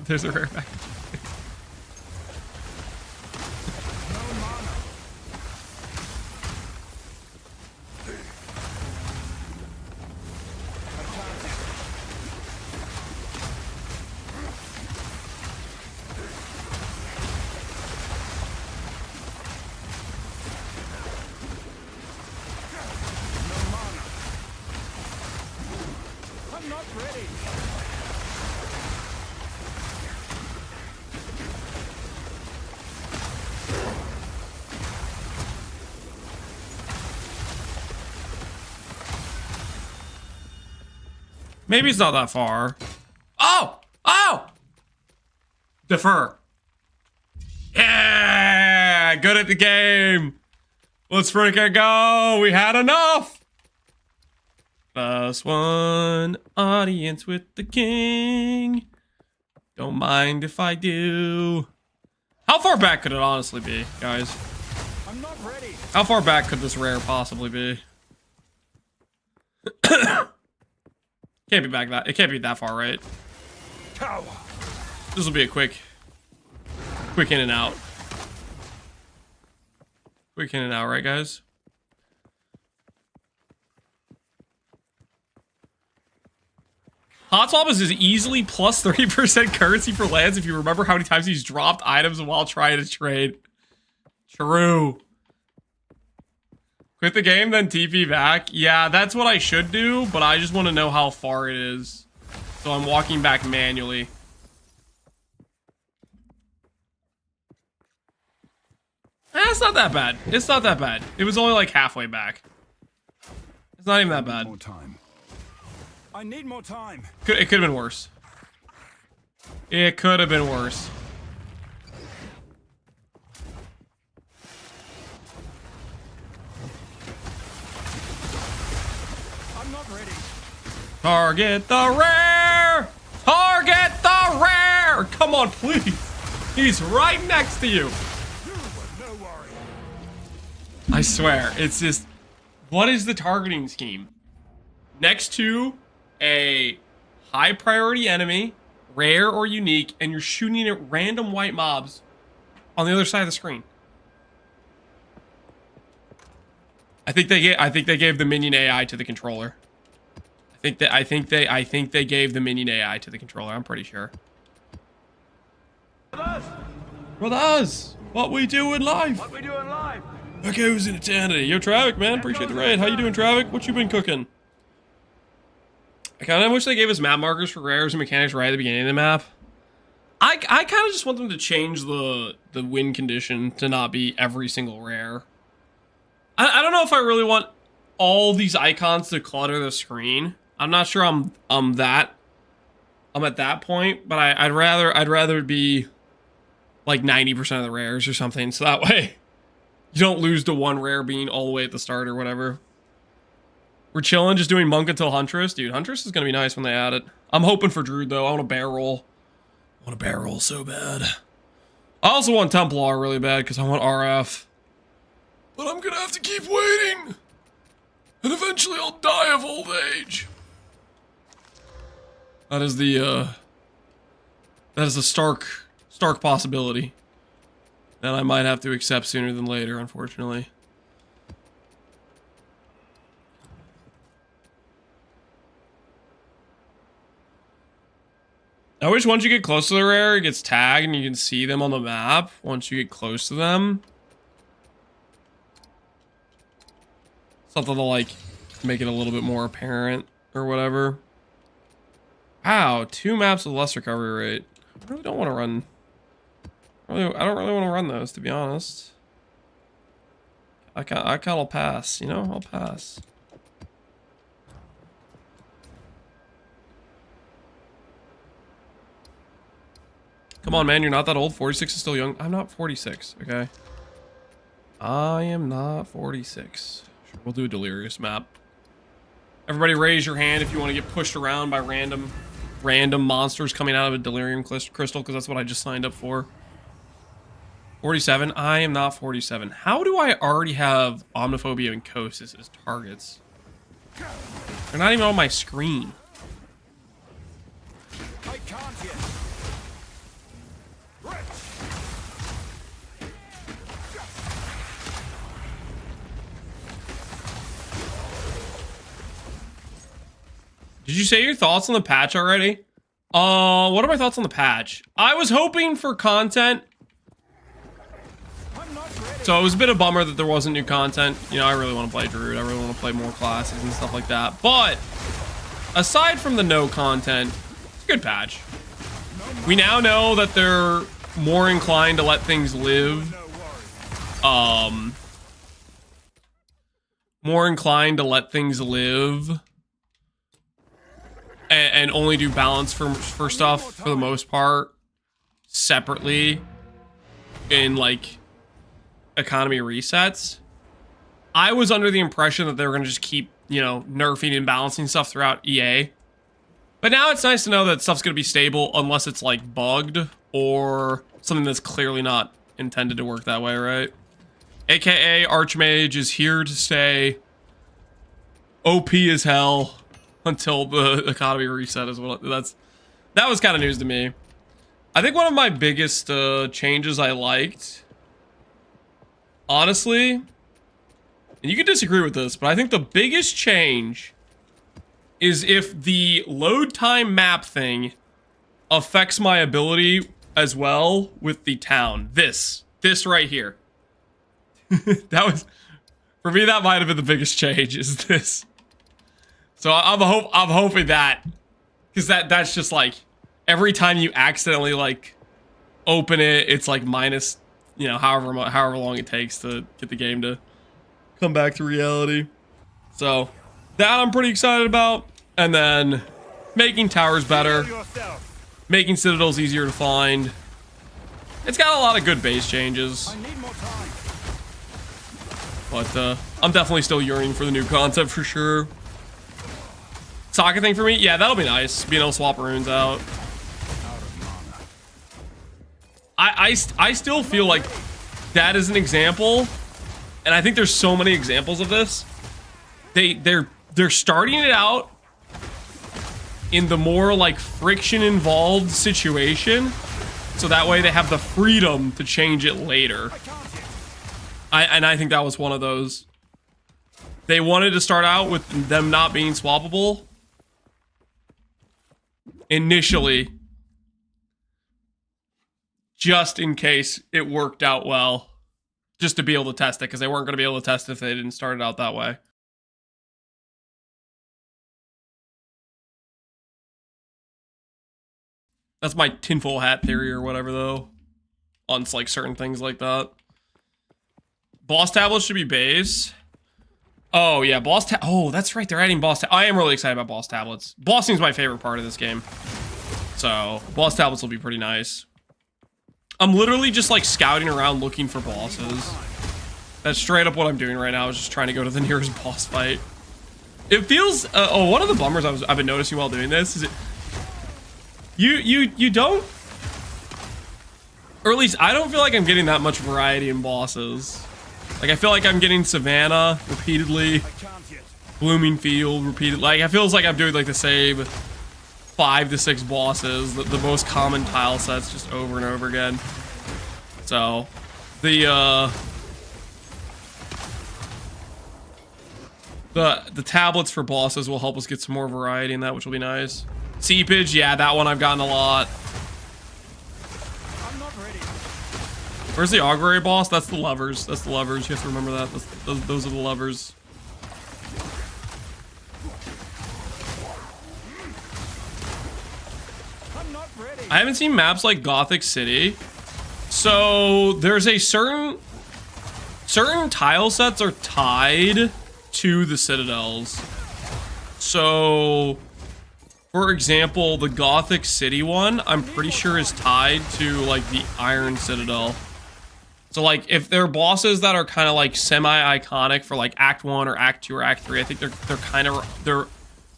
S1: There's a rare back.
S3: No mana. I can't yet.
S1: Maybe it's not that far. Oh! Oh! Defer. Yeah! Good at the game. Let's freaking go. We had enough. +1 audience with the king. Don't mind if I do. How far back could it honestly be, guys?
S2: I'm not ready.
S1: How far back could this rare possibly be? Can't be back that. It can't be that far, right?
S2: Cow.
S1: This will be a quick in and out. Quick in and out, right, guys? Hot Swap is easily plus 30% currency for lands if you remember how many times he's dropped items while trying to trade. True. Quit the game, then TP back. Yeah, that's what I should do, but I just want to know how far it is. So I'm walking back manually. It's not that bad. It's not that bad. It was only like halfway back. It's not even that bad.
S3: More time.
S2: I need more time.
S1: It could have been worse. It could have been worse.
S2: I'm not ready.
S1: Target the rare! Target the rare! Come on, please. He's right next to you.
S2: No worry.
S1: I swear, it's just... What is the targeting scheme? Next to a high priority enemy, rare or unique, and you're shooting at random white mobs on the other side of the screen. I think they gave the minion AI to the controller. I think they gave the minion AI to the controller. I'm pretty sure. Brothers, what we do in life?
S2: What we doing live?
S1: Okay, who's in eternity? Yo, Travic, man, appreciate the raid. How you doing, Travic? What you been cooking? I kind of wish they gave us map markers for rares and mechanics right at the beginning of the map. I kind of just want them to change the win condition to not be every single rare. I don't know if I really want all these icons to clutter the screen. I'm not sure I'm at that point, but I'd rather be like 90% of the rares or something, so that way you don't lose to one rare being all the way at the start or whatever. We're chilling, just doing Monk until Huntress. Dude, Huntress is going to be nice when they add it. I'm hoping for Druid, though. I want a bear roll. I want a bear roll so bad. I also want Templar really bad because I want RF. But I'm going to have to keep waiting. And eventually I'll die of old age. That is the stark possibility that I might have to accept sooner than later, unfortunately. I wish once you get close to the rare, it gets tagged and you can see them on the map once you get close to them. Something to like make it a little bit more apparent or whatever. Wow, 2 maps with less recovery rate. I really don't want to run. I don't really want to run those, to be honest. I kind will pass, you know? I'll pass. Come on, man, you're not that old. 46 is still young. I'm not 46, okay? I am not 46. Sure, we'll do a Delirious map. Everybody raise your hand if you want to get pushed around by random monsters coming out of a Delirium Crystal, because that's what I just signed up for. 47? I am not 47. How do I already have Omniphobia and Kosis as targets? They're not even on my screen.
S2: I can't yet.
S1: Did you say your thoughts on the patch already? What are my thoughts on the patch? I was hoping for content. So it was a bit of a bummer that there wasn't new content. You know, I really want to play Druid. I really want to play more classes and stuff like that. But aside from the no content, it's a good patch. We now know that they're more inclined to let things live. More inclined to let things live and only do balance for stuff for the most part separately in like economy resets. I was under the impression that they were going to just keep, you know, nerfing and balancing stuff throughout EA. But now it's nice to know that stuff's going to be stable unless it's like bugged or something that's clearly not intended to work that way, right? AKA Archmage is here to stay. OP as hell until the economy reset is what that was kind of news to me. I think one of my biggest changes I liked, honestly, and you can disagree with this, but I think the biggest change is if the load time map thing affects my ability as well with the town. This right here. That was, for me, that might have been the biggest change, is this. So I'm hoping that, because that's just like, every time you accidentally like open it, it's like minus, you know, however long it takes to get the game to come back to reality. So that I'm pretty excited about. And then making towers better, making citadels easier to find. It's got a lot of good base changes. But I'm definitely still yearning for the new concept for sure. Socket thing for me? Yeah, that'll be nice. Being able to swap runes out. I still feel like that is an example, and I think there's so many examples of this. They're starting it out in the more like friction involved situation, so that way they have the freedom to change it later. I think that was one of those. They wanted to start out with them not being swappable initially, just in case it worked out well, just to be able to test it, because they weren't going to be able to test it if they didn't start it out that way. That's my tinfoil hat theory or whatever, though, on like certain things like that. Boss tablets should be base. Oh yeah, oh, that's right, they're adding boss. I am really excited about boss tablets. Bossing is my favorite part of this game, so boss tablets will be pretty nice. I'm literally just like scouting around looking for bosses. That's straight up what I'm doing right now. Is just trying to go to the nearest boss fight. It feels. Oh, one of the bummers I've been noticing while doing this is you don't, or at least I don't feel like I'm getting that much variety in bosses. Like I feel like I'm getting Savannah repeatedly, Blooming Field repeatedly. Like it feels like I'm doing like the same 5 to 6 bosses, the most common tile sets, just over and over again. So the tablets for bosses will help us get some more variety in that, which will be nice. Seepage, yeah, that one I've gotten a lot.
S2: I'm not ready.
S1: Where's the augury boss? That's the levers. That's the levers. You have to remember that. Those are the levers.
S2: I'm not ready.
S1: I haven't seen maps like Gothic City. So there's a certain tile sets are tied to the citadels. So for example, the Gothic City one, I'm pretty sure is tied to like the Iron Citadel. So like if there are bosses that are kind of like semi-iconic for like Act 1 or Act 2 or Act 3, I think they're kind of,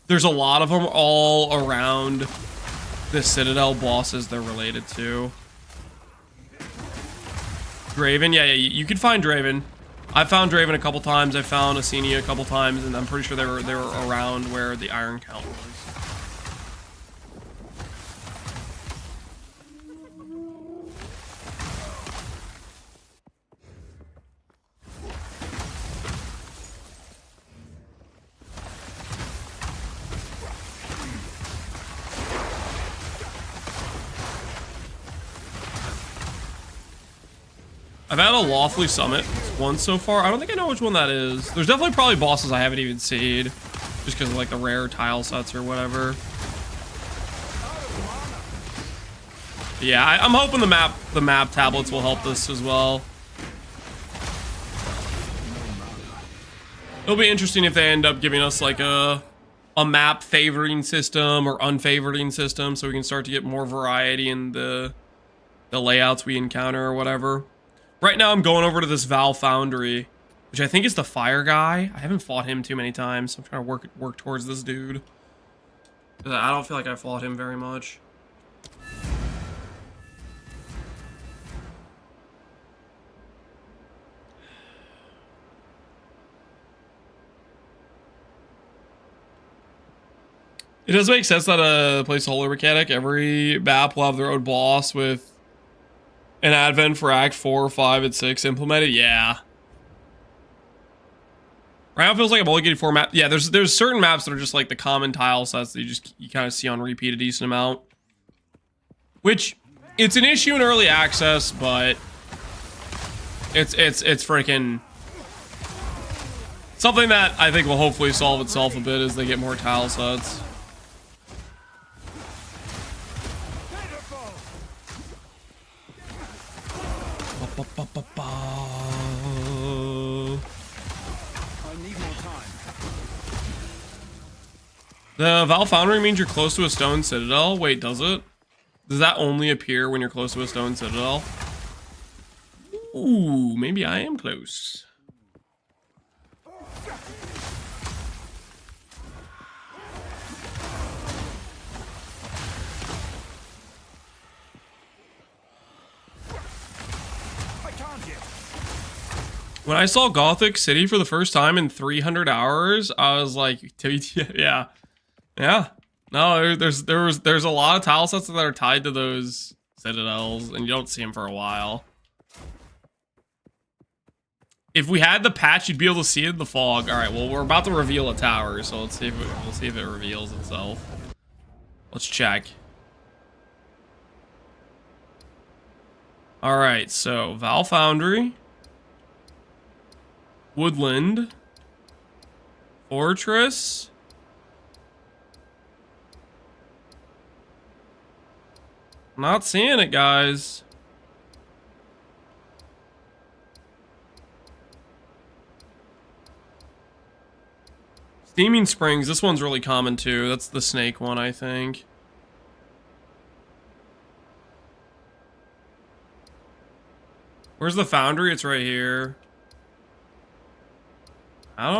S1: there's a lot of them all around the Citadel bosses they're related to. Draven, yeah, you can find Draven. I found Draven a couple times. I found Asenia a couple times, and I'm pretty sure they were around where the Iron Count was. I've had a Lawfully Summit once so far. I don't think I know which one that is. There's definitely probably bosses I haven't even seen, just because of like the rare tile sets or whatever. But yeah, I'm hoping the map tablets will help this as well. It'll be interesting if they end up giving us like a a map favoring system or unfavoring system, so we can start to get more variety in the layouts we encounter or whatever. Right now I'm going over to this Val Foundry, which I think is the fire guy. I haven't fought him too many times, so I'm trying to work towards this dude. I don't feel like I fought him very much. It does make sense that a placeholder mechanic, every map will have their own boss with an advent for Act 4, 5, and 6 implemented. Yeah. Right now it feels like I'm only getting 4 maps. Yeah, there's certain maps that are just like the common tile sets that you kind of see on repeat a decent amount. Which, it's an issue in early access, but it's freaking something that I think will hopefully solve itself a bit as they get more tile sets. The Val Foundry means you're close to a stone citadel. Wait, does it? Does that only appear when you're close to a stone citadel? Ooh, maybe I am close. When I saw Gothic City for the first time in 300 hours, I was like, yeah. Yeah. No, there's a lot of tile sets that are tied to those citadels, and you don't see them for a while. If we had the patch, you'd be able to see it in the fog. All right, well, we're about to reveal a tower, so let's see if we'll see if it reveals itself. Let's check. All right, so Val Foundry, Woodland, Fortress. Not seeing it, guys. Steaming Springs, this one's really common too. That's the snake one, I think. Where's the foundry? It's right here. I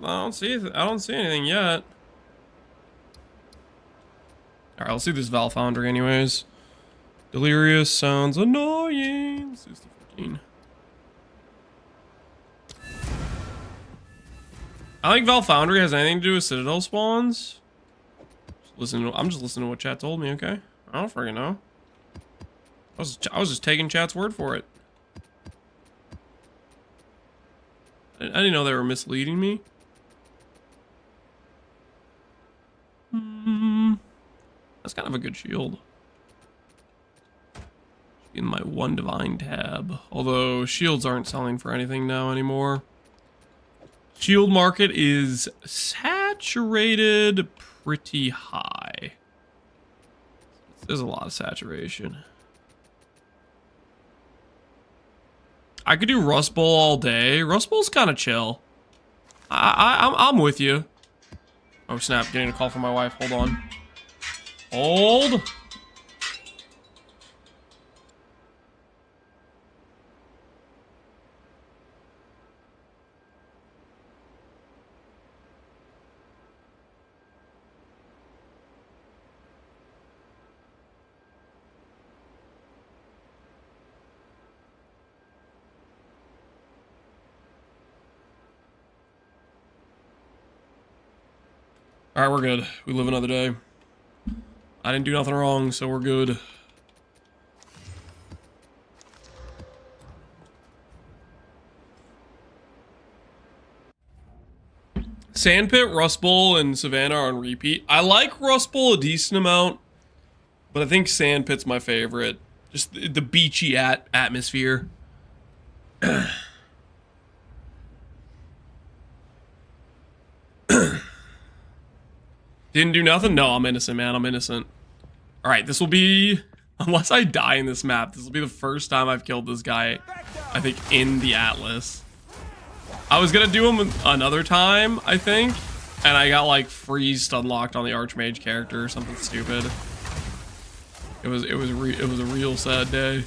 S1: don't see anything yet. All right, let's see this Val Foundry anyways. Delirious sounds annoying. This is the 14. I think Val Foundry has anything to do with Citadel spawns. I'm just listening to what chat told me, okay? I don't freaking know. I was just taking chat's word for it. I didn't know they were misleading me. That's kind of a good shield. In my one divine tab. Although shields aren't selling for anything now anymore. Shield market is saturated pretty high. There's a lot of saturation. I could do Rust Bowl all day. Rust Bowl's kind of chill. I'm with you. Oh snap, getting a call from my wife. Hold on. Hold. All right, we're good. We live another day. I didn't do nothing wrong, so we're good. Sandpit, Rust Bowl, and Savannah are on repeat. I like Rust Bowl a decent amount, but I think Sandpit's my favorite. Just the beachy atmosphere. Didn't do nothing? No, I'm innocent, man. I'm innocent. All right, this will be... Unless I die in this map, this will be the first time I've killed this guy, I think, in the Atlas. I was going to do him another time, I think. And I got like freezed unlocked on the Archmage character or something stupid. It was a real sad day.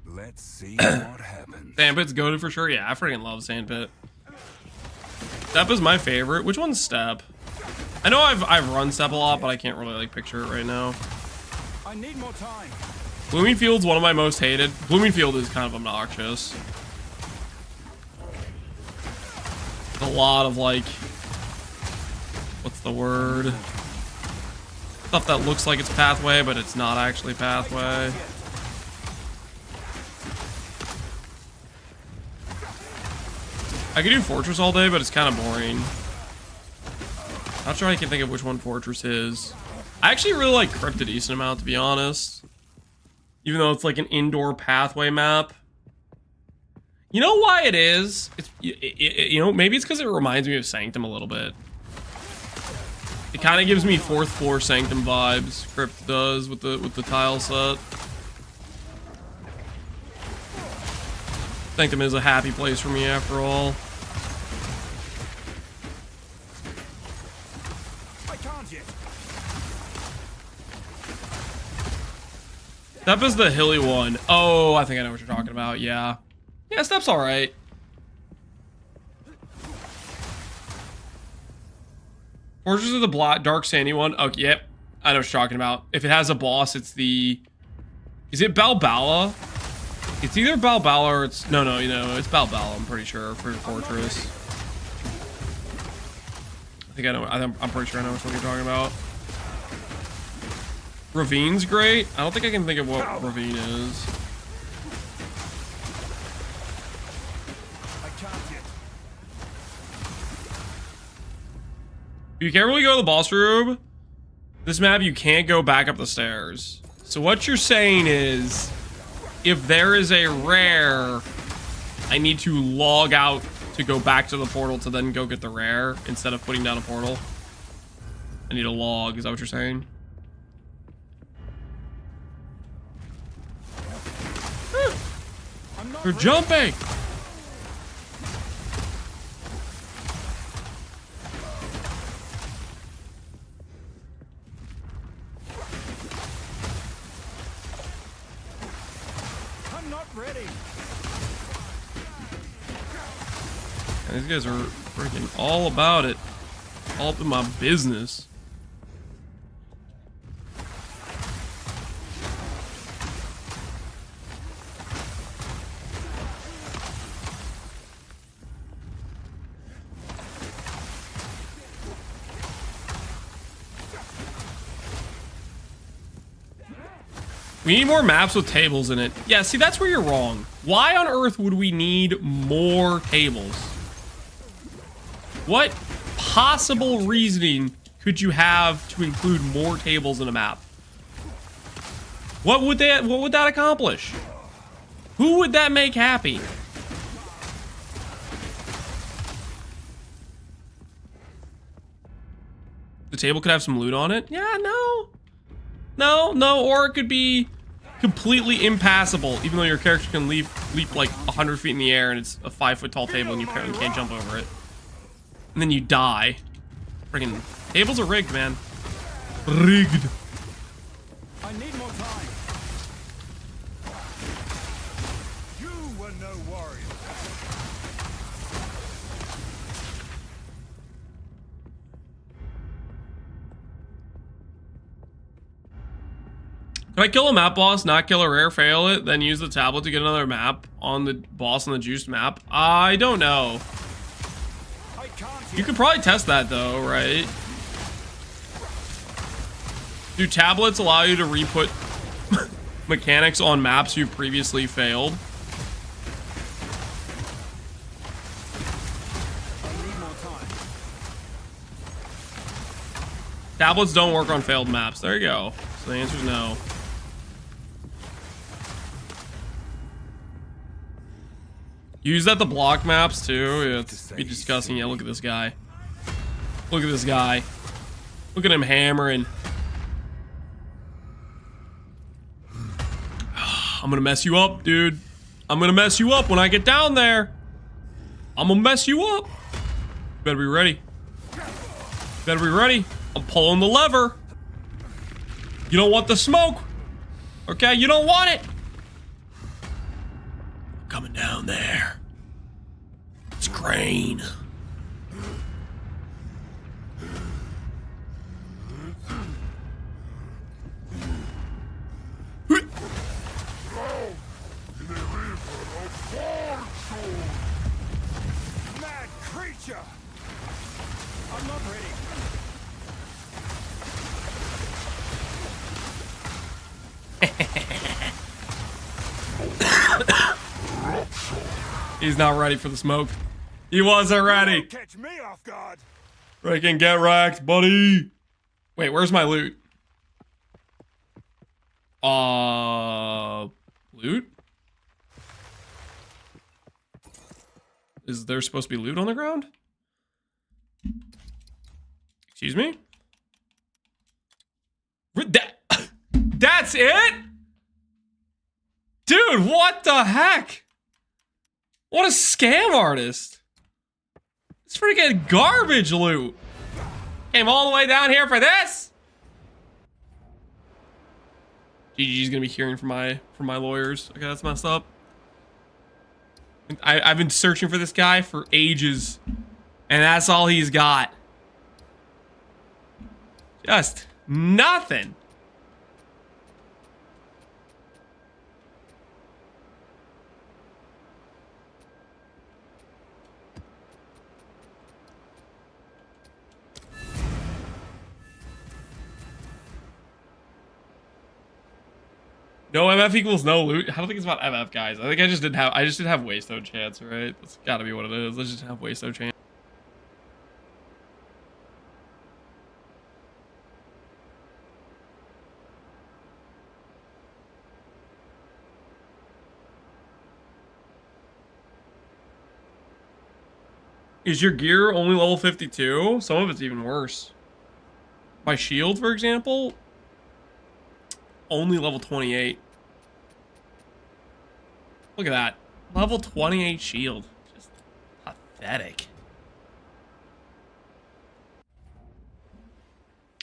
S3: Let's see what happens.
S1: Sandpit's goated for sure. Yeah, I freaking love Sandpit. Step is my favorite. Which one's Step? I know I've run Step a lot, but I can't really like picture it right now.
S2: I need more time.
S1: Blooming Field's one of my most hated. Blooming Field is kind of obnoxious. A lot of like, what's the word? Stuff that looks like it's pathway, but it's not actually pathway. I could do Fortress all day, but it's kind of boring. Not sure I can think of which one Fortress is. I actually really like Crypt a decent amount, to be honest. Even though it's like an indoor pathway map. You know why it is? It's you know, maybe it's because it reminds me of Sanctum a little bit. It kind of gives me 4th floor Sanctum vibes. Crypt does with the tile set. Sanctum is a happy place for me after all.
S2: I can't yet.
S1: Step is the hilly one. Oh, I think I know what you're talking about. Yeah. Yeah, Step's all right. Fortress is the black, dark, sandy one. Okay, yep. I know what you're talking about. If it has a boss, it's the... Is it Balbala? It's either Balbala or it's... No, you know, it's Balbala, I'm pretty sure, for Fortress. I think I know... I'm pretty sure I know which one you're talking about. Ravine's great. I don't think I can think of what Ravine is.
S2: I can't yet.
S1: You can't really go to the boss room. This map, you can't go back up the stairs. So what you're saying is, if there is a rare, I need to log out to go back to the portal to then go get the rare instead of putting down a portal. I need a log. Is that what you're saying? They're jumping!
S2: I'm not ready.
S1: And these guys are freaking all about it. All up in my business. We need more maps with tables in it. Yeah, see, that's where you're wrong. Why on earth would we need more tables? What possible reasoning could you have to include more tables in a map? What would that accomplish? Who would that make happy? The table could have some loot on it? Yeah, no, or it could be completely impassable, even though your character can leap like 100 feet in the air and it's a 5-foot tall table and you apparently can't jump over it. And then you die. Freaking tables are rigged, man. Rigged.
S2: I need more time. You were no warrior.
S1: Can I kill a map boss, not kill a rare, fail it, then use the tablet to get another map on the boss on the juiced map? I don't know.
S2: I can't
S1: You
S2: yet.
S1: could probably test that though, right? Do tablets allow you to re-put mechanics on maps you've previously failed?
S2: I need more time.
S1: Tablets don't work on failed maps. There you go. So the answer is no. Use that to block maps too. Yeah, it's be disgusting. Yeah, look at this guy. Look at this guy. Look at him hammering. I'm gonna mess you up, dude. I'm gonna mess you up when I get down there. I'm gonna mess you up. Better be ready. Better be ready. I'm pulling the lever. You don't want the smoke. Okay, you don't want it. Coming down there. It's Crane.
S2: Mad creature! I'm not ready.
S1: He's not ready for the smoke. He wasn't ready.
S2: Don't catch me off guard.
S1: Freaking get wrecked, buddy. Wait, where's my loot? Loot? Is there supposed to be loot on the ground? Excuse me? That's it? Dude, what the heck? What a scam artist. It's freaking garbage loot. Came all the way down here for this? GG's gonna be hearing from my lawyers. Okay, that's messed up. I've been searching for this guy for ages, and that's all he's got. Just nothing. No MF equals no loot. I don't think it's about MF, guys. I think I just didn't have wasto chance, right? That's gotta be what it is. Let's just have wasto chance. Is your gear only level 52? Some of it's even worse. My shield, for example, only level 28. Look at that. Level 28 shield. Just pathetic.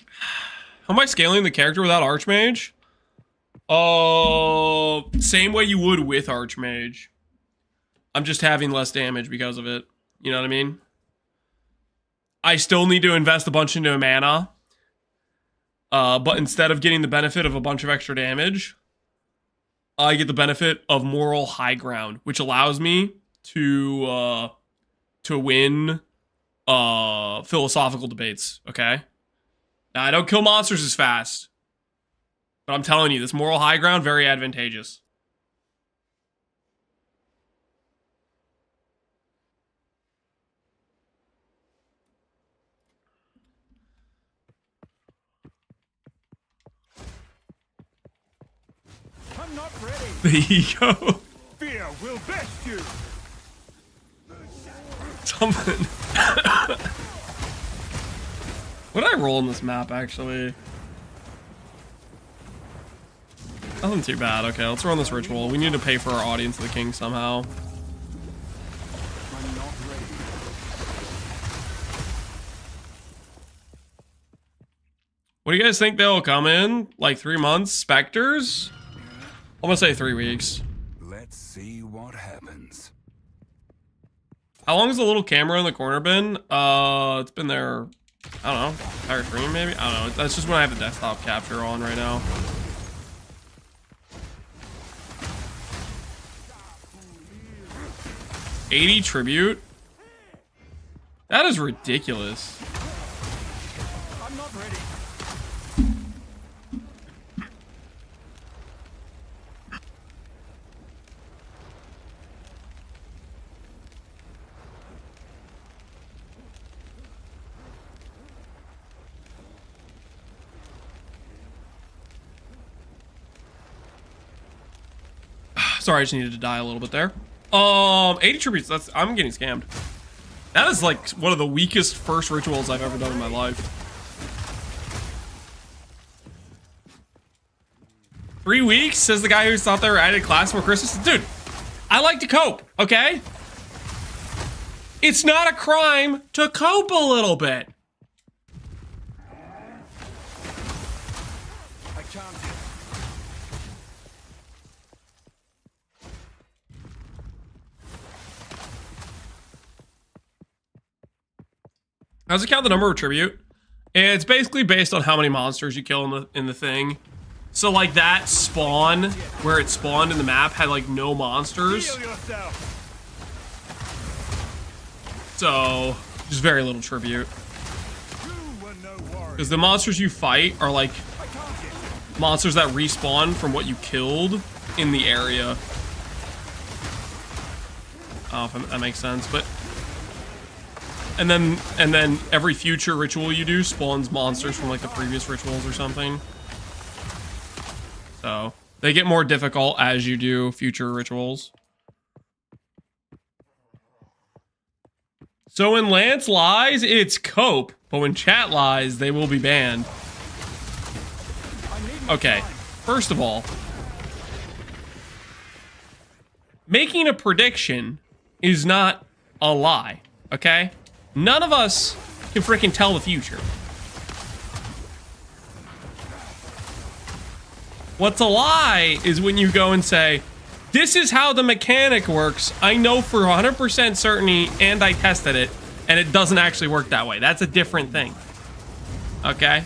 S1: How am I scaling the character without Archmage? Same way you would with Archmage. I'm just having less damage because of it. You know what I mean? I still need to invest a bunch into mana. But instead of getting the benefit of a bunch of extra damage, I get the benefit of moral high ground, which allows me to win philosophical debates, okay? Now, I don't kill monsters as fast, but I'm telling you, this moral high ground, very advantageous.
S2: I'm not ready.
S1: There you go.
S2: Fear will best you.
S1: Something. What did I roll on this map, actually? Nothing too bad. Okay, let's run this ritual. We need to pay for our audience of the king somehow.
S3: I'm not ready.
S1: What do you guys think they'll come in? Like 3 months? Specters? I'm gonna say 3 weeks.
S3: Let's see what happens.
S1: How long has the little camera in the corner been? It's been there, I don't know, entire stream maybe? I don't know. That's just when I have the desktop capture on right now. $80 tribute? That is ridiculous.
S2: I'm not ready.
S1: Sorry, I just needed to die a little bit there. 80 tributes, I'm getting scammed. That is like one of the weakest first rituals I've ever done in my life. 3 weeks, says the guy who thought they were added class for Christmas. Dude, I like to cope, okay? It's not a crime to cope a little bit.
S3: I can't.
S1: How does it count the number of tribute? It's basically based on how many monsters you kill in the thing. So like that spawn, where it spawned in the map, had like no monsters.
S2: Heal yourself.
S1: So just very little tribute.
S2: You were no warrior.
S1: Because the monsters you fight are like
S2: I can't.
S1: monsters that respawn from what you killed in the area. Oh, if that makes sense, but and then every future ritual you do spawns monsters from like the previous rituals or something. So they get more difficult as you do future rituals. So when Lance lies, it's cope, but when chat lies, they will be banned. Okay, first of all, making a prediction is not a lie, okay? None of us can freaking tell the future. What's a lie is when you go and say, this is how the mechanic works. I know for 100% certainty, and I tested it, and it doesn't actually work that way. That's a different thing. Okay?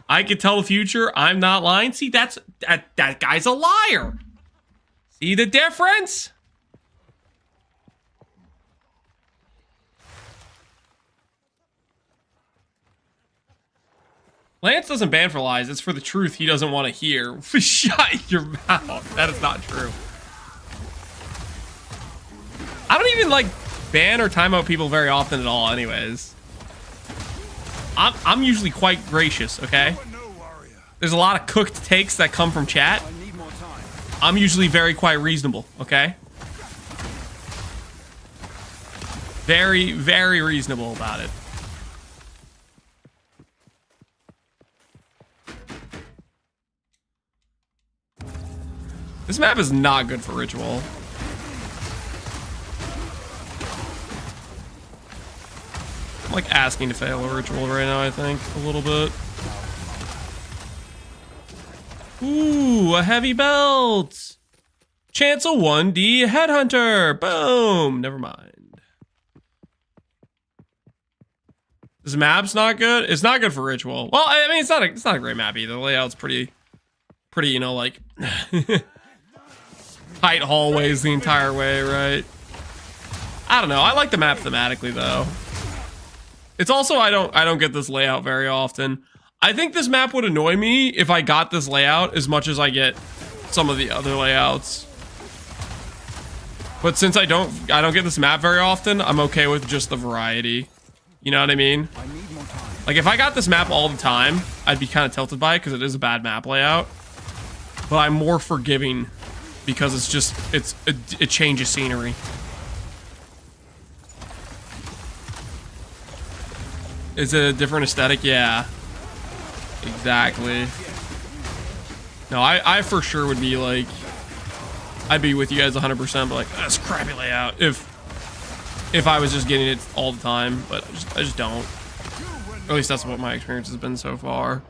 S1: I could tell the future. I'm not lying. See, that guy's a liar. See the difference? Lance doesn't ban for lies. It's for the truth he doesn't want to hear. Shut your mouth. That is not true. I don't even like ban or time out people very often at all anyways. I'm usually quite gracious, okay? There's a lot of cooked takes that come from chat.
S3: I need more time.
S1: I'm usually very quite reasonable, okay? Very, very reasonable about it. This map is not good for ritual. I'm like asking to fail a ritual right now, I think, a little bit. Ooh, a heavy belt. Chancel 1D Headhunter. Boom. Never mind. This map's not good. It's not good for ritual. Well, I mean, it's not a great map either. The layout's pretty, you know, like tight hallways the entire way, right? I don't know. I like the map thematically though. It's also I don't get this layout very often. I think this map would annoy me if I got this layout as much as I get some of the other layouts. But since I don't get this map very often, I'm okay with just the variety. You know what I mean?
S3: I need more time.
S1: Like if I got this map all the time, I'd be kind of tilted by it because it is a bad map layout. But I'm more forgiving because it's just it changes scenery. Is it a different aesthetic? Yeah. Exactly. No, I for sure would be like, I'd be with you guys 100%, but like, that's a crappy layout if I was just getting it all the time, but I just don't. Or at least that's what my experience has been so far.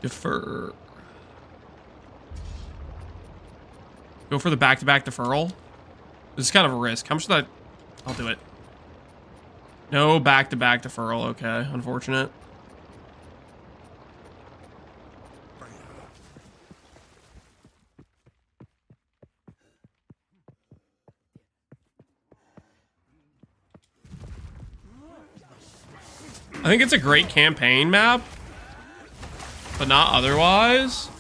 S1: Defer. Go for the back-to-back deferral. This is kind of a risk. How much should I'll do it. No back-to-back deferral. Okay, unfortunate. I think it's a great campaign map, but not otherwise.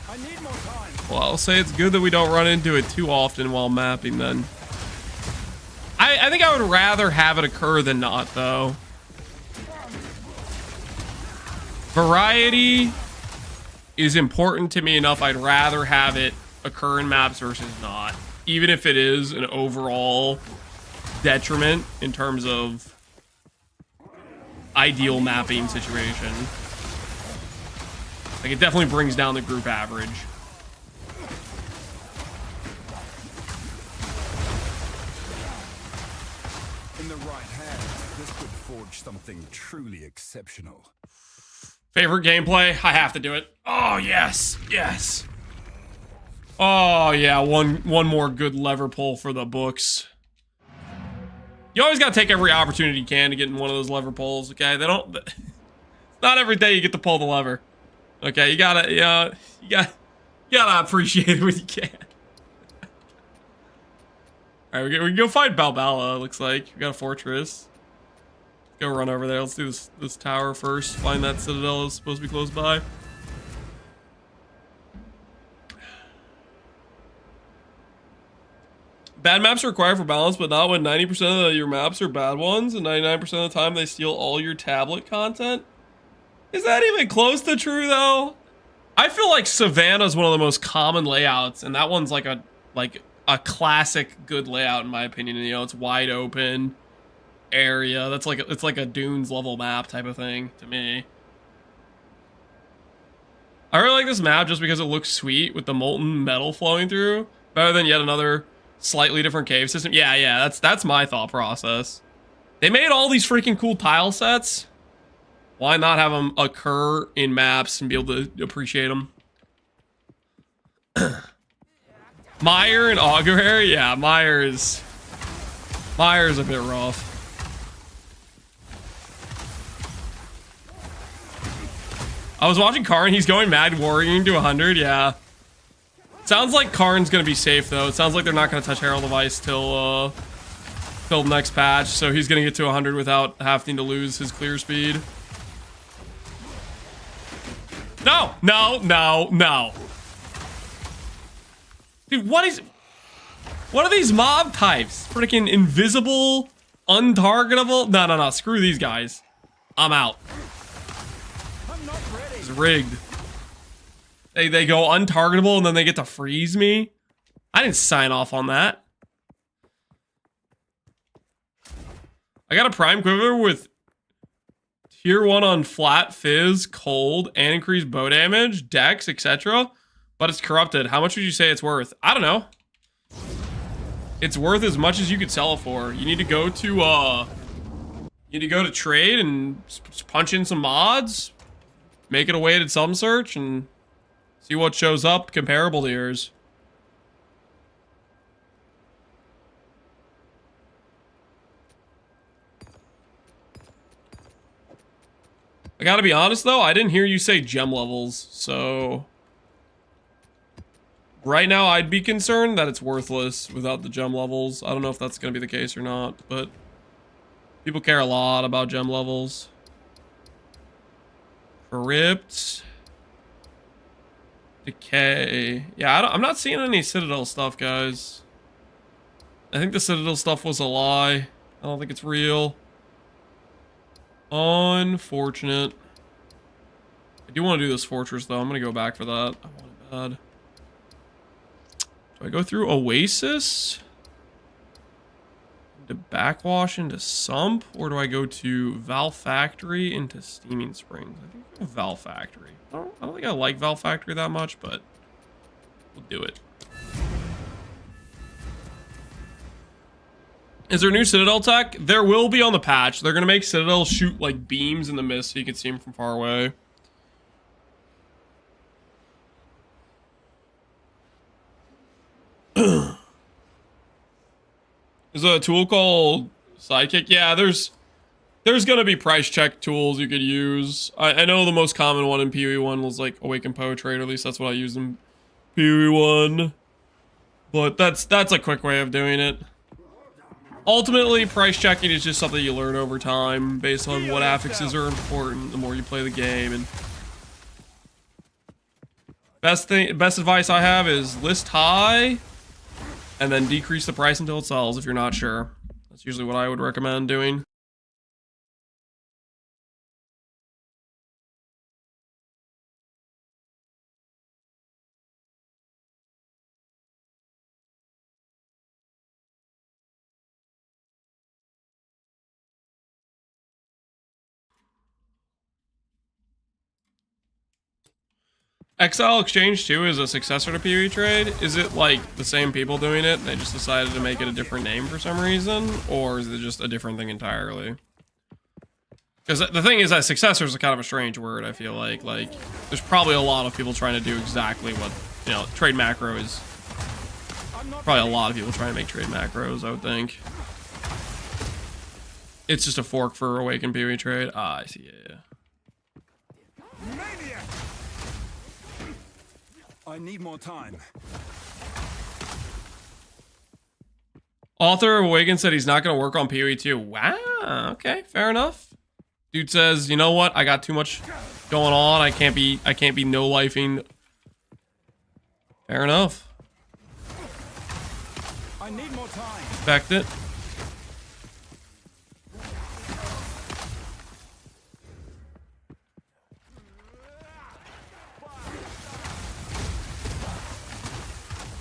S2: I need more time.
S1: Well, I'll say it's good that we don't run into it too often while mapping then. I think I would rather have it occur than not, though. Variety is important to me enough. I'd rather have it occur in maps versus not. even if it is an overall detriment in terms of ideal mapping situation. Like, it definitely brings down the group average.
S3: In the right hands, this could forge something truly exceptional.
S1: Favorite gameplay? I have to do it. Oh, yes. Yes. Oh, yeah. One more good lever pull for the books. You always got to take every opportunity you can to get in one of those lever pulls, okay? They don't... Not every day you get to pull the lever. Okay, you gotta appreciate it when you can. Alright, we can go fight Balbala, looks like. We got a fortress. Go run over there. Let's do this tower first. Find that citadel is supposed to be close by. Bad maps are required for balance, but not when 90% of your maps are bad ones, and 99% of the time they steal all your tablet content. Is that even close to true, though? I feel like Savannah is one of the most common layouts, and that one's like a classic good layout in my opinion. You know, it's wide open area. That's like it's like a Dunes level map type of thing to me. I really like this map just because it looks sweet with the molten metal flowing through, better than yet another slightly different cave system. Yeah, that's my thought process. They made all these freaking cool tile sets. Why not have them occur in maps and be able to appreciate them? Meyer and Augury? Yeah, Meyer's a bit rough. I was watching Karn, he's going mad warrioring to 100, yeah. Sounds like Karn's gonna be safe though. It sounds like they're not gonna touch Herald of Ice till the next patch, so he's gonna get to 100 without having to lose his clear speed. No! Dude, what are these mob types? Freaking invisible, untargetable? No, screw these guys. I'm out.
S2: I'm not ready.
S1: It's rigged. They go untargetable and then they get to freeze me? I didn't sign off on that. I got a Prime Quiver with Tier 1 on flat, fizz, cold, and increased bow damage, dex, etc. But it's corrupted. How much would you say it's worth? I don't know. It's worth as much as you could sell it for. You need to go to trade and punch in some mods, make it a weighted sum search, and see what shows up comparable to yours. I gotta be honest though, I didn't hear you say gem levels, so right now I'd be concerned that it's worthless without the gem levels. I don't know if that's gonna be the case or not, but people care a lot about gem levels. Crypt. Decay. Yeah, I'm not seeing any Citadel stuff, guys. I think the Citadel stuff was a lie. I don't think it's real. Unfortunate. I do want to do this fortress though. I'm gonna go back for that. I want it bad. Do I go through Oasis to backwash into Sump, or do I go to Val Factory into Steaming Springs? I think I'll go Val Factory. I don't think I like Val Factory that much, but we'll do it. Is there new Citadel tech? There will be on the patch. They're gonna make Citadel shoot like beams in the mist so you can see them from far away. There's a tool called Sidekick. Yeah, there's gonna be price check tools you could use. I know the most common one in PoE 1 was like Awaken Poetry, or at least that's what I used in PoE 1. But that's a quick way of doing it. Ultimately, price checking is just something you learn over time based on what affixes are important the more you play the game. And best advice I have is list high and then decrease the price until it sells if you're not sure. That's usually what I would recommend doing. Exile Exchange 2 is a successor to PoE Trade. Is it like the same people doing it? They just decided to make it a different name for some reason? Or is it just a different thing entirely? Because the thing is that successor is kind of a strange word, I feel like. Like, there's probably a lot of people trying to do exactly what, you know, trade macro is. Probably a lot of people trying to make trade macros, I would think. It's just a fork for Awakened PoE Trade. Ah, I see, yeah.
S3: I need more time.
S1: Author of Awakened said he's not going to work on PoE 2. Wow, okay, fair enough. Dude says, you know what? I got too much going on. I can't be no-lifing. Fair enough.
S3: I need more time.
S1: Respect it.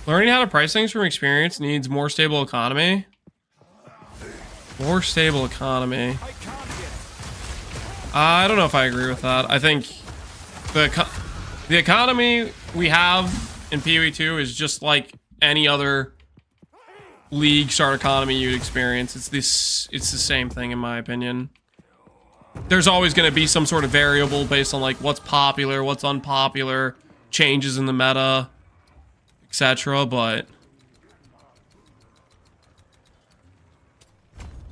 S1: Learning how to price things from experience needs more stable economy. More stable economy. I don't know if I agree with that. I think the economy we have in PoE 2 is just like any other league start economy you'd experience. It's the same thing in my opinion. There's always going to be some sort of variable based on like what's popular, what's unpopular, changes in the meta, etc. But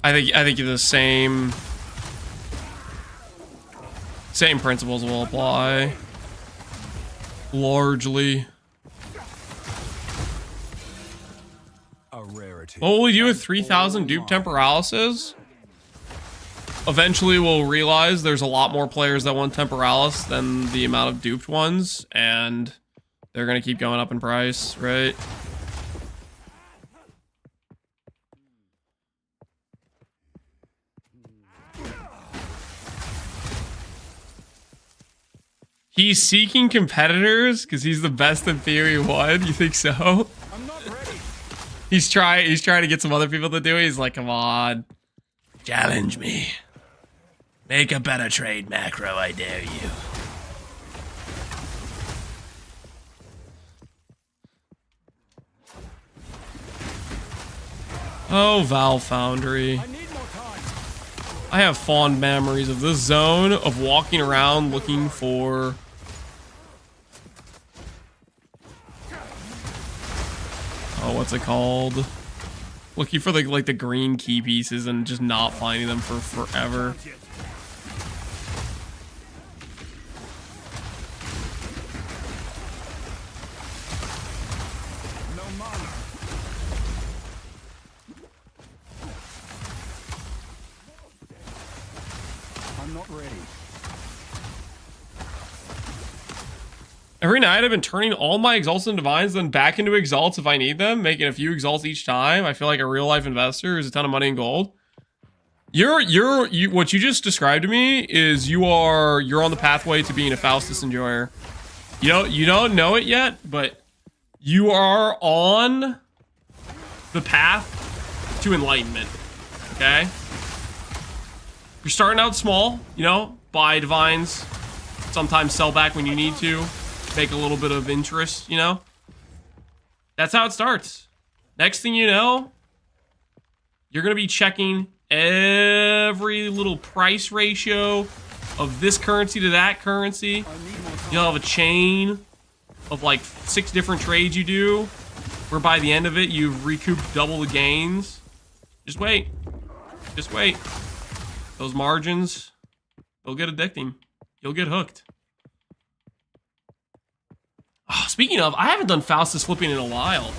S1: I think the same principles will apply largely.
S3: A rarity.
S1: What will we do with 3,000 dupe temporalises? Eventually we'll realize there's a lot more players that want temporalis than the amount of duped ones, and they're gonna keep going up in price, right? He's seeking competitors because he's the best in Theory 1. You think so?
S3: I'm not ready.
S1: He's trying to get some other people to do it. He's like, come on. Challenge me. Make a better trade macro, I dare you. Oh, Valve Foundry.
S3: I need more time.
S1: I have fond memories of this zone, of walking around looking for... Oh, what's it called? Looking for like the green key pieces and just not finding them for forever.
S3: No mana. I'm not ready.
S1: Every night I've been turning all my exalts and divines then back into exalts if I need them, making a few exalts each time. I feel like a real life investor who's a ton of money in gold. What you just described to me is you're on the pathway to being a Faustus enjoyer. You don't know it yet, but you are on the path to enlightenment. Okay? You're starting out small, buy divines, sometimes sell back when you need to. Make a little bit of interest, That's how it starts. Next thing you know, you're going to be checking every little price ratio of this currency to that currency. You'll have a chain of like 6 different trades you do, where by the end of it, you've recouped double the gains. Just wait. Just wait. Those margins, they'll get addicting. You'll get hooked. Oh, speaking of, I haven't done Faustus flipping in a while.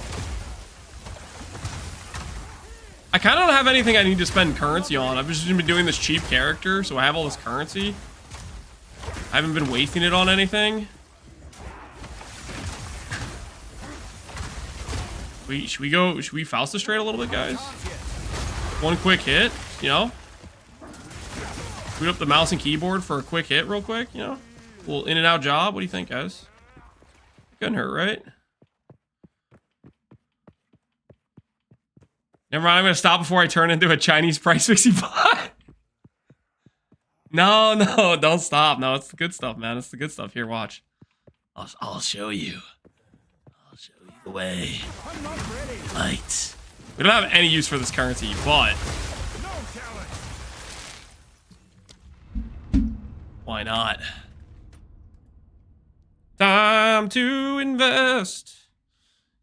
S1: I kind of don't have anything I need to spend currency on. I've just been doing this cheap character, so I have all this currency. I haven't been wasting it on anything. Should we Faustus trade a little bit, guys? One quick hit, Boot up the mouse and keyboard for a quick hit real quick, A little in and out job. What do you think, guys? Couldn't hurt, right? Never mind, I'm gonna stop before I turn into a Chinese price fixing bot. No, don't stop. No, it's the good stuff, man. It's the good stuff. Here, watch. I'll show you. I'll show you the way.
S2: I'm not ready.
S1: Right. We don't have any use for this currency, but
S2: No talent.
S1: why not? Time to invest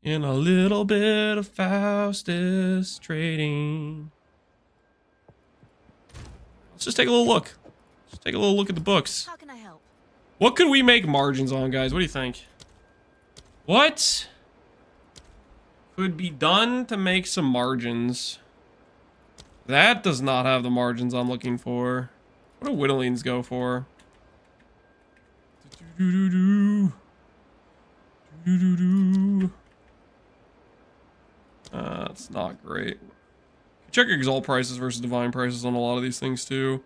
S1: in a little bit of Faustus trading. Let's just take a little look. Just take a little look at the books.
S4: How can I help?
S1: What could we make margins on, guys? What do you think? What could be done to make some margins? That does not have the margins I'm looking for. What do whittlings go for? That's not great. Check Exile prices versus divine prices on a lot of these things too.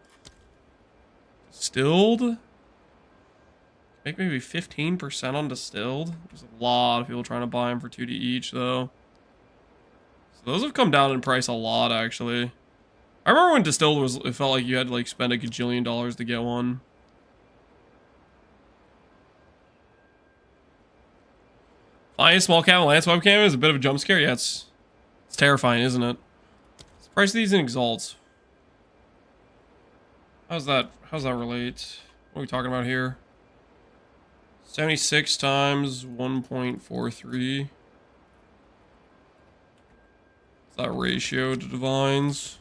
S1: Distilled? Make maybe 15% on distilled. There's a lot of people trying to buy them for 2D each though. So those have come down in price a lot actually. I remember when distilled was, it felt like you had to like spend a gajillion dollars to get one. Flying small cap lance webcam is a bit of a jump scare. Yeah, it's terrifying, isn't it? What's the price of these in exalts? How's that relate? What are we talking about here? 76 times 1.43. What's that ratio to divines?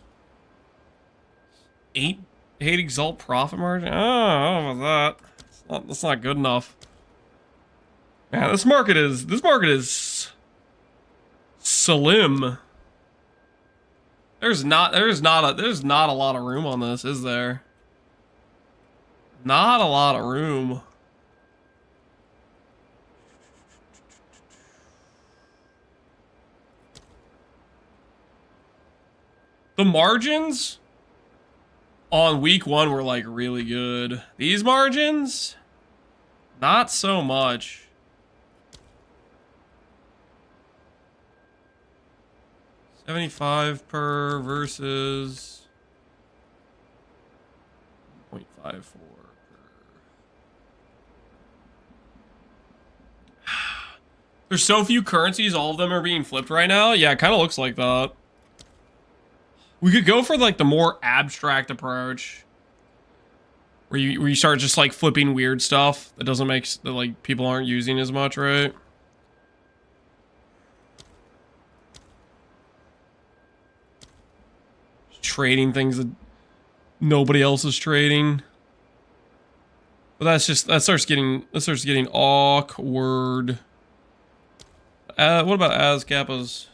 S1: 8 exalt profit margin? Oh, I don't know about that. That's not good enough. Man, this market is slim. There's not a lot of room on this, is there? Not a lot of room. The margins on week 1 were like really good. These margins, not so much. $75 per versus 0.54 per. There's so few currencies, all of them are being flipped right now. Yeah, it kind of looks like that. We could go for like the more abstract approach, where you start just like flipping weird stuff that doesn't make that like people aren't using as much, right? Trading things that nobody else is trading. But that starts getting awkward. What about ASCAPAs?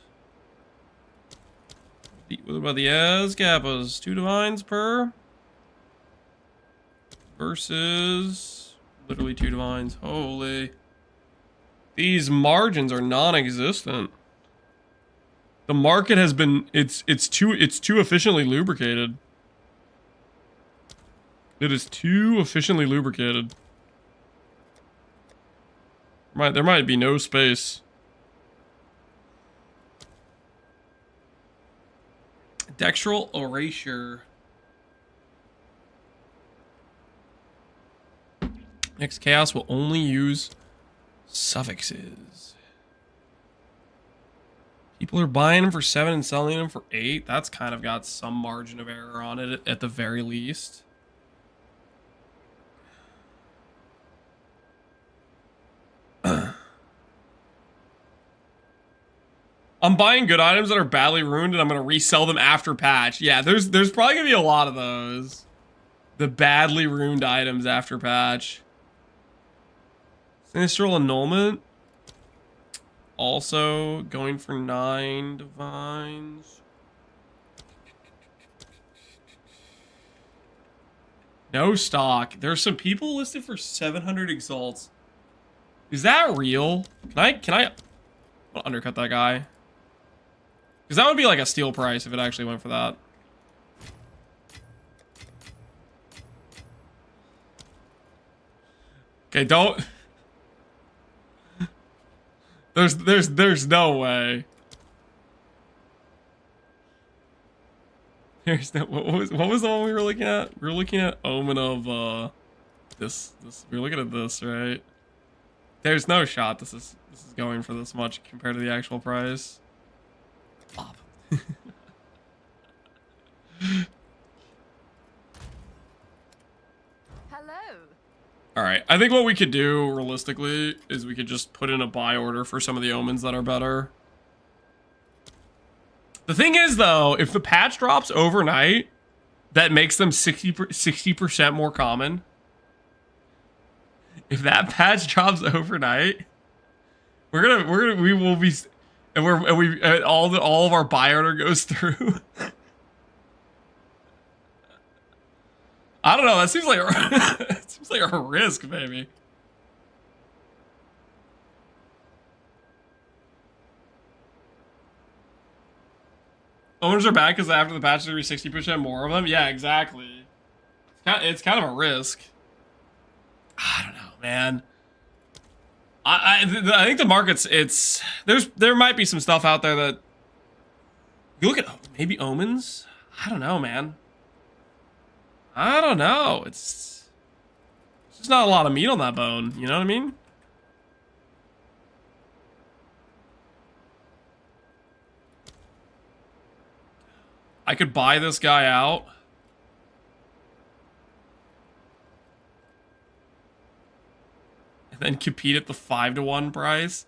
S1: What about the ASCAPAs? 2 divines per versus literally 2 divines. Holy, these margins are non-existent. The market has been it's too efficiently lubricated. It is too efficiently lubricated. There might be no space. Dextral erasure. Next chaos will only use suffixes. People are buying them for 7 and selling them for 8. That's kind of got some margin of error on it at the very least. I'm buying good items that are badly ruined and I'm going to resell them after patch. Yeah, there's probably going to be a lot of those. The badly ruined items after patch. Sinistral annulment. Also going for 9 divines. No stock. There's some people listed for 700 exalts. Is that real? Can I undercut that guy? Because that would be like a steal price if it actually went for that. Okay, don't. There's no way. There's no. What was the one we were looking at? We were looking at Omen of this. We were looking at this, right? There's no shot this is going for this much compared to the actual price. Flop.
S4: Hello.
S1: All right, I think what we could do realistically is we could just put in a buy order for some of the omens that are better. The thing is though, if the patch drops overnight, that makes them 60% more common. If that patch drops overnight, we will be, and all of our buy order goes through. I don't know. That seems like it seems like a risk, maybe. Owners are bad because after the patch there'll be 60% more of them. Yeah, exactly. It's kind of a risk. I don't know, man. I think the market's there might be some stuff out there that you look at maybe omens. I don't know, man. I don't know. It's just not a lot of meat on that bone. You know what I mean? I could buy this guy out. And then compete at the 5-to-1 price.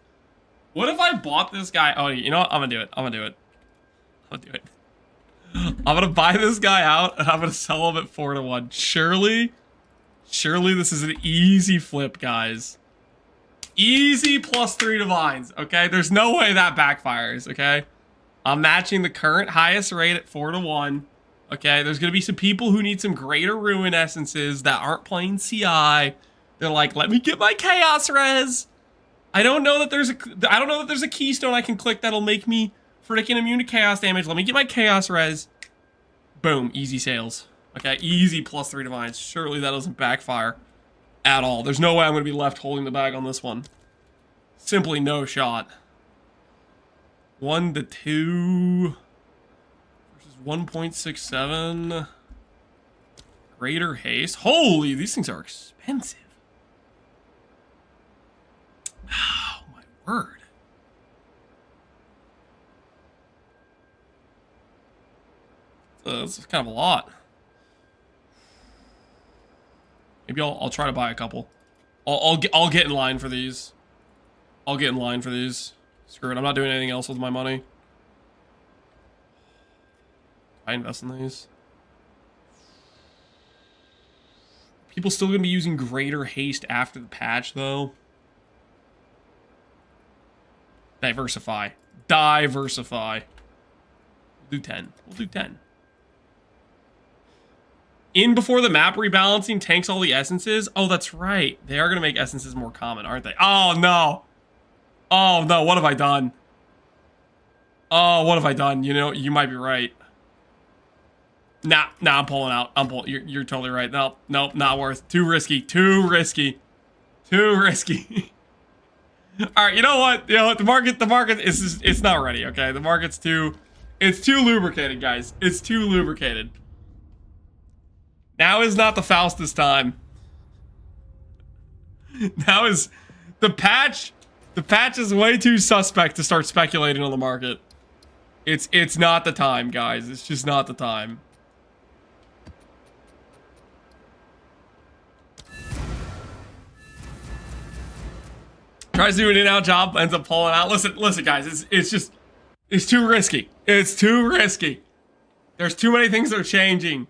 S1: What if I bought this guy? Oh, you know what? I'm gonna do it. I'm gonna do it. I'm gonna do it. I'm gonna buy this guy out and I'm gonna sell him at 4-to-1. Surely this is an easy flip, guys. Easy +3 divines, okay? There's no way that backfires, okay? I'm matching the current highest rate at 4-to-1. Okay, there's gonna be some people who need some greater ruin essences that aren't playing CI. They're like, let me get my chaos res. I don't know that there's a keystone I can click that'll make me freaking immune to chaos damage. Let me get my chaos res. Boom, easy sales. Okay, easy +3 divines. Surely that doesn't backfire at all. There's no way I'm gonna be left holding the bag on this one. Simply no shot. 1-to-2 versus 1.67. Greater haste. Holy, these things are expensive. Oh my word. That's kind of a lot. Maybe I'll try to buy a couple. I'll get in line for these. I'll get in line for these. Screw it, I'm not doing anything else with my money. I invest in these. People still gonna be using greater haste after the patch though. Diversify. Diversify. We'll do 10. We'll do 10. In before the map rebalancing tanks all the essences. Oh, that's right. They are gonna make essences more common, aren't they? Oh no. Oh no, what have I done? Oh, what have I done? You know, you might be right. Nah, I'm pulling out. You're totally right. No, not worth. Too risky. Too risky. Too risky. All right, you know what? You know what? The market is it's not ready. Okay, the market's it's too lubricated, guys. It's too lubricated. Now is not the Faustus time. Now is the patch. The patch is way too suspect to start speculating on the market. It's not the time, guys. It's just not the time. Tries to do an in-out job, ends up pulling out. Listen, guys. It's too risky. It's too risky. There's too many things that are changing.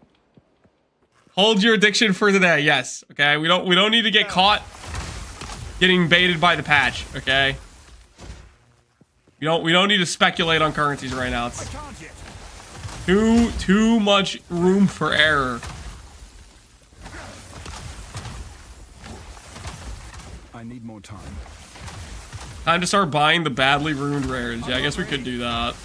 S1: Hold your addiction for today. Yes. Okay. We don't need to get caught getting baited by the patch. Okay. We don't need to speculate on currencies right now. It's too much room for error.
S3: I need more time.
S1: Time to start buying the badly ruined rares. Yeah, I guess we could do that.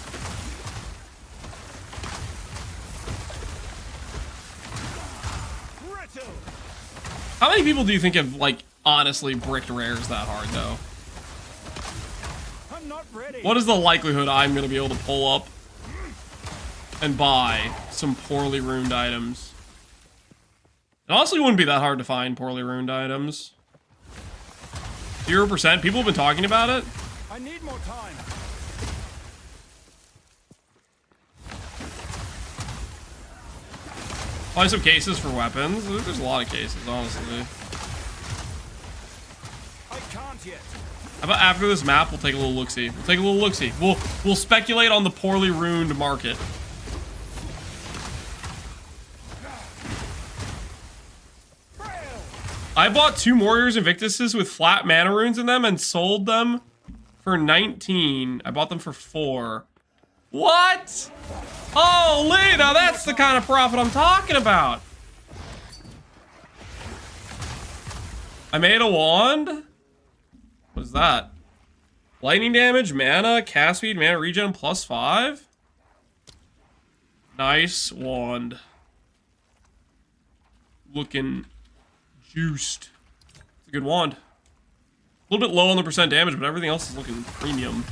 S1: How many people do you think have, like, honestly bricked rares that hard, though?
S2: I'm not ready.
S1: What is the likelihood I'm going to be able to pull up and buy some poorly ruined items? It honestly wouldn't be that hard to find poorly ruined items. 0%. People have been talking about it.
S2: I need more time.
S1: Probably some cases for weapons. There's a lot of cases, honestly.
S2: I can't yet.
S1: How about after this map, we'll take a little look-see. We'll take a little look-see. We'll speculate on the poorly ruined market. I bought 2 Warriors Invictuses with flat mana runes in them and sold them for 19. I bought them for 4. What? Holy, now that's the kind of profit I'm talking about. I made a wand. What is that? Lightning damage, mana, cast speed, mana regen +5. Nice wand. Looking juiced. It's a good wand. A little bit low on the % damage, but everything else is looking premium.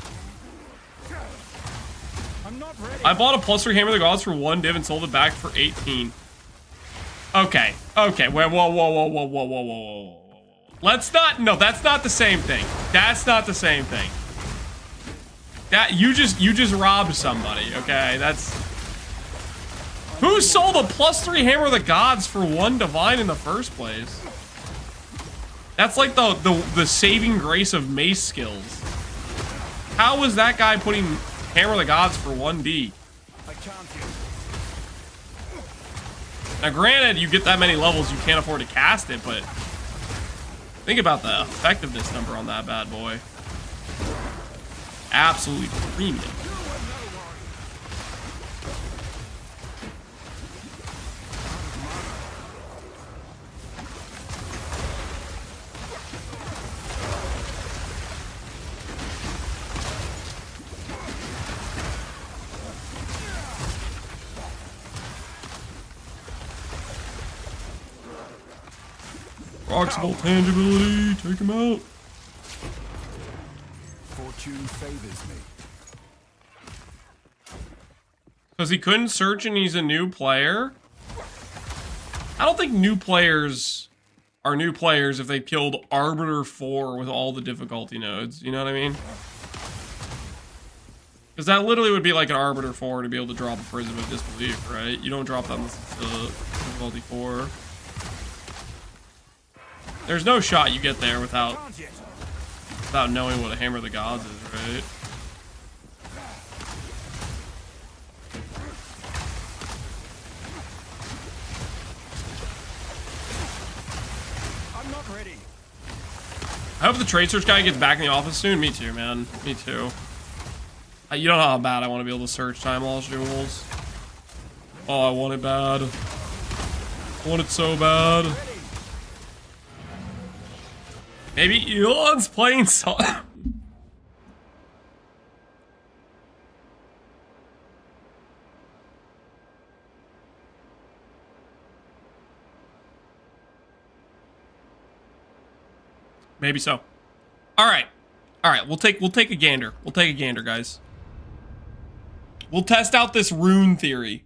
S2: I'm not ready.
S1: I bought a +3 Hammer of the Gods for 1 div and sold it back for 18. Okay. Okay. Whoa. Let's not. No, that's not the same thing. That's not the same thing. That you just robbed somebody. Okay. That's. Who sold a +3 Hammer of the Gods for 1 divine in the first place? That's like the saving grace of mace skills. How was that guy putting Hammer of the Gods for 1D?
S2: I can't yet.
S1: Now, granted, you get that many levels, you can't afford to cast it, but think about the effectiveness number on that bad boy. Absolutely premium. Proximal tangibility, take him out.
S3: Fortune favors me.
S1: Because he couldn't search and he's a new player. I don't think new players are new players if they killed Arbiter 4 with all the difficulty nodes. You know what I mean? Because that literally would be like an Arbiter 4 to be able to drop a Prism of Disbelief, right? You don't drop that unless it's difficulty 4. There's no shot you get there without knowing what a Hammer of the Gods is, right?
S2: I'm not ready.
S1: I hope the trade search guy gets back in the office soon. Me too, man. Me too. You don't know how bad I want to be able to search time loss jewels. Oh, I want it bad. I want it so bad. Maybe Elon's playing so. Maybe so. All right. We'll take a gander. We'll take a gander, guys. We'll test out this rune theory.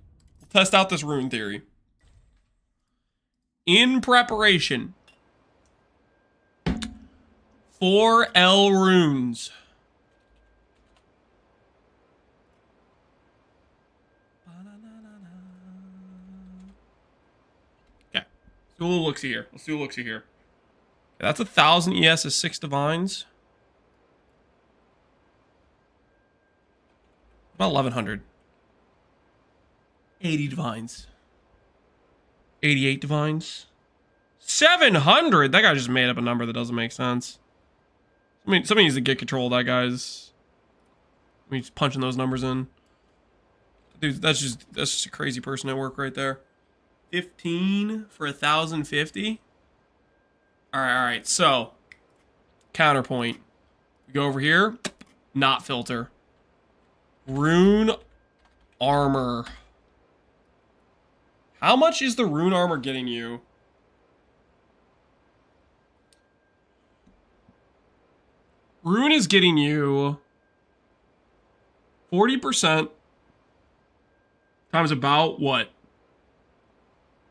S1: In preparation. 4 L runes. Okay. Let's do a little look-see here. That's 1,000 ES is 6 divines. About 1,100. 80 divines. 88 divines. 700? That guy just made up a number that doesn't make sense. I mean, somebody needs to get control of that guy's. I mean, he's punching those numbers in. Dude, that's just a crazy person at work right there. 15 for 1,050. All right. So, counterpoint. We go over here. Not filter. Rune armor. How much is the rune armor getting you? Rune is getting you 40% times about what?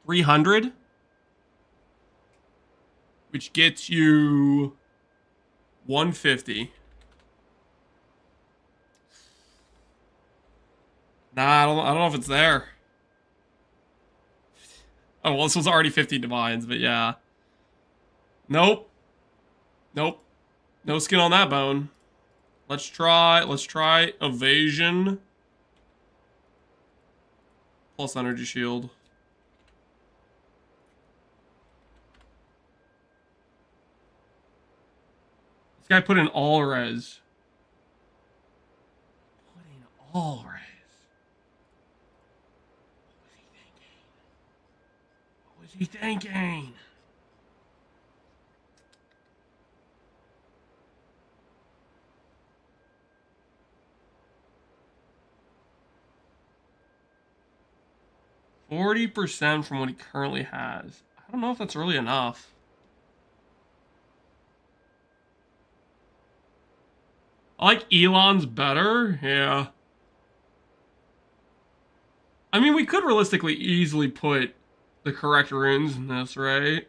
S1: 300? Which gets you 150. Nah, I don't know if it's there. Oh, well, this was already 50 divines, but yeah. Nope. Nope. No skin on that bone. Let's try evasion. Plus energy shield. This guy put in all res. Put in all res. What was he thinking? %40 from what he currently has. I don't know if that's really enough. I like Elon's better. Yeah. I mean, we could realistically easily put the correct runes in this, right?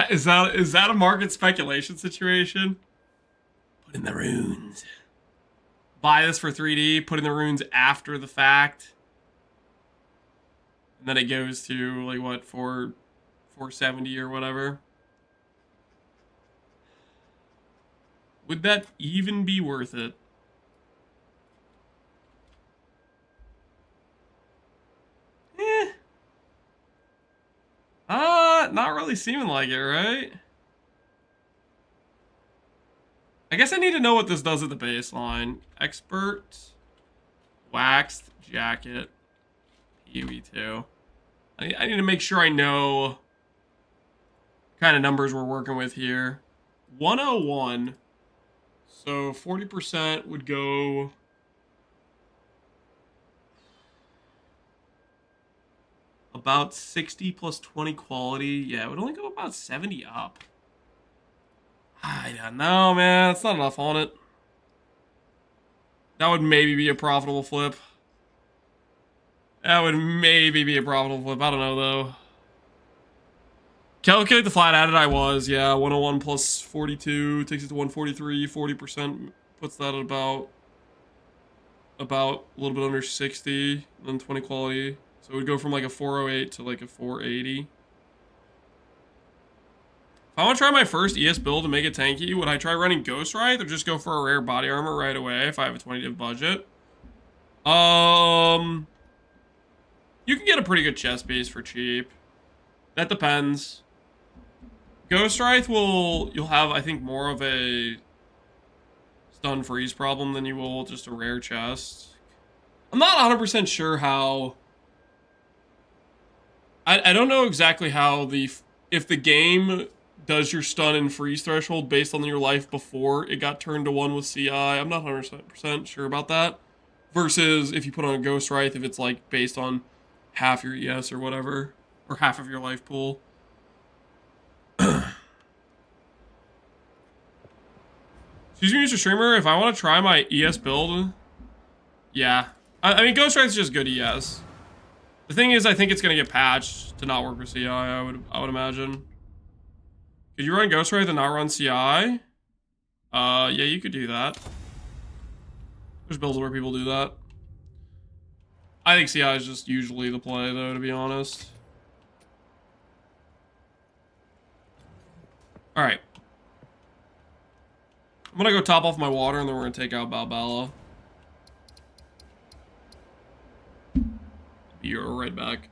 S1: Is that a market speculation situation? Put in the runes. Buy this for 3D, put in the runes after the fact. And then it goes to like what, 470 or whatever. Would that even be worth it? Not really seeming like it, right? I guess I need to know what this does at the baseline. Expert, waxed jacket, PUE2. I need to make sure I know what kind of numbers we're working with here. 101. So 40% would go... about 60 plus 20 quality. Yeah, it would only go about 70 up. I don't know, man. It's not enough on it. That would maybe be a profitable flip. That would maybe be a profitable flip. I don't know, though. Calculate the flat added I was. Yeah, 101 plus 42 takes it to 143. 40% puts that at about a little bit under 60. Then 20 quality. So it would go from like a 408 to like a 480. If I want to try my first ES build and make it tanky, would I try running Ghost Wraith or just go for a rare body armor right away if I have a 20 div budget? You can get a pretty good chest piece for cheap. That depends. Ghost Wraith you'll have, I think, more of a stun freeze problem than you will just a rare chest. I'm not 100% sure how... I don't know exactly how if the game does your stun and freeze threshold based on your life before it got turned to 1 with CI. I'm not 100% sure about that. Versus if you put on a Ghost Wraith, if it's like based on half your ES or whatever, or half of your life pool. Excuse me, Mr. Streamer, if I want to try my ES build, yeah. I mean, Ghost Wraith is just good ES. The thing is, I think it's gonna get patched to not work with CI. I would imagine. Could you run Ghost Wraith and not run CI? Yeah, you could do that. There's builds where people do that. I think CI is just usually the play, though, to be honest. All right. I'm gonna go top off my water, and then we're gonna take out Balbala. Be right back.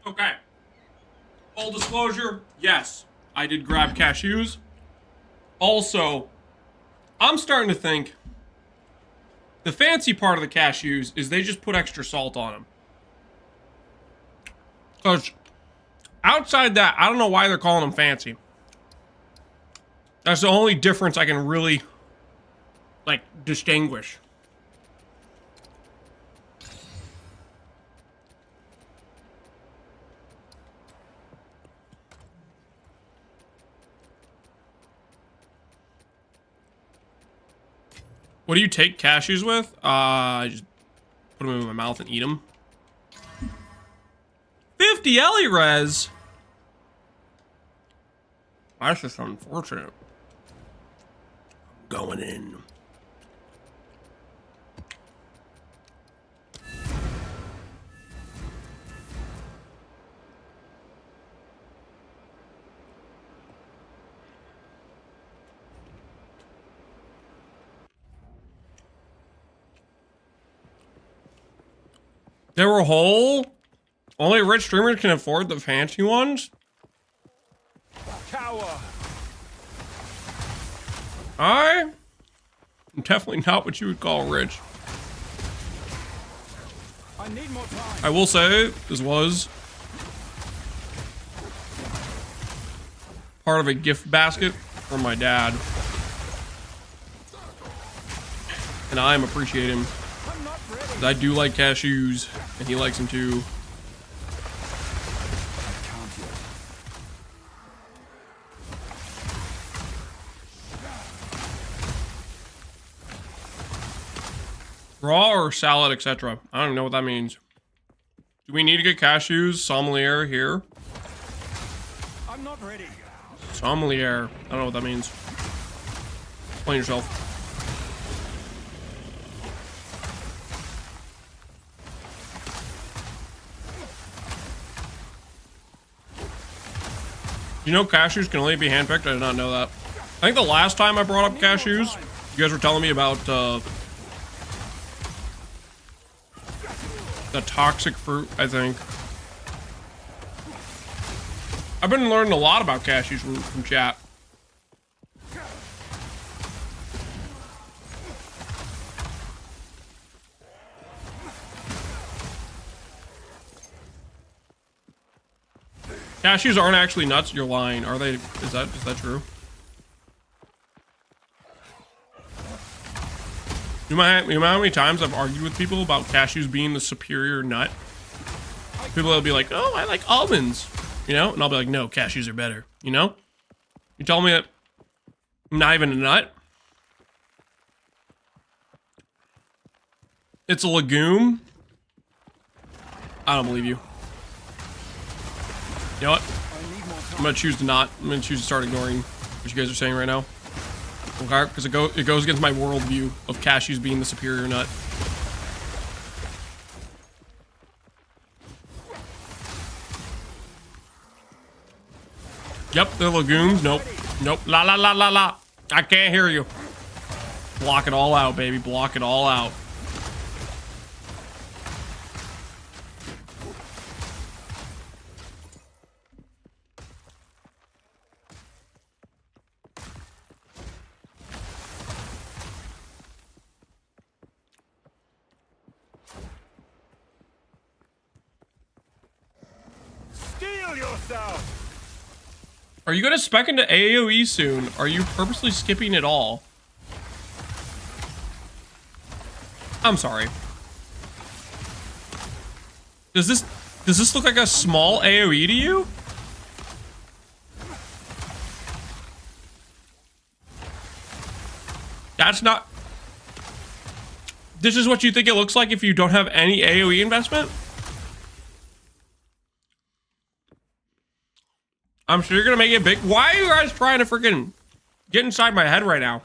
S1: Okay. Full disclosure, yes, I did grab cashews. Also, I'm starting to think the fancy part of the cashews is they just put extra salt on them. Because outside that, I don't know why they're calling them fancy. That's the only difference I can really, like, distinguish. What do you take cashews with? I just put them in my mouth and eat them. 50 Ellie res. That's just unfortunate. Going in. They were whole. Only rich streamers can afford the fancy ones.
S2: Cower.
S1: I'm definitely not what you would call rich.
S2: I need more time.
S1: I will say this was part of a gift basket from my dad, and I'm appreciating him.
S2: I'm not ready.
S1: 'Cause I do like cashews, and he likes them too. Raw or salad, etc. I don't even know what that means. Do we need to get cashews? Sommelier here.
S2: I'm not ready.
S1: Sommelier. I don't know what that means. Explain yourself. You know cashews can only be handpicked? I did not know that. I think the last time I brought up cashews, you guys were telling me about the toxic fruit, I think. I've been learning a lot about cashews from chat. Cashews aren't actually nuts, you're lying. Are they? Is that true? You know how many times I've argued with people about cashews being the superior nut? People will be like, oh, I like almonds, you know? And I'll be like, no, cashews are better, you know? You tell me that I'm not even a nut? It's a legume? I don't believe you. You know what? I'm gonna choose to not. I'm gonna choose to start ignoring what you guys are saying right now. Okay, because it goes against my worldview of cashews being the superior nut. Yep, they're legumes. Nope. Nope. La la la la la. I can't hear you. Block it all out, baby. Block it all out.
S2: Steel yourself.
S1: Are you gonna spec into AoE soon? Are you purposely skipping it all? I'm sorry. Does this look like a small AoE to you? That's not... This is what you think it looks like if you don't have any AoE investment? I'm sure you're gonna make it big. Why are you guys trying to freaking get inside my head right now?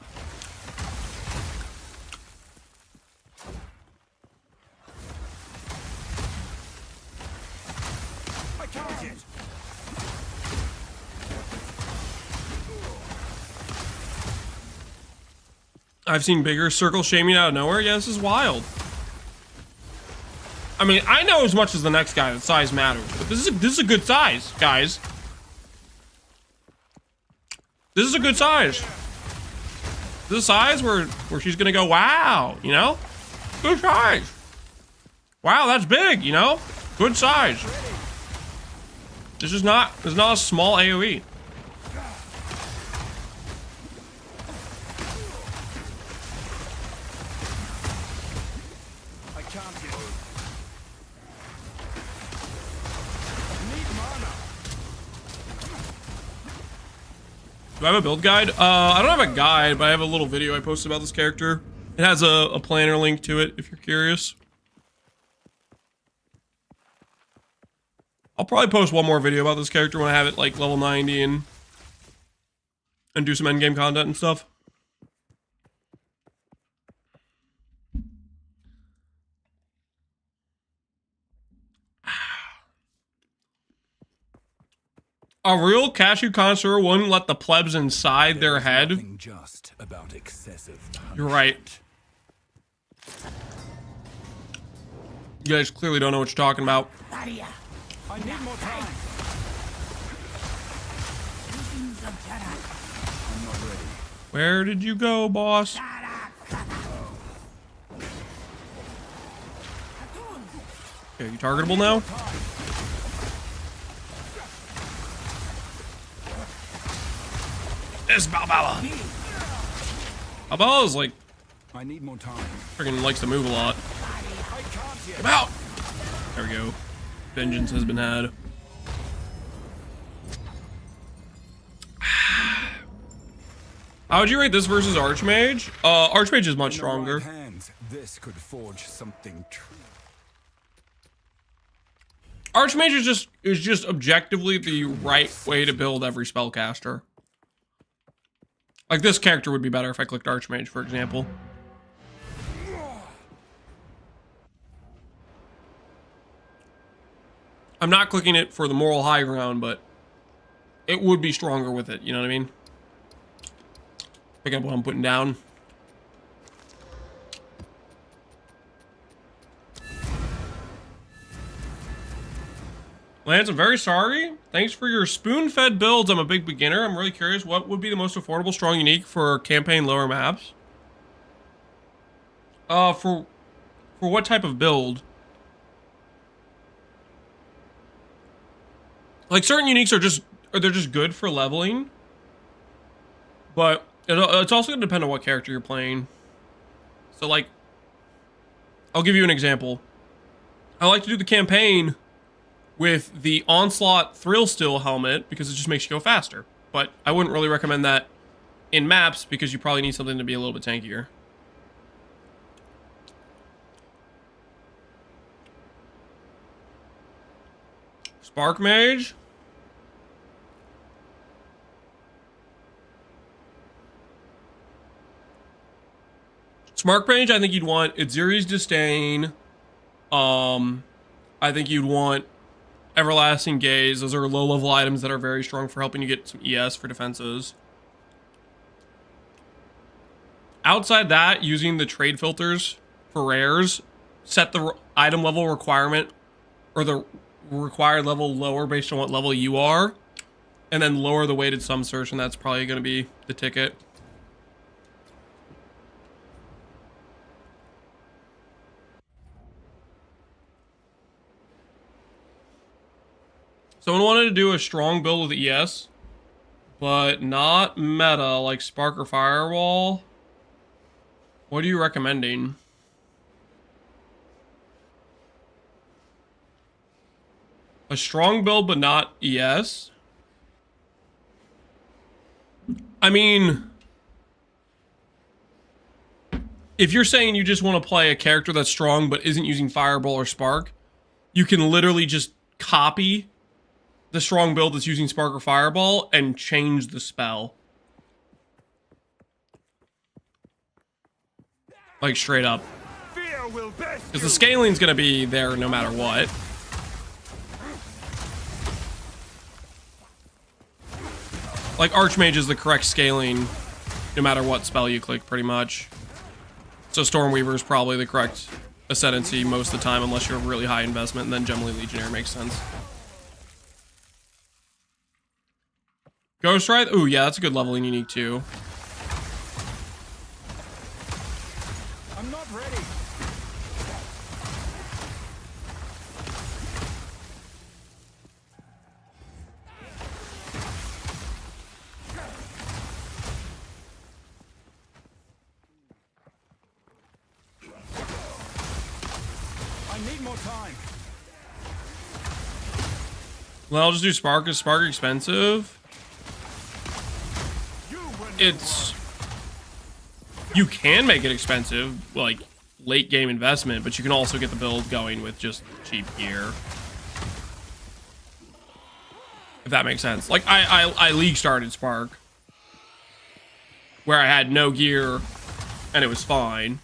S2: I can't yet.
S1: I've seen bigger circle shaming out of nowhere. Yeah, this is wild. I mean, I know as much as the next guy that size matters, but this is a good size, guys. This is a good size. This is a size where she's gonna go, wow, you know? Good size. Wow, that's big, you know? Good size. This is not a small AoE.
S2: I can't get it. I need mana.
S1: Do I have a build guide? I don't have a guide, but I have a little video I posted about this character. It has a planner link to it if you're curious. I'll probably post one more video about this character when I have it like level 90 and do some endgame content and stuff. A real cashew connoisseur wouldn't let the plebs inside their head.
S3: Nothing just about excessive punishment.
S1: You're right. You guys clearly don't know what you're talking about.
S2: I need more time.
S3: I'm not ready.
S1: Where did you go, boss? Okay, you targetable now? This Balbala. Balbala's like
S3: I need more time.
S1: freaking likes to move a lot.
S2: I can't yet.
S1: Come out! There we go. Vengeance has been had. How would you rate this versus Archmage? Archmage is much
S3: In the right
S1: stronger.
S3: hands, this could forge something true.
S1: Archmage is just objectively the right way to build every spellcaster. Like this character would be better if I clicked Archmage, for example. I'm not clicking it for the moral high ground, but it would be stronger with it, you know what I mean? Pick up what I'm putting down. Lance, I'm very sorry. Thanks for your spoon-fed builds. I'm a big beginner. I'm really curious, what would be the most affordable, strong, unique for campaign lower maps? For what type of build? Like certain uniques they're just good for leveling, but it's also gonna depend on what character you're playing. So like, I'll give you an example. I like to do the campaign with the Onslaught Thrill Still helmet because it just makes you go faster. But I wouldn't really recommend that in maps because you probably need something to be a little bit tankier. Spark Mage. Spark Mage, I think you'd want Itziri's Disdain. I think you'd want Everlasting Gaze. Those are low-level items that are very strong for helping you get some ES for defenses. Outside that, using the trade filters for rares, set the item level requirement or the required level lower based on what level you are, and then lower the weighted sum search, and that's probably going to be the ticket. Someone wanted to do a strong build with ES, but not meta like Spark or Firewall. What are you recommending? A strong build, but not ES? I mean, if you're saying you just want to play a character that's strong but isn't using Fireball or Spark, you can literally just copy the strong build that's using Spark or Fireball and change the spell. Like straight up.
S2: Fear will best
S1: Because the scaling's gonna be there no matter what. Like Archmage is the correct scaling no matter what spell you click pretty much. So Stormweaver is probably the correct Ascendancy most of the time unless you're a really high investment, and then generally Legionnaire makes sense. Ghost Ride? Ooh, yeah, that's a good level in Unique too.
S2: I'm not ready. I need more time.
S1: Well, I'll just do Spark. Is Spark expensive? It's... You can make it expensive, like late game investment, but you can also get the build going with just cheap gear. If that makes sense. Like, I League started Spark, where I had no gear, and it was fine.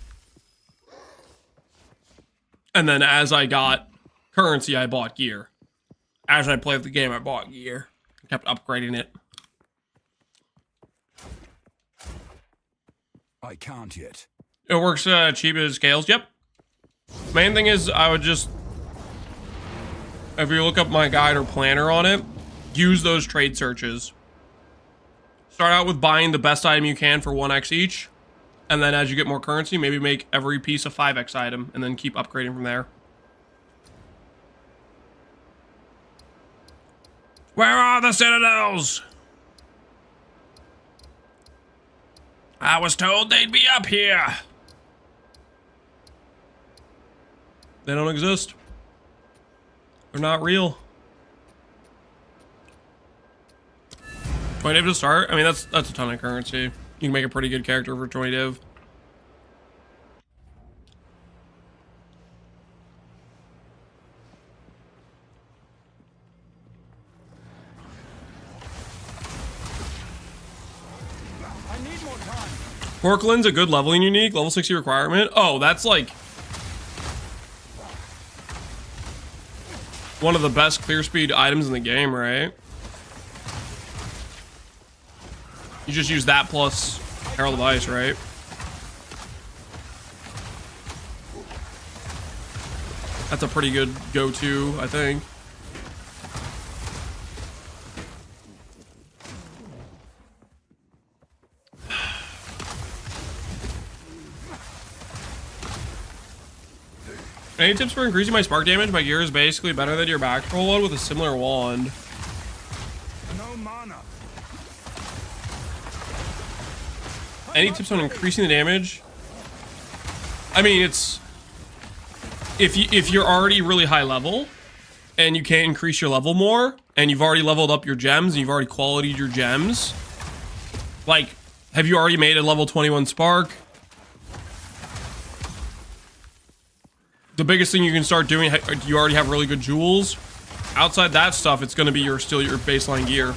S1: And then as I got currency, I bought gear. As I played the game, I bought gear. I kept upgrading it.
S3: I can't yet.
S1: It works cheap as scales. Yep. Main thing is I would just, if you look up my guide or planner on it, use those trade searches. Start out with buying the best item you can for 1x each. And then as you get more currency, maybe make every piece a 5x item and then keep upgrading from there. Where are the citadels? I was told they'd be up here. They don't exist. They're not real. 20 div to start? I mean, that's a ton of currency. You can make a pretty good character for 20 div. Porkland's a good leveling unique, level 60 requirement. Oh, that's like one of the best clear speed items in the game, right? You just use that plus Herald of Ice, right? That's a pretty good go-to, I think. Any tips for increasing my spark damage? My gear is basically better than your back roll load with a similar wand.
S2: No mana.
S1: Any tips on increasing the damage? I mean, it's if you're already really high level and you can't increase your level more, and you've already leveled up your gems and you've already qualityed your gems, like, have you already made a level 21 spark? The biggest thing you can start doing, you already have really good jewels. Outside that stuff, it's going to be still your baseline gear.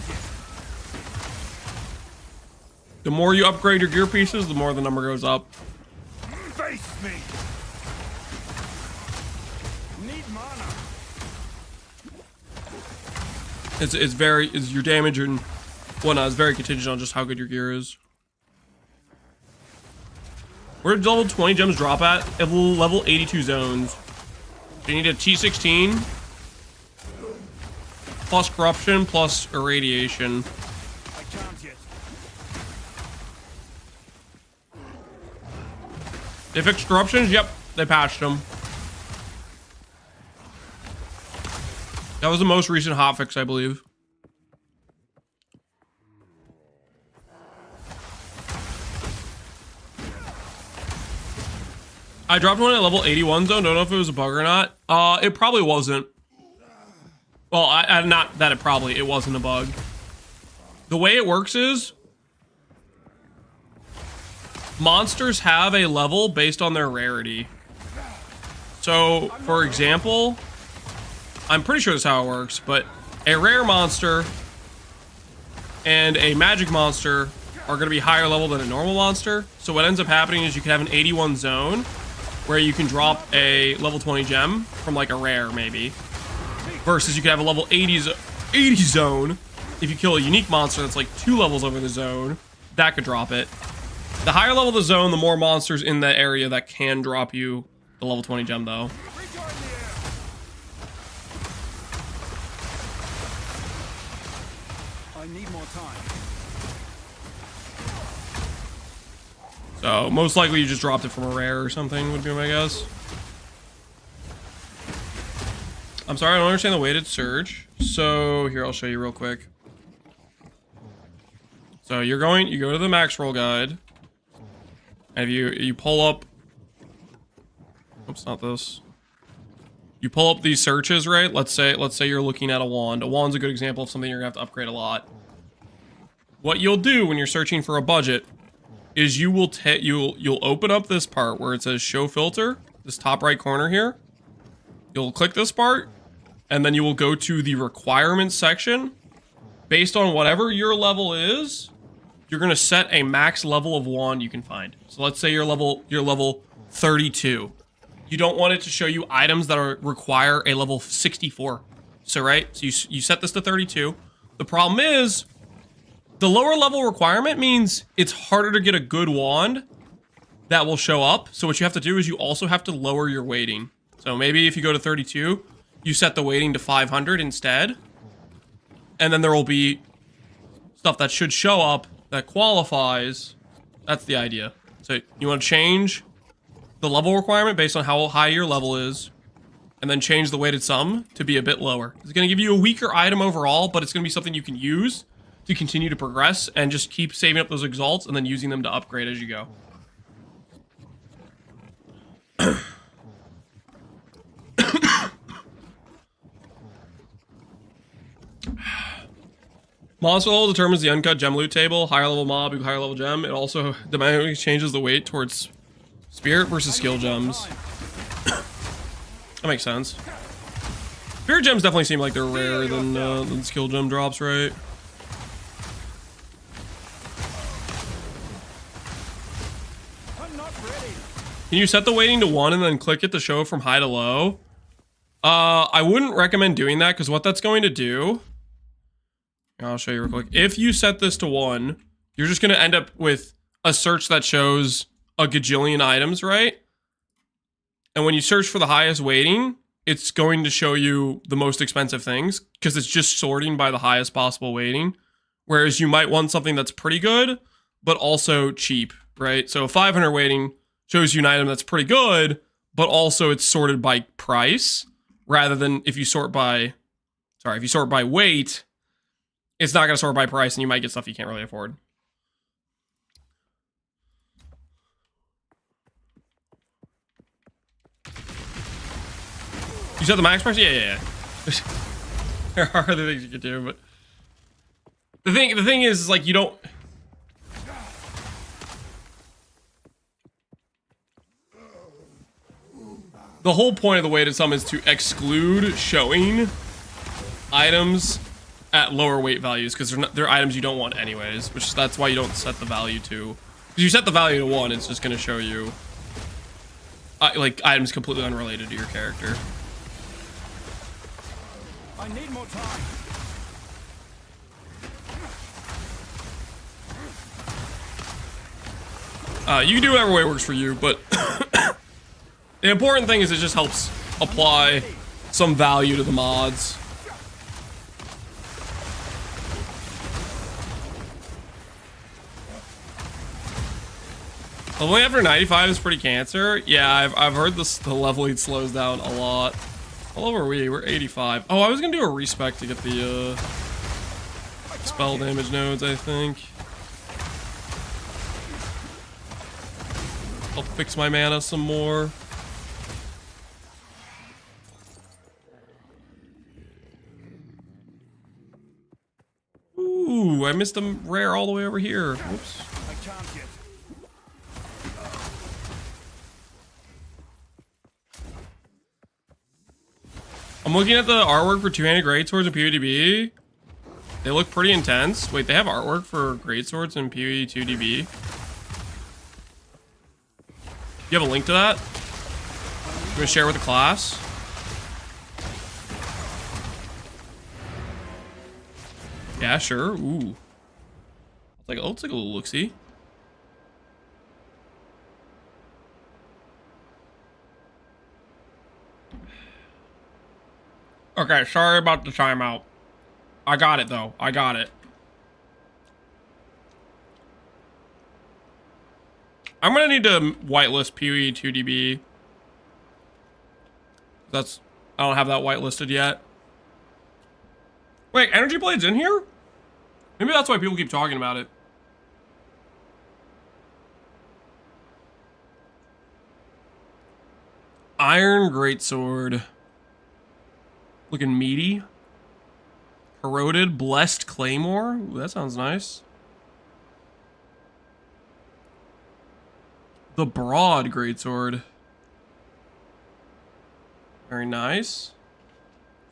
S1: The more you upgrade your gear pieces, the more the number goes up.
S2: Face me. Need mana.
S1: Your damage and whatnot is very contingent on just how good your gear is. Where did level 20 gems drop at? Level 82 zones. You need a T16 plus corruption plus irradiation.
S2: I can't yet.
S1: They fixed corruptions? Yep, they patched them. That was the most recent hotfix, I believe. I dropped one at level 81 zone. Don't know if it was a bug or not. It probably wasn't. Well, not that it wasn't a bug. The way it works is monsters have a level based on their rarity. So, for example, I'm pretty sure that's how it works, but a rare monster and a magic monster are going to be higher level than a normal monster. So what ends up happening is you can have an 81 zone where you can drop a level 20 gem from like a rare maybe, versus you could have a level 80 zone if you kill a unique monster that's like 2 levels over the zone, that could drop it. The higher level the zone, the more monsters in that area that can drop you the level 20 gem though.
S2: Rejoin the air.
S3: I need more time.
S1: So most likely you just dropped it from a rare or something would be my guess. I'm sorry, I don't understand the weighted surge. So here, I'll show you real quick. So you go to the max roll guide. And if you pull up, oops, not this. You pull up these searches, right? Let's say you're looking at a wand. A wand's a good example of something you're gonna have to upgrade a lot. What you'll do when you're searching for a budget is you'll open up this part where it says show filter, this top right corner here. You'll click this part, and then you will go to the requirements section. Based on whatever your level is, you're gonna set a max level of wand you can find. So let's say you're level 32. You don't want it to show you items that require a level 64. So right, so you set this to 32. The problem is, the lower level requirement means it's harder to get a good wand that will show up. So what you have to do is you also have to lower your weighting. So maybe if you go to 32, you set the weighting to 500 instead. And then there will be stuff that should show up that qualifies. That's the idea. So you want to change the level requirement based on how high your level is, and then change the weighted sum to be a bit lower. It's going to give you a weaker item overall, but it's going to be something you can use to continue to progress and just keep saving up those exalts and then using them to upgrade as you go. Monster level determines the uncut gem loot table. Higher level mob, higher level gem. It also dynamically changes the weight towards spirit versus skill gems. That makes sense. Spirit gems definitely seem like they're rarer than skill gem drops, right?
S2: I'm not ready.
S1: Can you set the weighting to 1 and then click it to show from high to low? I wouldn't recommend doing that because what that's going to do... I'll show you real quick. If you set this to 1, you're just going to end up with a search that shows a gajillion items, right? And when you search for the highest weighting, it's going to show you the most expensive things because it's just sorting by the highest possible weighting. Whereas you might want something that's pretty good, but also cheap, right? So 500 weighting shows you an item that's pretty good, but also it's sorted by price rather than if you sort by weight, it's not going to sort by price and you might get stuff you can't really afford. You set the max price? Yeah. There are other things you could do, but the thing is like you don't. The whole point of the weighted sum is to exclude showing items at lower weight values because they're items you don't want anyways, that's why you don't set the value to. Because you set the value to 1, it's just going to show you like items completely unrelated to your character.
S2: I need more time.
S1: You can do whatever way works for you, but the important thing is it just helps apply some value to the mods. Leveling after 95 is pretty cancer. Yeah, I've heard the leveling slows down a lot. How low are we? We're 85. Oh, I was gonna do a respec to get the spell damage nodes, I think. Help fix my mana some more. Ooh, I missed a rare all the way over here. Whoops.
S2: I can't get.
S1: I'm looking at the artwork for two-handed greatswords and PvDB. They look pretty intense. Wait, they have artwork for greatswords and PvE2DB. You have a link to that? You want to share with the class? Yeah, sure. Ooh. Let's take a little look-see. Okay, sorry about the timeout. I got it, though. I got it. I'm gonna need to whitelist PoE 2DB. I don't have that whitelisted yet. Wait, Energy Blade's in here? Maybe that's why people keep talking about it. Iron Greatsword. Looking meaty. Corroded Blessed Claymore. Ooh, that sounds nice. The Broad Greatsword. Very nice.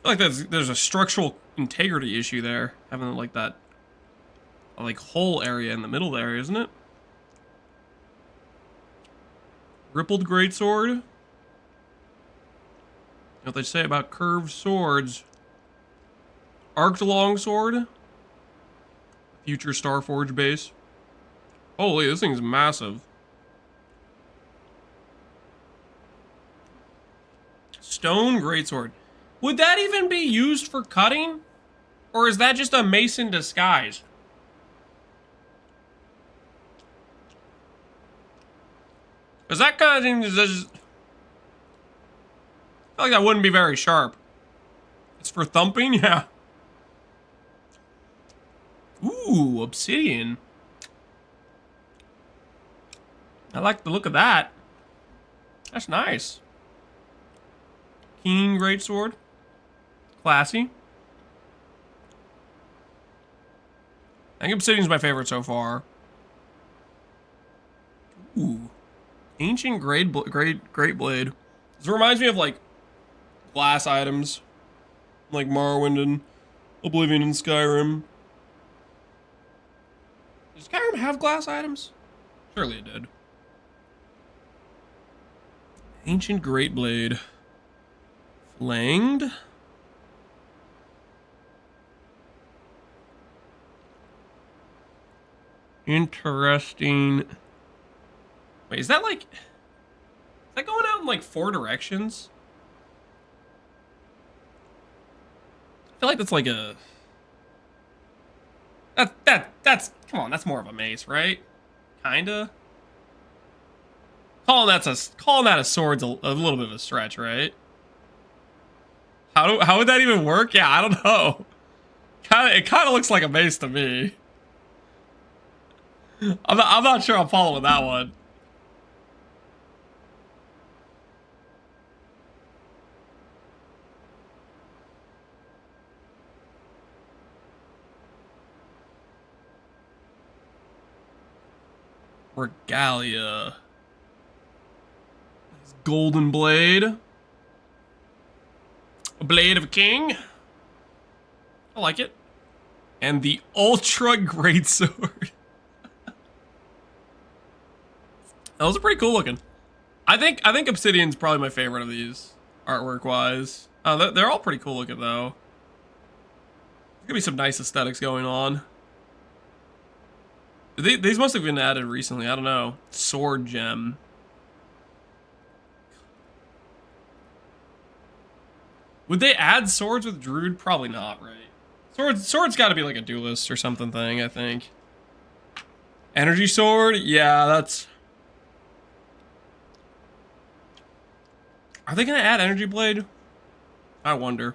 S1: I feel like there's a structural integrity issue there. Having like that like hole area in the middle there, isn't it? Rippled Greatsword. You know what they say about curved swords. Arced Longsword. Future Starforge base. Holy, this thing's massive. Stone Greatsword. Would that even be used for cutting? Or is that just a mason disguise? Is that kind of thing just... I feel like that wouldn't be very sharp. It's for thumping? Yeah. Ooh, obsidian. I like the look of that. That's nice. Keen Greatsword. Classy. I think obsidian's my favorite so far. Ooh. Ancient Great Blade. This reminds me of like glass items. Like Morrowind and Oblivion and Skyrim. Does Skyrim have glass items? Surely it did. Ancient Great Blade. Flanged. Interesting. Wait, is that like... Is that going out in like 4 directions? I feel like that's like a... That's... Come on, that's more of a mace, right? Kinda. Calling that a sword's a little bit of a stretch, right? How would that even work? Yeah, I don't know. It kind of looks like a mace to me. I'm not sure I'm following that one. Regalia. Golden blade. A blade of a king. I like it. And the ultra great sword. Those are pretty cool looking. I think Obsidian's probably my favorite of these, artwork wise. They're all pretty cool looking though. There's gonna be some nice aesthetics going on. These must have been added recently. I don't know. Sword gem. Would they add swords with Druid? Probably not, right? Sword's got to be like a duelist or something thing, I think. Energy sword? Yeah, that's... Are they going to add energy blade? I wonder.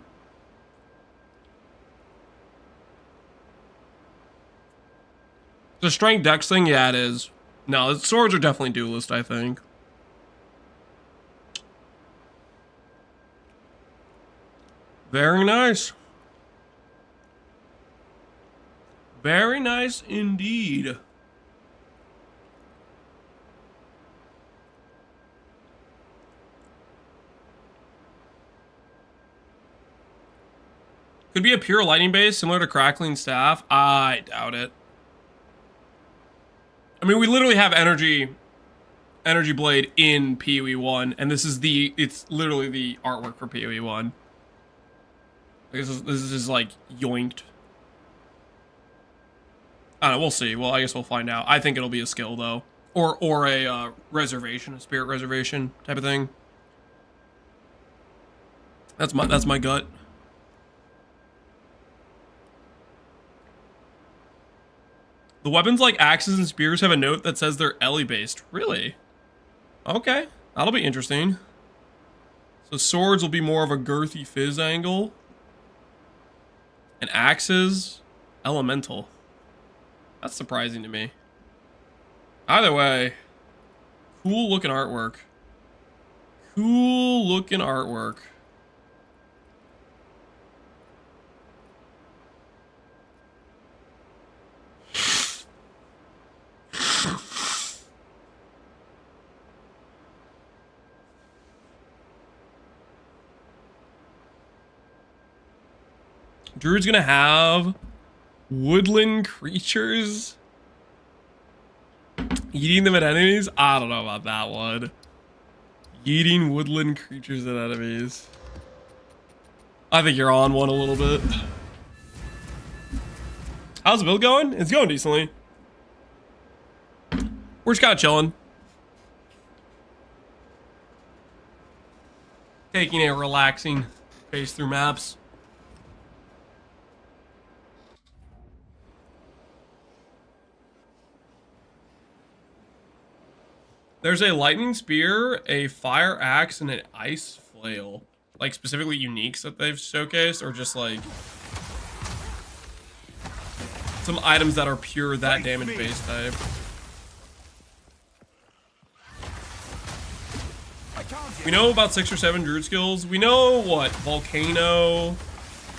S1: The strength dex thing? Yeah, it is. No, the swords are definitely duelist, I think. Very nice. Very nice indeed. Could be a pure lightning base similar to Crackling Staff. I doubt it. I mean, we literally have energy blade in PoE 1, and it's literally the artwork for PoE 1. This is like yoinked. I don't know, we'll see. Well, I guess we'll find out. I think it'll be a skill though. Or a reservation, a spirit reservation type of thing. That's my gut. The weapons like axes and spears have a note that says they're Ellie based. Really? Okay, that'll be interesting. So swords will be more of a girthy fizz angle. And axes, elemental. That's surprising to me. Either way, cool looking artwork. Cool looking artwork. Druid's gonna have woodland creatures eating them at enemies. I don't know about that one. Eating woodland creatures at enemies. I think you're on one a little bit. How's the build going? It's going decently. We're just kind of chilling. Taking a relaxing pace through maps. There's a lightning spear, a fire axe, and an ice flail. Like specifically uniques that they've showcased, or just like some items that are pure that damage base type. We know about 6 or 7 druid skills. We know what? Volcano,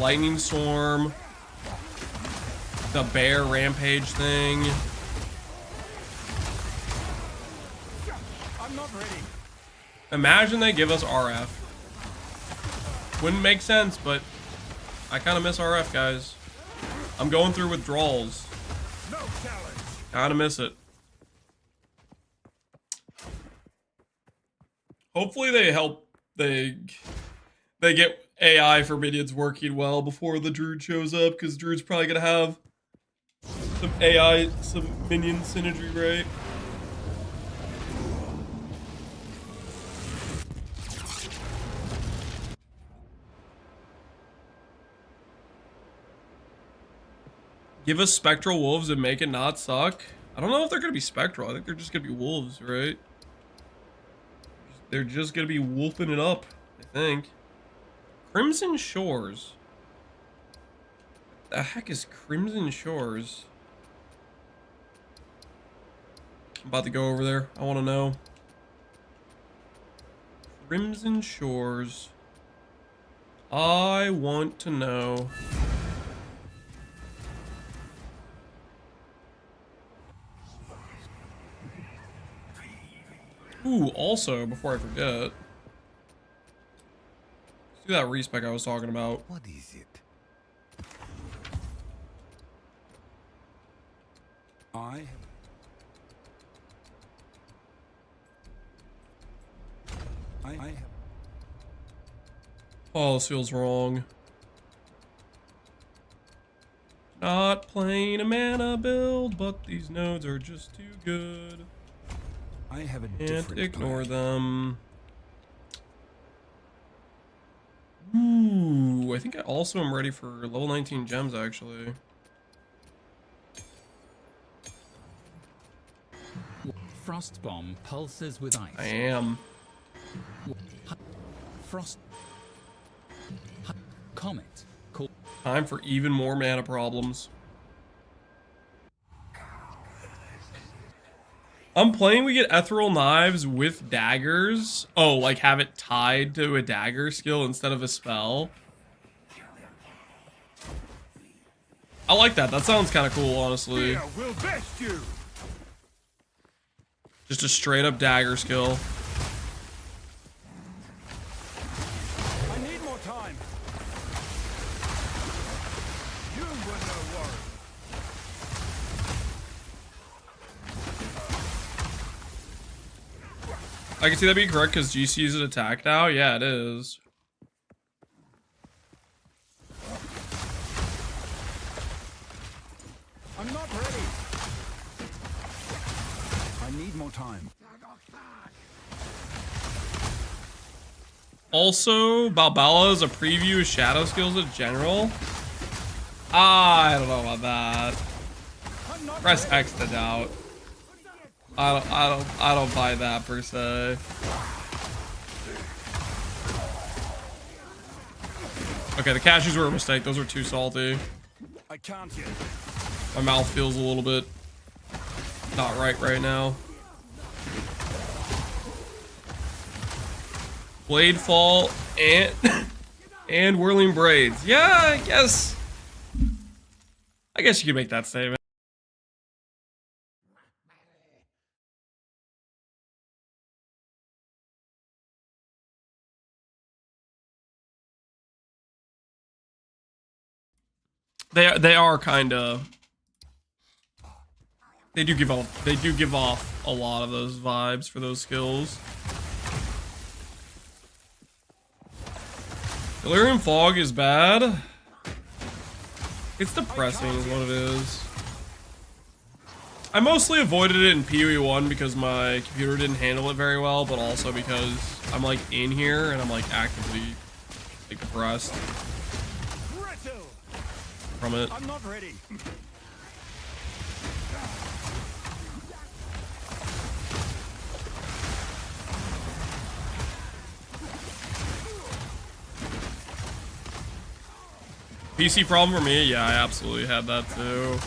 S1: lightning storm, the bear rampage thing.
S2: I'm not ready.
S1: Imagine they give us RF. Wouldn't make sense, but I kind of miss RF, guys. I'm going through withdrawals.
S2: No challenge.
S1: Kind of miss it. Hopefully they help. They get AI for minions working well before the druid shows up, because druid's probably gonna have some AI, some minion synergy, right? Give us spectral wolves and make it not suck. I don't know if they're gonna be spectral. I think they're just gonna be wolves, right? They're just gonna be wolfing it up, I think. Crimson Shores. The heck is Crimson Shores? I'm about to go over there. I want to know. Crimson Shores. I want to know. Ooh, also, before I forget, let's do that respec I was talking about.
S4: What is it?
S3: I have.
S1: Oh, this feels wrong. Not playing a mana build, but these nodes are just too good.
S3: I have a
S1: Can't
S3: different
S1: ignore
S3: plan.
S1: them. Ooh, I think I also am ready for level 19 gems, actually.
S4: Frost bomb pulses with ice.
S1: I am.
S4: Frost. Comet. Cool.
S1: Time for even more mana problems. I'm playing we get ethereal knives with daggers. Oh, like have it tied to a dagger skill instead of a spell. I like that. That sounds kind of cool, honestly.
S2: Fear will best you.
S1: Just a straight up dagger skill.
S2: I need more time. You were no worry.
S1: I can see that being correct because GC is an attack now. Yeah, it is.
S3: I'm not ready. I need more time.
S1: Also, Balbala is a preview of shadow skills in general. I don't know about that.
S2: I'm not
S1: Press X to doubt. I don't buy that per se. Okay, the cashews were a mistake. Those are too salty.
S3: I can't yet.
S1: My mouth feels a little bit not right now. Blade fall and and whirling braids. Yeah, I guess you could make that statement. They are kind of, they do give off a lot of those vibes for those skills. Delirium fog is bad. It's depressing is what it is. I mostly avoided it in PoE 1 because my computer didn't handle it very well, but also because I'm like in here and I'm like actively like depressed from it.
S3: I'm not ready.
S1: PC problem for me? Yeah, I absolutely had that too.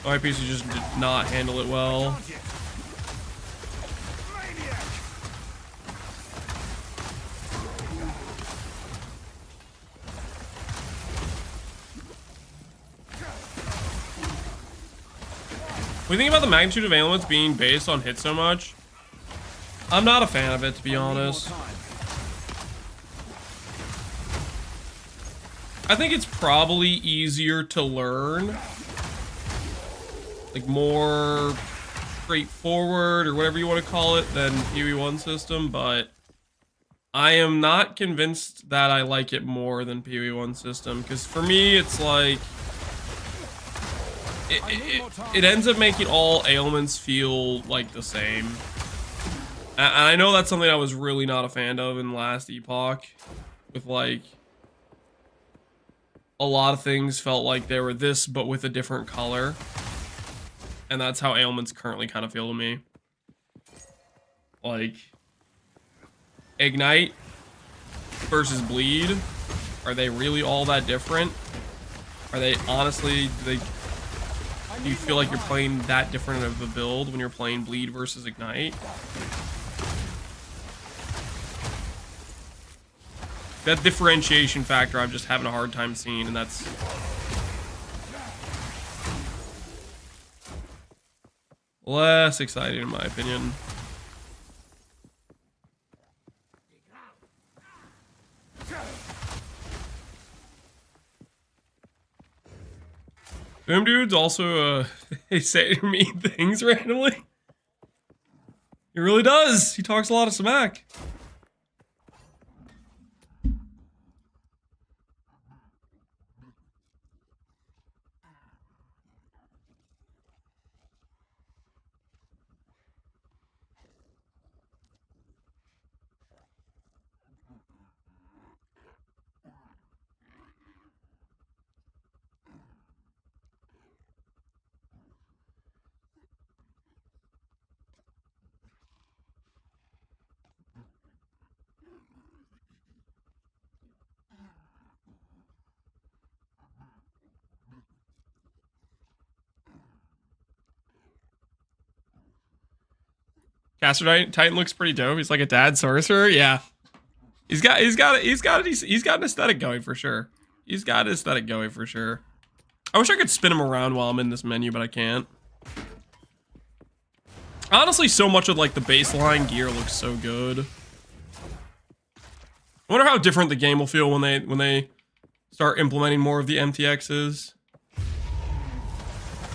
S1: My PC just did not handle it well. When you think about the magnitude of ailments being based on hit so much, I'm not a fan of it, to be honest. I think it's probably easier to learn, like more straightforward or whatever you want to call it than PoE 1 system, but I am not convinced that I like it more than PoE 1 system, because for me it's like it ends up making all ailments feel like the same. And I know that's something I was really not a fan of in last Epoch, with like a lot of things felt like they were this but with a different color, and that's how ailments currently kind of feel to me. Like Ignite versus Bleed, are they really all that different? Are they honestly, do you feel like you're playing that different of a build when you're playing Bleed versus Ignite? That differentiation factor I'm just having a hard time seeing, and that's less exciting in my opinion. Boom dudes also they say mean things randomly. He really does. He talks a lot of smack. Caster Titan looks pretty dope. He's like a dad sorcerer. Yeah. He's got an aesthetic going for sure. He's got an aesthetic going for sure. I wish I could spin him around while I'm in this menu, but I can't. Honestly, so much of like the baseline gear looks so good. I wonder how different the game will feel when they start implementing more of the MTXs.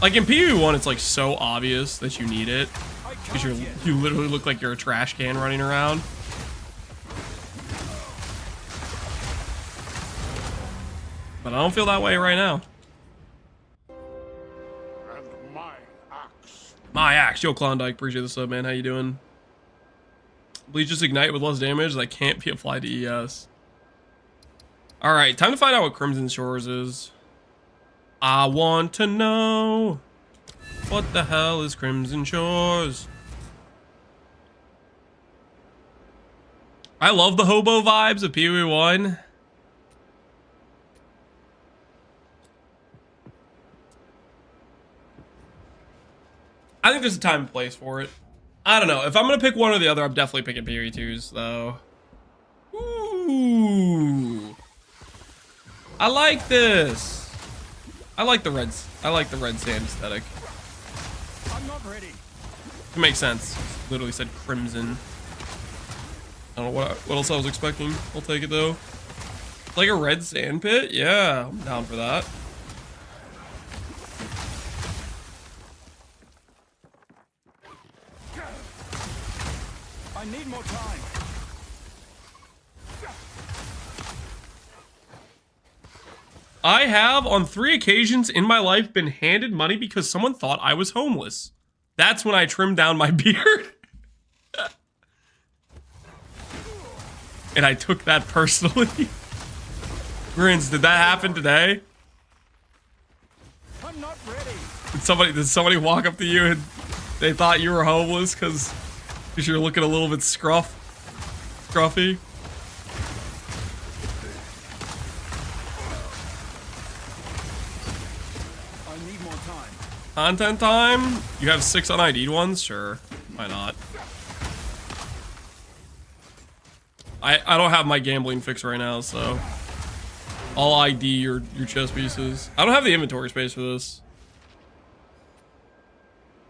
S1: Like in PoE 1, it's like so obvious that you need it, because you literally look like you're a trash can running around. But I don't feel that way right now.
S2: And
S1: my axe. Yo, Klondike, appreciate the sub, man. How you doing? Bleed just ignite with less damage that can't be applied to ES. Alright, time to find out what Crimson Shores is. I want to know what the hell is Crimson Shores. I love the hobo vibes of Pee Wee 1. I think there's a time and place for it. I don't know. If I'm going to pick one or the other, I'm definitely picking Pee Wee 2s, though. Ooh. I like this. I like the red sand aesthetic.
S2: I'm not ready.
S1: It makes sense. Literally said crimson. I don't know what else I was expecting. I'll take it though. Like a red sand pit? Yeah, I'm down for that.
S2: I need more time.
S1: I have on 3 occasions in my life been handed money because someone thought I was homeless. That's when I trimmed down my beard. And I took that personally. Grins, did that happen today?
S2: I'm not ready.
S1: Did somebody walk up to you and they thought you were homeless because you're looking a little bit scruffy?
S2: I need more time.
S1: Content time? You have 6 unID'd ones? Sure. Why not? I don't have my gambling fixed right now, so I'll ID your chess pieces. I don't have the inventory space for this.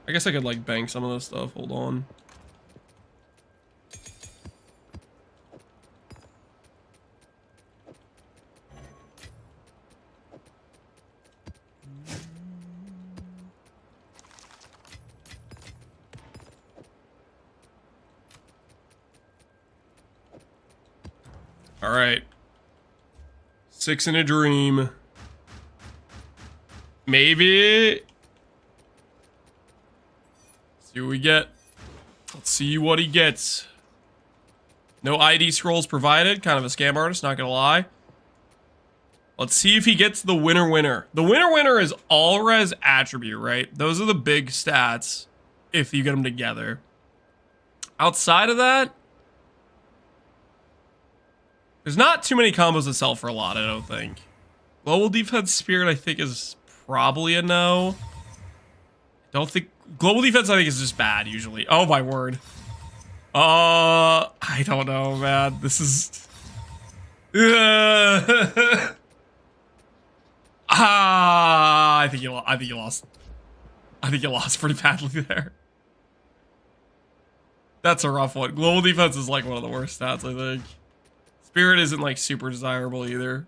S1: I guess I could like bank some of this stuff. Hold on. All right. 6 in a dream. Maybe. See what we get. Let's see what he gets. No ID scrolls provided. Kind of a scam artist, not gonna lie. Let's see if he gets the winner. The winner is all res attribute, right? Those are the big stats if you get them together. Outside of that, there's not too many combos that sell for a lot, I don't think. Global Defense Spirit, I think, is probably a no. Don't think... Global Defense, I think, is just bad, usually. Oh, my word. I don't know, man. This is... I think you lost. I think you lost pretty badly there. That's a rough one. Global Defense is, like, one of the worst stats, I think. Spirit isn't like super desirable either.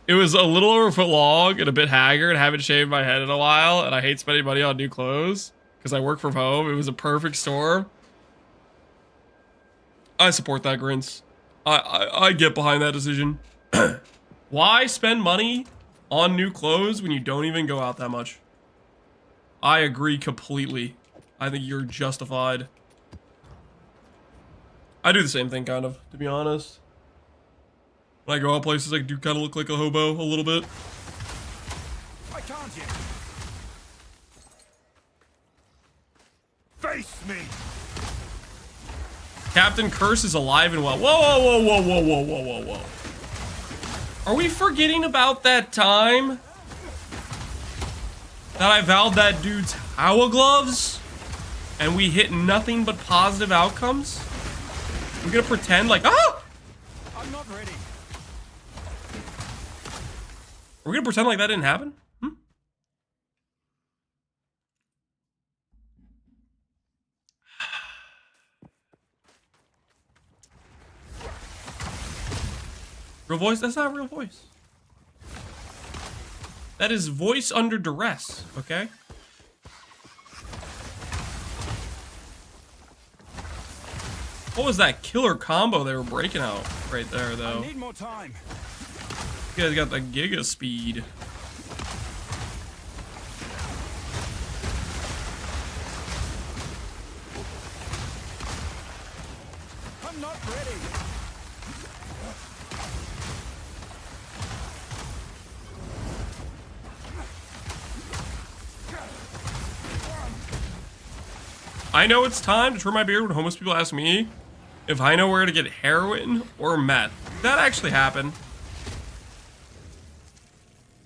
S1: It was a little over a foot long and a bit haggard. Haven't shaved my head in a while, and I hate spending money on new clothes because I work from home. It was a perfect storm. I support that, Grins. I get behind that decision. Why spend money on new clothes when you don't even go out that much? I agree completely. I think you're justified. I do the same thing, kind of, to be honest. When I go out places, I do kind of look like a hobo a little bit.
S2: I can't yet. Face me.
S1: Captain Curse is alive and well. Whoa. Are we forgetting about that time that I vowed that dude's Howa gloves and we hit nothing but positive outcomes? I'm gonna pretend like, ah!
S2: I'm not ready.
S1: We're gonna pretend like that didn't happen? Real voice? That's not real voice. That is voice under duress, okay? What was that killer combo they were breaking out right there, though?
S2: I need more time.
S1: You guys got the giga speed.
S2: I'm not ready.
S1: I know it's time to trim my beard when homeless people ask me if I know where to get heroin or meth. Did that actually happen?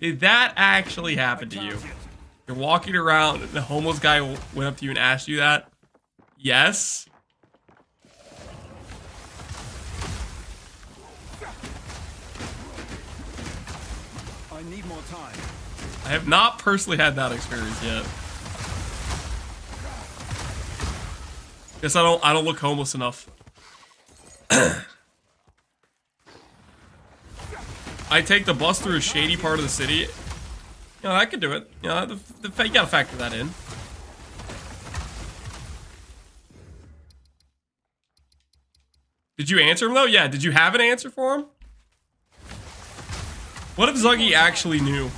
S1: Did that actually happen to you? You're walking around and the homeless guy went up to you and asked you that? Yes?
S3: I need more time.
S1: I have not personally had that experience yet. Guess I don't look homeless enough. I take the bus through a shady part of the city. You know, I could do it. You know, you gotta factor that in. Did you answer him though? Yeah, did you have an answer for him? What if Zuggy actually knew?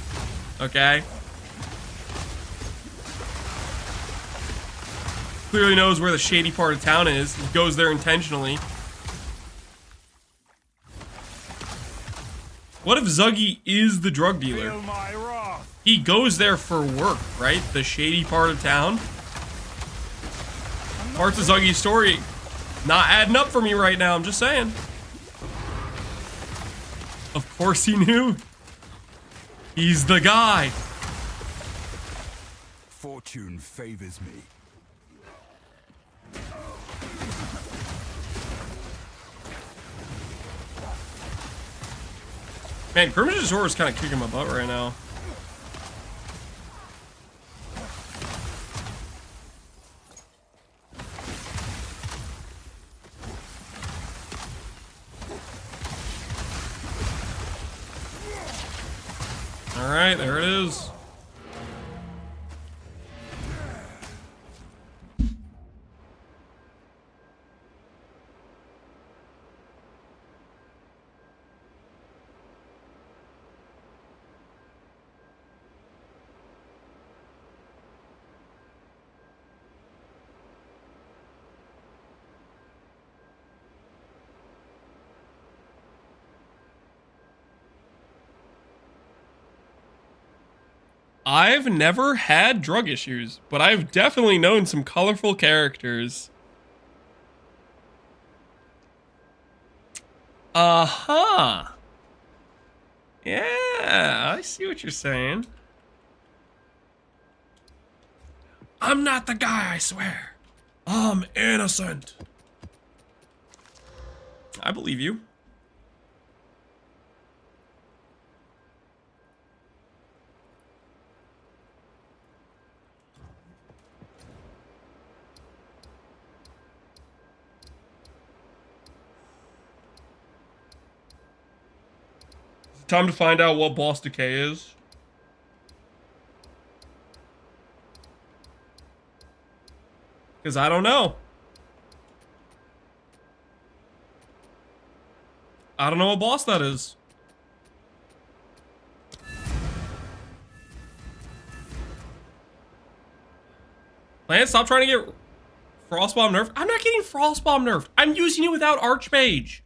S1: Okay. Clearly knows where the shady part of town is. He goes there intentionally. What if Zuggy is the drug dealer?
S2: Feel my wrath.
S1: He goes there for work, right? The shady part of town. Parts of Zuggy's story not adding up for me right now, I'm just saying. Of course he knew. He's the guy.
S3: Fortune favors me.
S1: Man, Grimish's Horror is kind of kicking my butt right now. Alright, there it is. I've never had drug issues, but I've definitely known some colorful characters. Uh-huh. Yeah, I see what you're saying. I'm not the guy, I swear. I'm innocent. I believe you. Time to find out what boss decay is. Because I don't know. I don't know what boss that is. Lance, stop trying to get Frostbomb nerfed. I'm not getting Frostbomb nerfed. I'm using it without Archmage.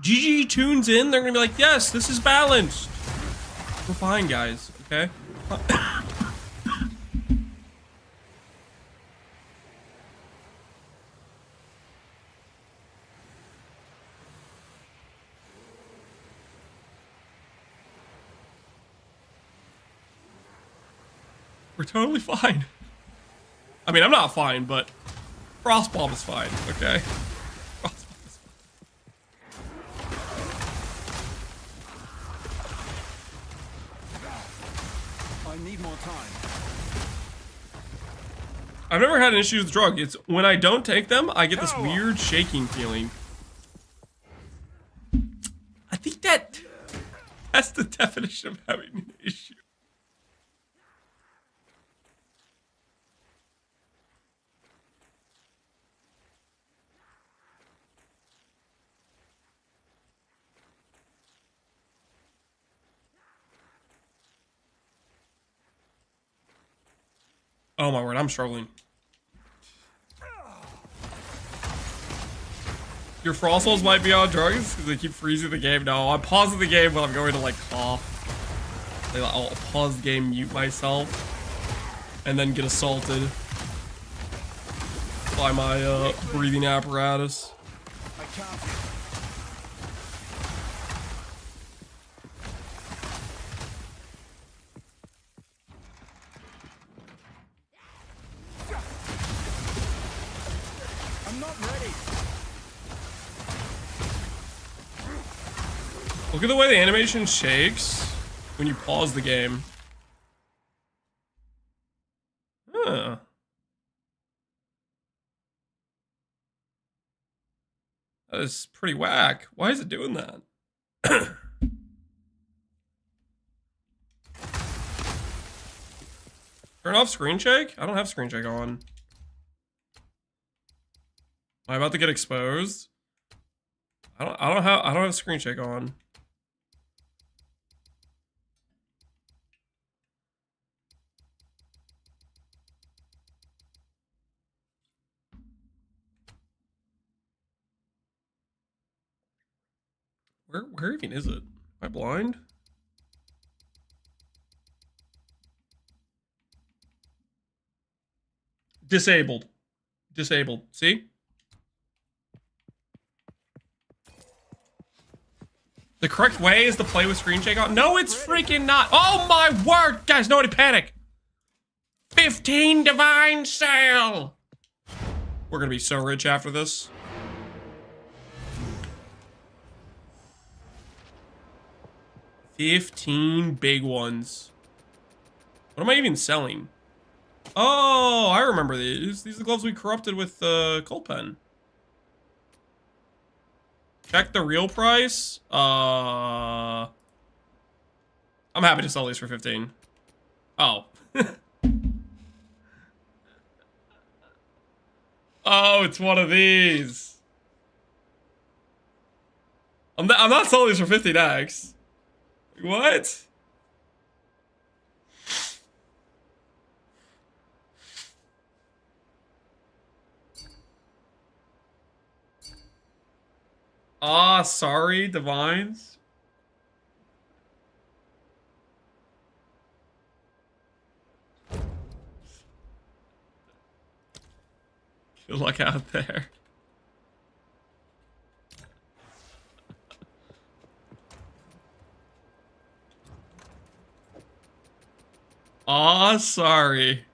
S1: GG tunes in, they're gonna be like, yes, this is balanced. We're fine, guys, okay? We're totally fine. I mean, I'm not fine, but Frostbomb is fine, okay?
S3: Need more time.
S1: I've never had an issue with the drug. It's when I don't take them, I get this weird shaking feeling. I think that's the definition of having an issue. Oh my word, I'm struggling. Your frost walls might be on drugs because they keep freezing the game. No, I'm pausing the game when I'm going to like cough. Like, I'll pause the game, mute myself, and then get assaulted by my breathing apparatus.
S2: I can't. I'm not ready.
S1: Look at the way the animation shakes when you pause the game. Huh. That is pretty whack. Why is it doing that? Turn off screen shake? I don't have screen shake on. Am I about to get exposed? I don't have screen shake on. Where even is it? Am I blind? Disabled. Disabled. See? The correct way is to play with screen shake on. No, it's freaking not. Oh my word! Guys, nobody panic. 15 divine sale. We're gonna be so rich after this. $15 big ones. What am I even selling? Oh, I remember these. These are the gloves we corrupted with Cold Pen. Check the real price. I'm happy to sell these for 15. Oh. Oh, it's one of these. I'm not selling these for 50x. What? Ah, sorry, divines. Good luck out there. Aw, sorry.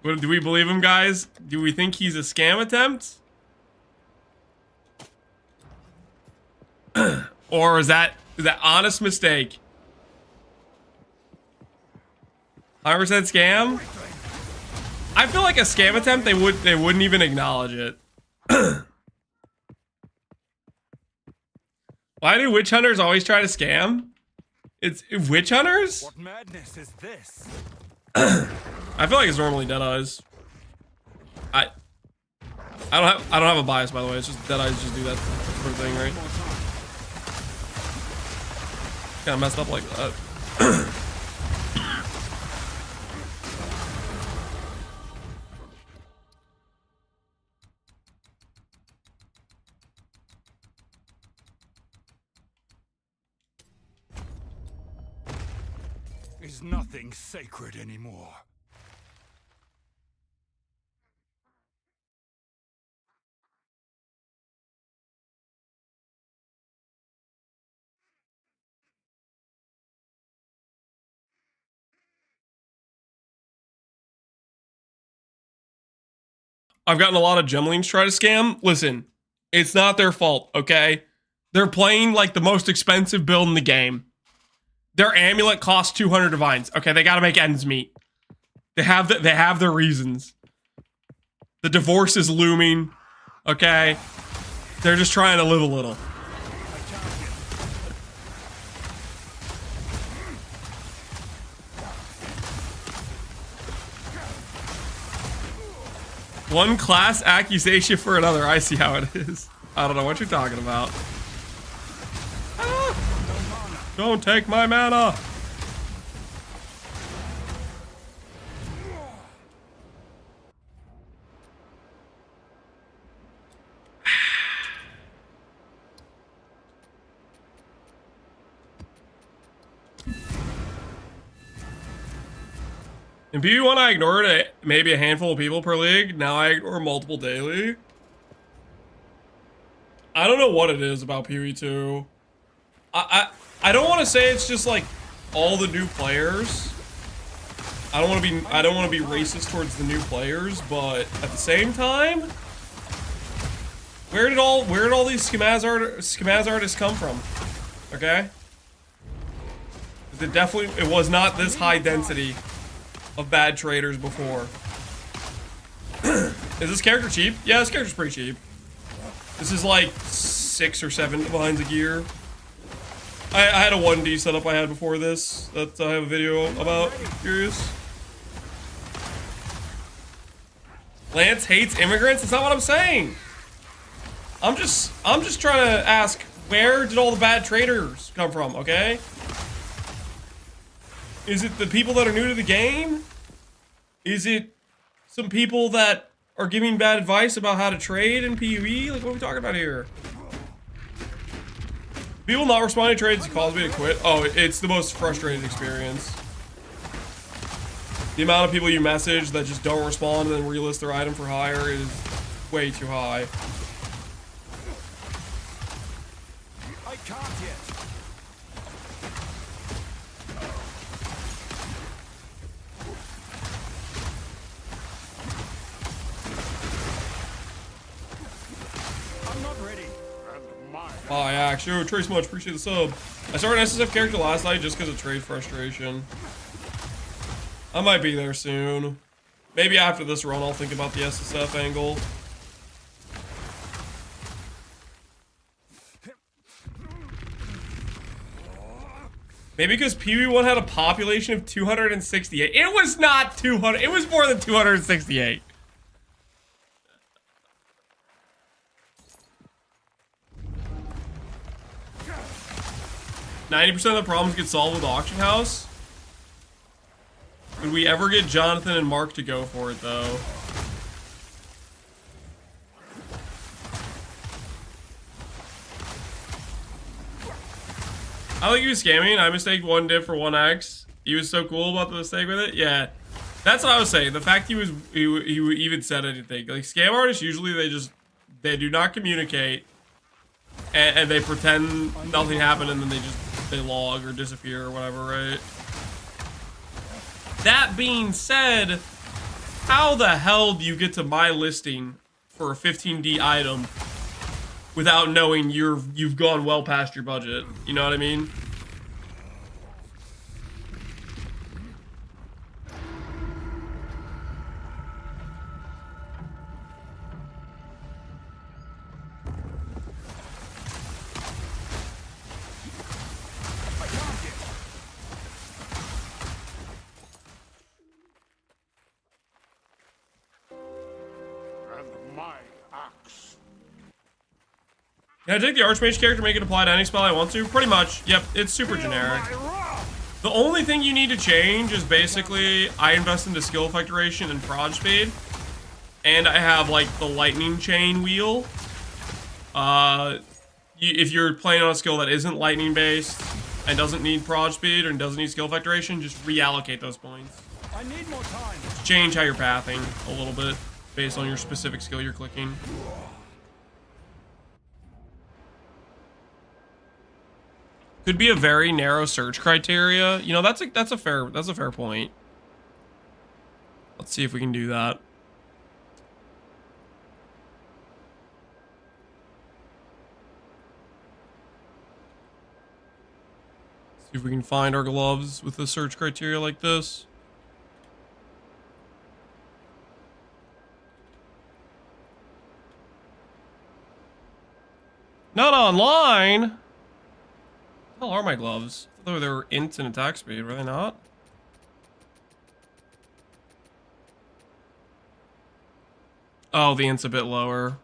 S1: What, do we believe him, guys? Do we think he's a scam attempt? Or is that honest mistake? 100% scam? I feel like a scam attempt, they wouldn't even acknowledge it. Why do witch hunters always try to scam? It's witch hunters?
S2: What madness is this?
S1: I feel like it's normally Deadeyes. I don't have a bias, by the way. It's just Deadeyes just do that sort of thing, right? Kind of messed up like that.
S2: Is nothing sacred anymore?
S1: I've gotten a lot of gemlings try to scam. Listen, it's not their fault, okay? They're playing like the most expensive build in the game. Their amulet costs 200 divines. Okay, they gotta make ends meet. They have their reasons. The divorce is looming. Okay? They're just trying to live a little. One class accusation for another. I see how it is. I don't know what you're talking about. Ah! Don't take my mana. In PvP1, I ignored maybe a handful of people per league. Now I ignore multiple daily. I don't know what it is about PvE2. I don't want to say it's just like all the new players. I don't want to be racist towards the new players, but at the same time, where did all these Scamaz artists come from? Okay? It was not this high density of bad traders before. Is this character cheap? Yeah, this character's pretty cheap. This is like 6 or 7 behind a gear. I had a 1D setup I had before this that I have a video about. Curious. Lance hates immigrants? That's not what I'm saying. I'm just trying to ask, where did all the bad traders come from, okay? Is it the people that are new to the game? Is it some people that are giving bad advice about how to trade in PvE? Like, what are we talking about here? People not responding to trades cause me to quit. Oh, it's the most frustrating experience. The amount of people you message that just don't respond and then relist their item for hire is way too high.
S2: I can't yet. I'm not ready.
S1: Bye, Axe. Yo, Trace much. Appreciate the sub. I started an SSF character last night just because of trade frustration. I might be there soon. Maybe after this run, I'll think about the SSF angle. Maybe because PvE1 had a population of 268. It was not 200. It was more than 268. "90% of the problems get solved with Auction House." Could we ever get Jonathan and Mark to go for it, though? I think he was scamming. I mistaked 1 div for 1x. He was so cool about the mistake with it. Yeah, that's what I was saying. The fact he even said anything. Like, scam artists, usually they do not communicate. And they pretend nothing happened, and then they log or disappear or whatever, right? That being said, how the hell do you get to my listing for a 15D item without knowing you've gone well past your budget? You know what I mean? Can I take the Archmage character, make it apply to any spell I want to? Pretty much. Yep, it's super generic. The only thing you need to change is basically I invest into skill effect duration and prod speed. And I have like the lightning chain wheel. If you're playing on a skill that isn't lightning based and doesn't need prod speed or doesn't need skill effect duration, just reallocate those points.
S2: I need more time.
S1: Change how you're pathing a little bit based on your specific skill you're clicking. Could be a very narrow search criteria. You know, that's a fair point. Let's see if we can do that. See if we can find our gloves with a search criteria like this. Not online. What the hell are my gloves? I thought they were int and attack speed, were they not? Oh, the int's a bit lower.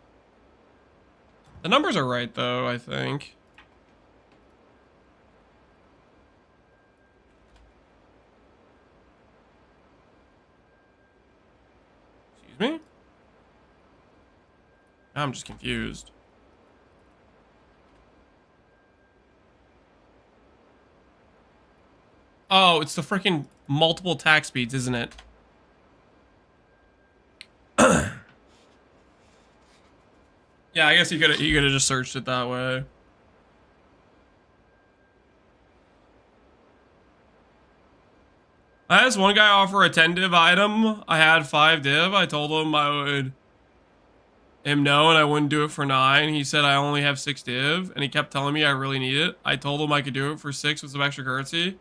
S1: The numbers are right though, I think. Excuse me? I'm just confused. Oh, it's the freaking multiple attack speeds, isn't it? Yeah, I guess he could have just searched it that way. I had this one guy offer a 10 div item. I had 5 div. I told him I would no, and I wouldn't do it for 9. He said I only have 6 div, and he kept telling me I really need it. I told him I could do it for 6 with some extra currency.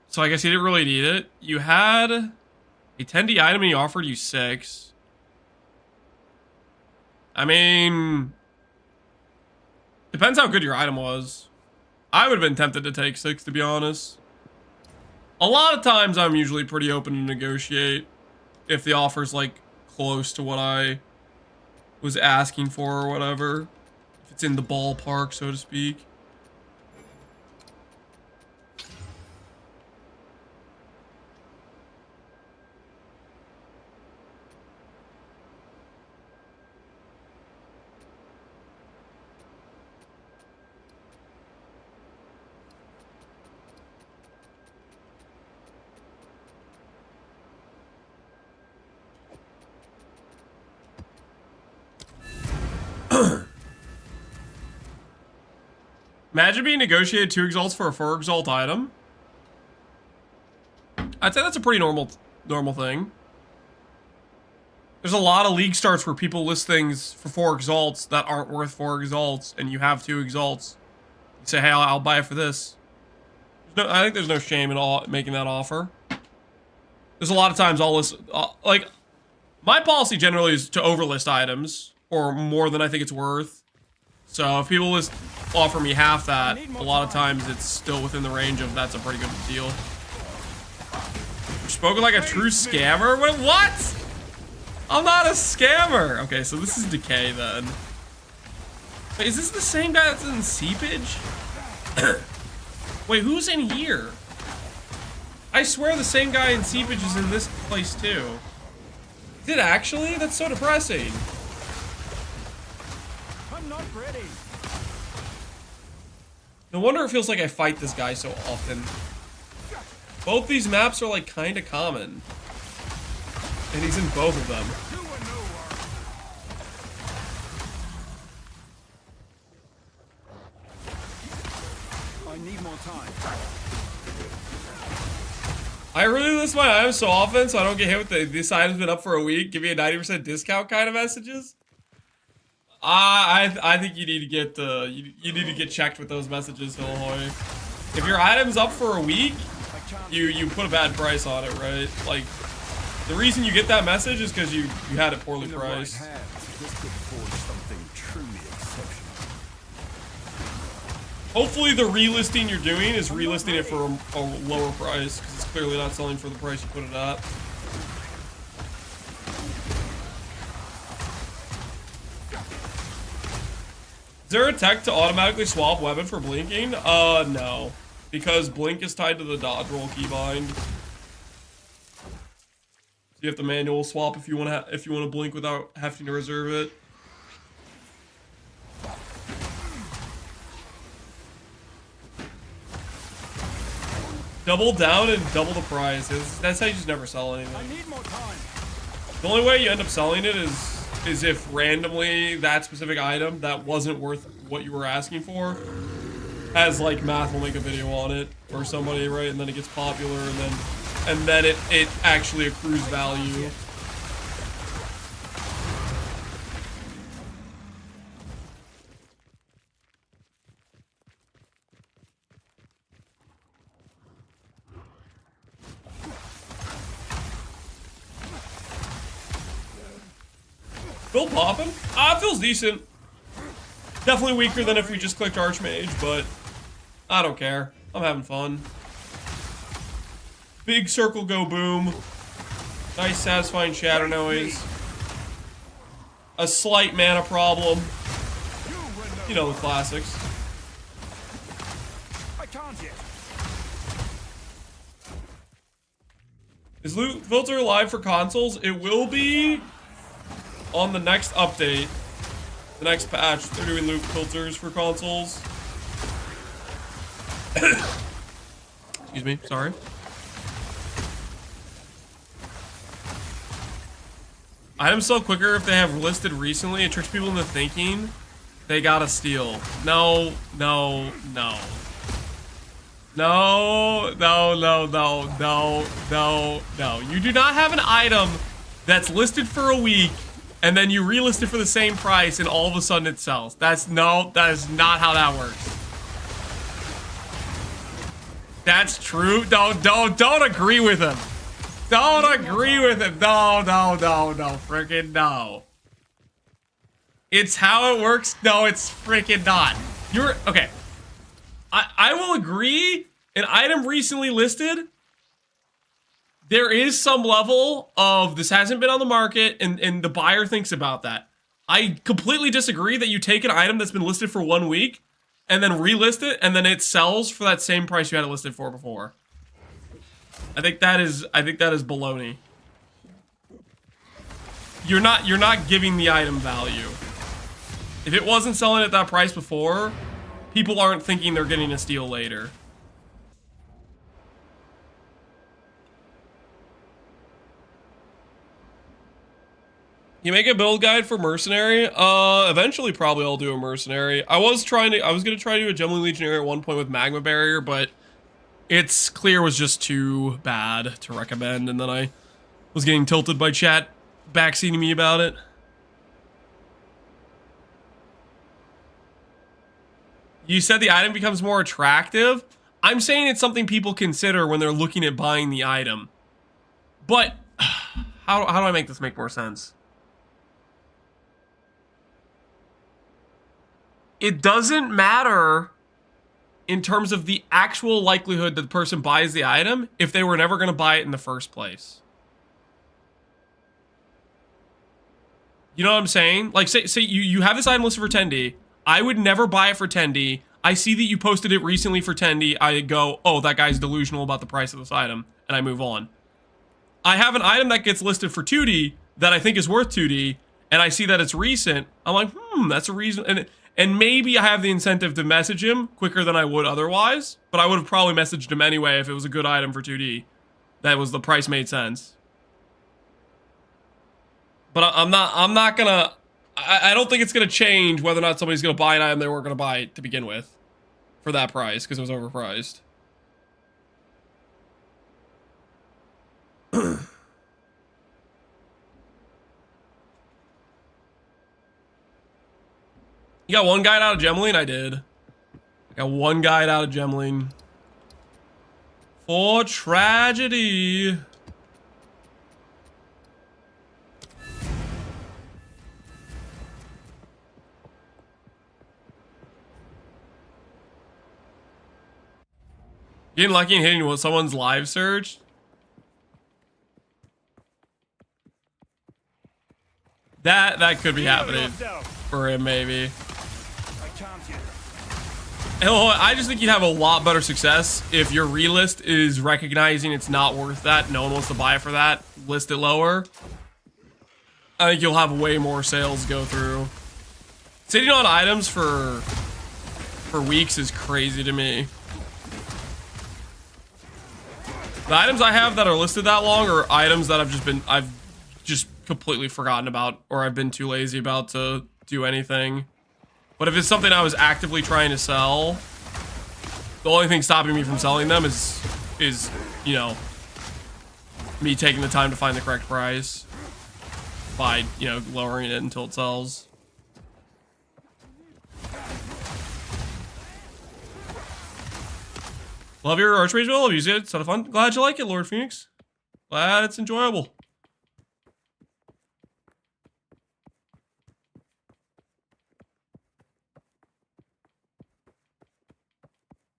S1: So I guess he didn't really need it. You had a 10D item and he offered you 6. I mean, depends how good your item was. I would have been tempted to take 6, to be honest. A lot of times I'm usually pretty open to negotiate if the offer's like close to what I was asking for or whatever. If it's in the ballpark, so to speak. Imagine being negotiated 2 exalts for a 4 exalt item. I'd say that's a pretty normal thing. There's a lot of league starts where people list things for 4 exalts that aren't worth 4 exalts, and you have 2 exalts. You say, hey, I'll buy it for this. I think there's no shame in making that offer. There's a lot of times I'll list, like, my policy generally is to overlist items, or more than I think it's worth. So if people offer me half that, a lot of times it's still within the range of that's a pretty good deal. You're spoken like a true scammer? Wait, what? I'm not a scammer. Okay, so this is Decay then. Wait, is this the same guy that's in Seepage? Wait, who's in here? I swear the same guy in Seepage is in this place too. Is it actually? That's so depressing.
S2: I'm not ready.
S1: No wonder it feels like I fight this guy so often. Both these maps are like kind of common. And he's in both of them.
S3: I need more time.
S1: I really list my items so often so I don't get hit with this item's been up for a week, give me a 90% discount kind of messages. I think you need to get you need to get checked with those messages, Hillhoy. If your item's up for a week, you put a bad price on it, right? Like, the reason you get that message is because you had it poorly priced. Hopefully the relisting you're doing is relisting it for a lower price, because it's clearly not selling for the price you put it at. Is there a tech to automatically swap weapon for blinking? No. Because blink is tied to the dodge roll keybind. So you have to manual swap if you want to blink without having to reserve it. Double down and double the price. That's how you just never sell anything.
S2: I need more time.
S1: The only way you end up selling it is if randomly that specific item that wasn't worth what you were asking for has, like, Math will make a video on it or somebody, right? And then it gets popular and then it actually accrues value. Build poppin'? It feels decent. Definitely weaker than if we just clicked Archmage, but I don't care. I'm having fun. Big circle go boom. Nice satisfying shatter noise. A slight mana problem. You know the classics.
S2: I can't yet.
S1: Is loot filter live for consoles? It will be on the next update. The next patch, they're doing loot filters for consoles. Excuse me, sorry. Items sell quicker if they have listed recently. It tricks people into thinking they gotta steal. No, no, no. No, no, no, no, no, no, no. You do not have an item that's listed for a week and then you relist it for the same price and all of a sudden it sells. That is not how that works. That's true. Don't agree with him. Don't agree with him. No, freaking no. It's how it works. No, it's freaking not. Okay. I will agree. An item recently listed, there is some level of this hasn't been on the market and the buyer thinks about that. I completely disagree that you take an item that's been listed for 1 week and then relist it and then it sells for that same price you had it listed for before. I think that is baloney. You're not giving the item value. If it wasn't selling at that price before, people aren't thinking they're getting a steal later. You make a build guide for mercenary? Eventually probably I'll do a mercenary. I was gonna try to do a Gemini Legionnaire at one point with magma barrier, but its clear was just too bad to recommend, and then I was getting tilted by chat backseating me about it. You said the item becomes more attractive. I'm saying it's something people consider when they're looking at buying the item. But how do I make this make more sense? It doesn't matter in terms of the actual likelihood that the person buys the item if they were never going to buy it in the first place. You know what I'm saying? Like, say you have this item listed for 10D. I would never buy it for 10D. I see that you posted it recently for 10D. I go, oh, that guy's delusional about the price of this item, and I move on. I have an item that gets listed for 2D that I think is worth 2D, and I see that it's recent. I'm like, that's a reason. And maybe I have the incentive to message him quicker than I would otherwise, but I would have probably messaged him anyway if it was a good item for 2D. That was the price made sense. But I'm not gonna, I don't think it's gonna change whether or not somebody's gonna buy an item they weren't gonna buy to begin with for that price, because it was overpriced. You got one guide out of Gemline? I did. I got one guide out of Gemline. For tragedy. Getting lucky and hitting someone's live search? That could be happening for him, maybe. Hello, I just think you'd have a lot better success if your relist is recognizing it's not worth that. No one wants to buy it for that. List it lower. I think you'll have way more sales go through. Sitting on items for weeks is crazy to me. The items I have that are listed that long are items that I've just completely forgotten about, or I've been too lazy about to do anything. But if it's something I was actively trying to sell, the only thing stopping me from selling them is, you know, me taking the time to find the correct price by, you know, lowering it until it sells. Love your Archmage build. I've used it. It's a lot of fun. Glad you like it, Lord Phoenix. Glad it's enjoyable.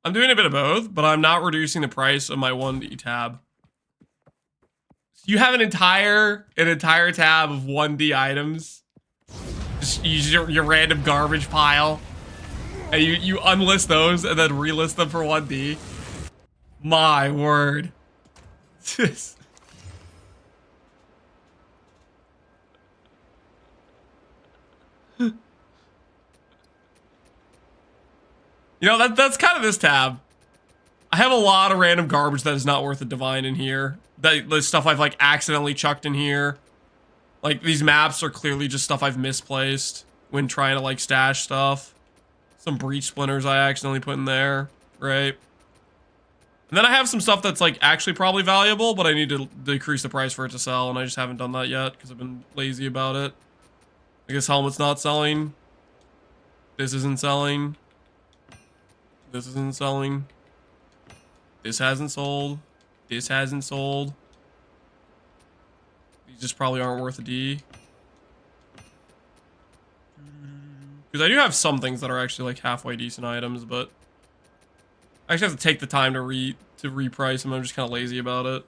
S1: I'm doing a bit of both, but I'm not reducing the price of my 1D tab. You have an entire tab of 1D items. Just use your random garbage pile. And you unlist those and then relist them for 1D. My word. You know, that's kind of this tab. I have a lot of random garbage that is not worth a divine in here. The stuff I've like accidentally chucked in here. Like, these maps are clearly just stuff I've misplaced when trying to, like, stash stuff. Some breach splinters I accidentally put in there, right? And then I have some stuff that's, like, actually probably valuable, but I need to decrease the price for it to sell, and I just haven't done that yet because I've been lazy about it. I guess helmet's not selling. This isn't selling. This isn't selling. This hasn't sold. This hasn't sold. These just probably aren't worth a D. Because I do have some things that are actually like halfway decent items, but I actually have to take the time to reprice them. I'm just kind of lazy about it.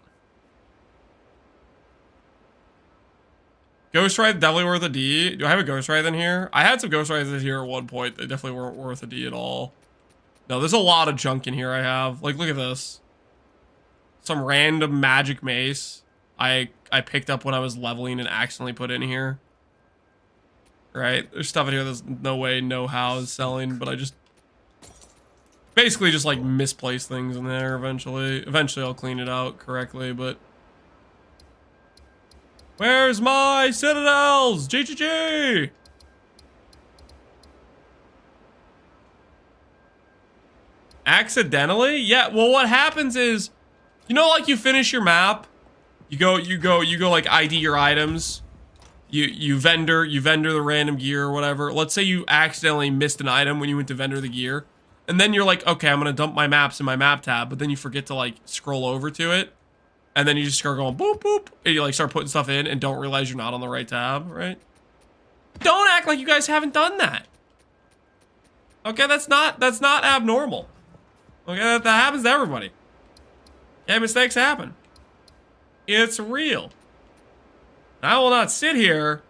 S1: Ghost Ride definitely worth a D. Do I have a Ghost Ride in here? I had some Ghost Rides in here at one point. They definitely weren't worth a D at all. No, there's a lot of junk in here I have. Like, look at this. Some random magic mace I picked up when I was leveling and accidentally put in here. Right? There's stuff in here that's no way, no how is selling, but I just basically just like misplace things in there eventually. Eventually I'll clean it out correctly, but where's my citadels? GGG! Accidentally? Yeah, well what happens is, you know, like you finish your map, you go like ID your items, you vendor the random gear or whatever. Let's say you accidentally missed an item when you went to vendor the gear, and then you're like, okay, I'm gonna dump my maps in my map tab, but then you forget to like scroll over to it, and then you just start going boop boop, and you like start putting stuff in and don't realize you're not on the right tab, right? Don't act like you guys haven't done that. Okay, that's not abnormal. Okay, that happens to everybody. Yeah, mistakes happen. It's real. I will not sit here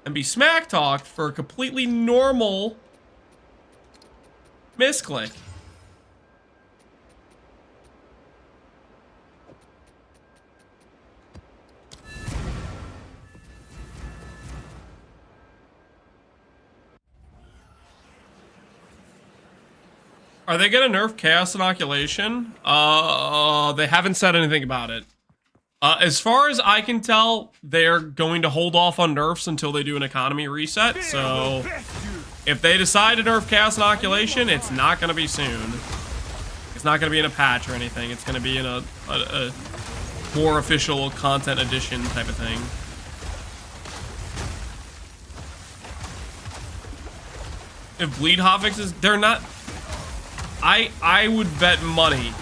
S1: and be smack talked for a completely normal misclick. Are they gonna nerf Chaos Inoculation? They haven't said anything about it. As far as I can tell, they're going to hold off on nerfs until they do an economy reset, so if they decide to nerf Chaos Inoculation, it's not gonna be soon. It's not gonna be in a patch or anything. It's gonna be in a more official content edition type of thing. If bleed hotfixes, they're not. I would bet money.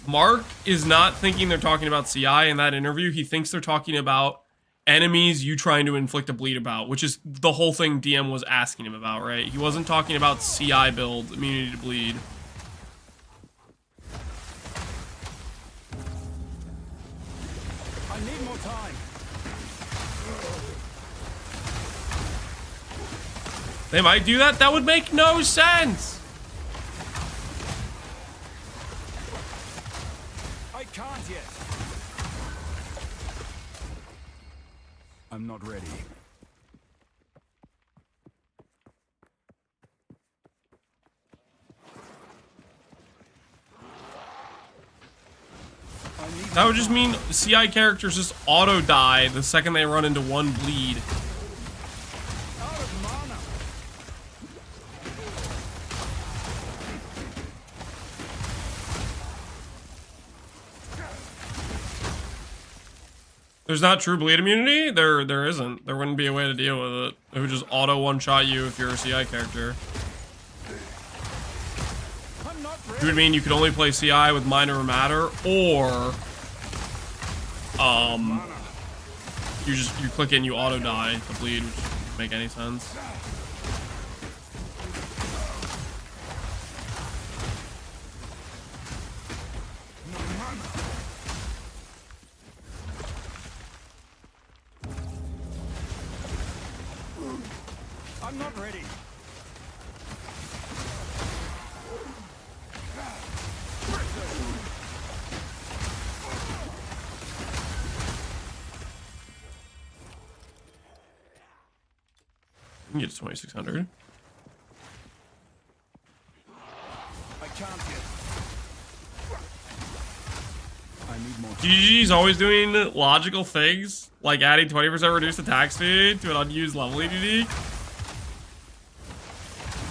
S1: Mark is not thinking they're talking about CI in that interview. He thinks they're talking about enemies you trying to inflict a bleed about, which is the whole thing DM was asking him about, right? He wasn't talking about CI build, immunity to bleed.
S2: I need more time.
S1: They might do that? That would make no sense!
S2: I can't yet.
S3: I'm not ready.
S1: That would just mean CI characters just auto die the second they run into one bleed.
S2: Out of mana.
S1: There's not true bleed immunity? There isn't. There wouldn't be a way to deal with it. It would just auto one-shot you if you're a CI character.
S2: I'm not
S1: It
S2: ready.
S1: would mean you could only play CI with minor matter, or you click it and you auto die to bleed, which doesn't make any sense.
S2: I'm not ready.
S1: You can get to 2600.
S2: I can't yet.
S3: I need more time.
S1: GG's always doing logical things, like adding 20% reduced attack speed to an unused level unique.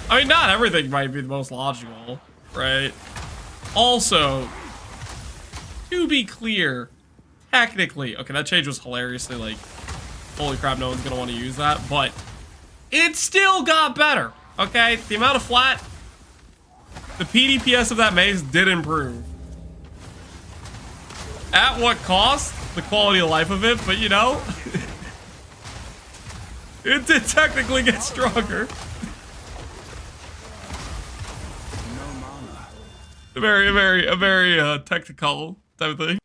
S1: I mean, not everything might be the most logical, right? Also, to be clear, technically, okay, that change was hilariously like, holy crap, no one's gonna want to use that, but it still got better, okay? The amount of flat, the PDPS of that maze did improve. At what cost? The quality of life of it, but you know, it did technically get stronger. A very technical type of thing.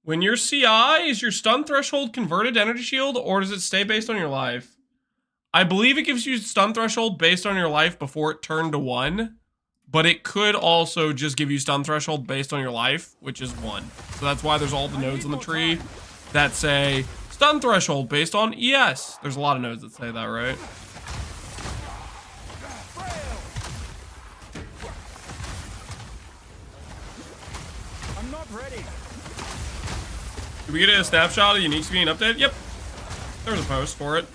S1: When your CI, is your stun threshold converted to energy shield, or does it stay based on your life? I believe it gives you stun threshold based on your life before it turned to 1, but it could also just give you stun threshold based on your life, which is 1. So that's why there's all the nodes on the tree that say stun threshold based on ES. There's a lot of nodes that say that, right?
S2: I'm not ready.
S1: Did we get a snapshot of uniques being updated? Yep. There was a post for it.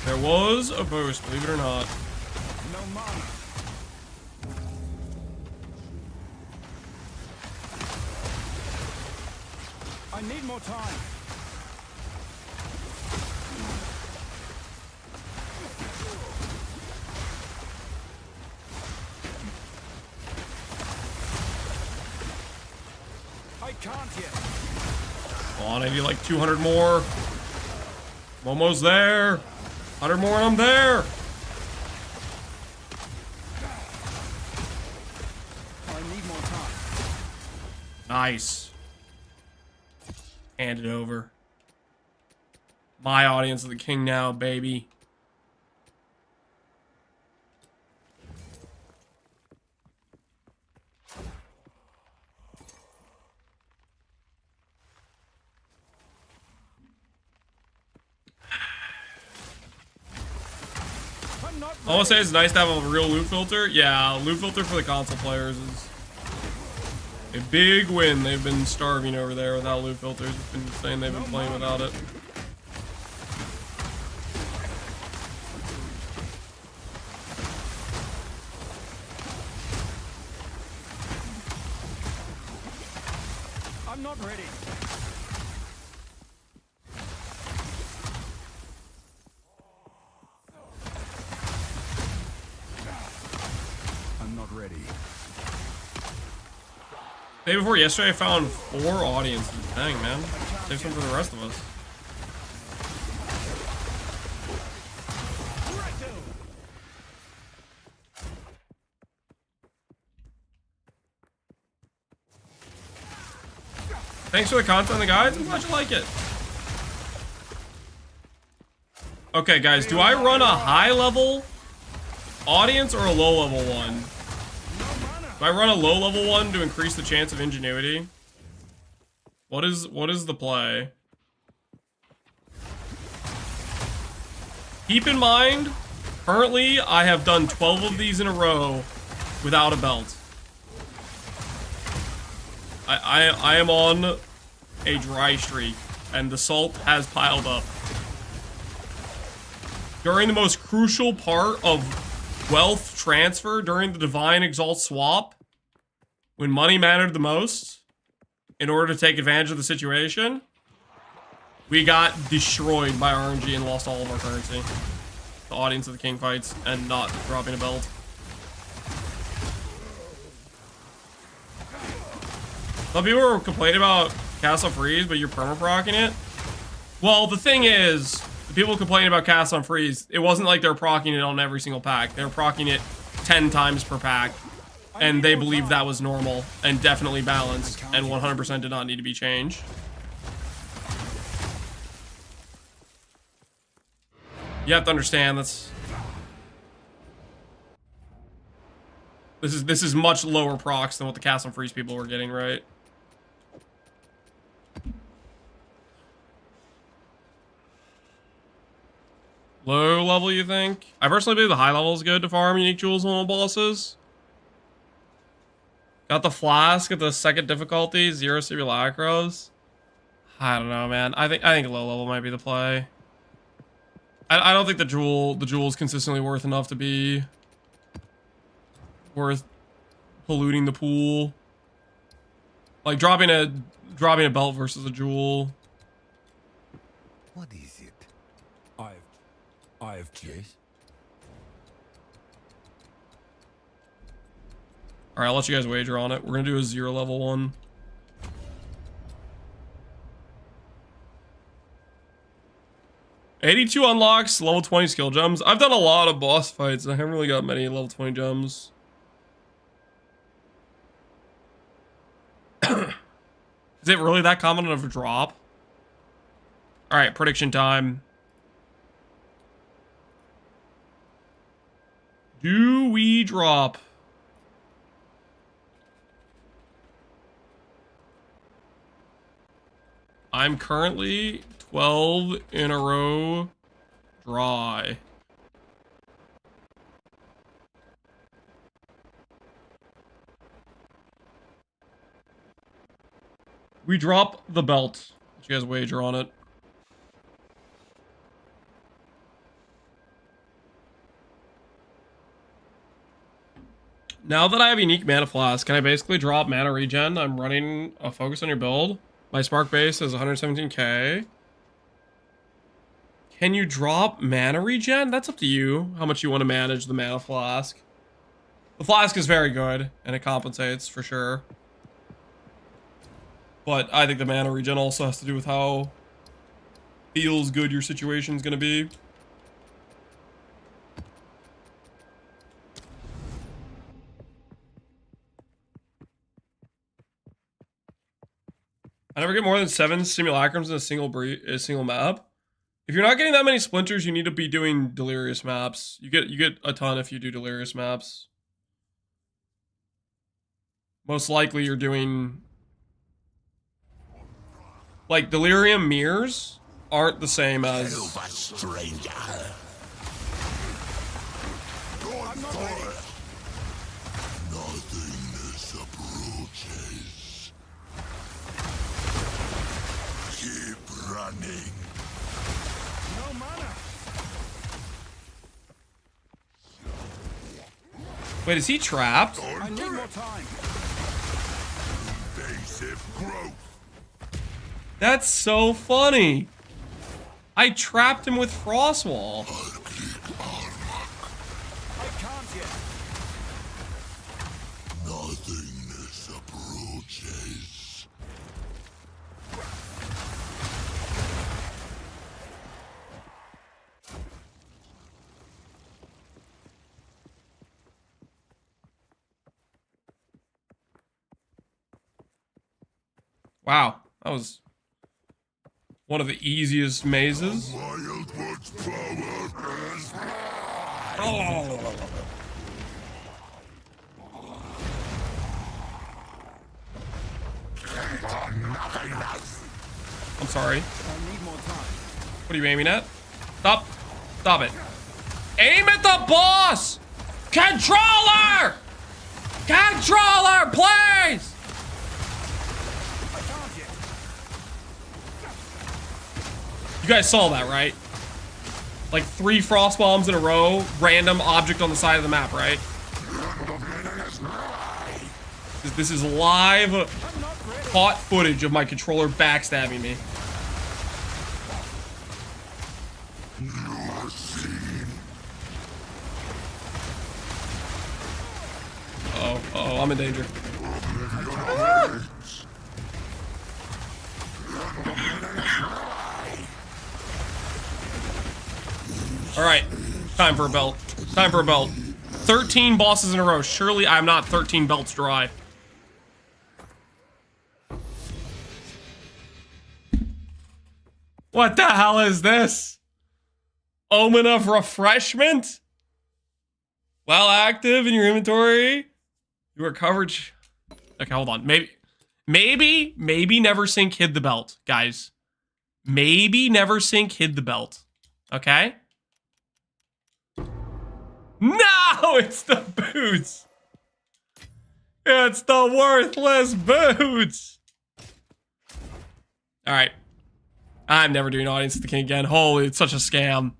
S1: There was a post, believe it or not.
S2: No mana. I need more time. I can't yet.
S1: Come on, I need like 200 more. I'm almost there. 100 more and I'm there.
S2: I need more time.
S1: Nice. Hand it over. My audience is the king now, baby.
S2: I'm not
S1: I want to
S2: ready.
S1: say it's nice to have a real loot filter. Yeah, loot filter for the console players is a big win. They've been starving over there without loot filters. It's been saying they've been playing without it.
S2: I'm not ready. I'm not ready.
S1: Day before yesterday, I found 4 audiences. Dang, man. Save some for the rest of us. Thanks for the content, the guys. I'm glad you like it. Okay, guys, do I run a high level audience or a low level one? Do I run a low level one to increase the chance of ingenuity? What is the play? Keep in mind, currently I have done 12 of these in a row without a belt. I am on a dry streak, and the salt has piled up. During the most crucial part of wealth transfer during the Divine Exalt swap, when money mattered the most, in order to take advantage of the situation, we got destroyed by RNG and lost all of our currency. The audience of the king fights and not dropping a belt. Some people were complaining about Cast on Freeze, but you're perma-procking it. Well, the thing is, the people complaining about Cast on Freeze, it wasn't like they were procking it on every single pack. They were procking it 10 times per pack. And they believed that was normal and definitely balanced and 100% did not need to be changed. You have to understand This is much lower procs than what the Cast and Freeze people were getting, right? Low level, you think? I personally believe the high level is good to farm unique jewels on all bosses. Got the flask at the second difficulty, 0 simulacros. I don't know, man. I think low level might be the play. I don't think the jewel is consistently worth enough to be worth polluting the pool. Like dropping a belt versus a jewel.
S5: What is it?
S3: I've
S5: Yes?
S1: Alright, I'll let you guys wager on it. We're gonna do a 0 level one. $82 unlocks, level 20 skill gems. I've done a lot of boss fights. I haven't really got many level 20 gems. Is it really that common of a drop? Alright, prediction time. Do we drop? I'm currently 12 in a row dry. We drop the belt. Let you guys wager on it. Now that I have unique mana flask, can I basically drop mana regen? I'm running a focus on your build. My spark base is 117k. Can you drop mana regen? That's up to you, how much you want to manage the mana flask. The flask is very good, and it compensates for sure. But I think the mana regen also has to do with how feels good your situation's gonna be. I never get more than 7 simulacrums in a single map. If you're not getting that many splinters, you need to be doing delirious maps. You get a ton if you do delirious maps. Most likely you're doing like delirium mirrors aren't the same as
S5: Nothingness approaches. Keep running.
S2: No mana.
S1: Wait, is he trapped?
S2: I need more time.
S5: Invasive growth.
S1: That's so funny. I trapped him with Frostwall.
S2: I can't yet.
S5: Nothingness approaches.
S1: Wow, that was one of the easiest mazes.
S5: Wildwood's power is
S1: I'm sorry.
S2: I need more time.
S1: What are you aiming at? Stop. Stop it. Aim at the boss! Controller! Controller, please!
S2: I can't yet.
S1: You guys saw that, right? Like 3 frost bombs in a row, random object on the side of the map, right? This is live hot footage of my controller backstabbing me. Uh-oh, I'm in danger. Alright, time for a belt. Time for a belt. 13 bosses in a row. Surely I'm not 13 belts dry. What the hell is this? Omen of Refreshment? While active in your inventory, Your coverage. Okay, hold on. Maybe never sink hid the belt, guys. Maybe never sink hid the belt. Okay? No, it's the boots. It's the worthless boots. All right. I'm never doing Audience of the King again. Holy, it's such a scam.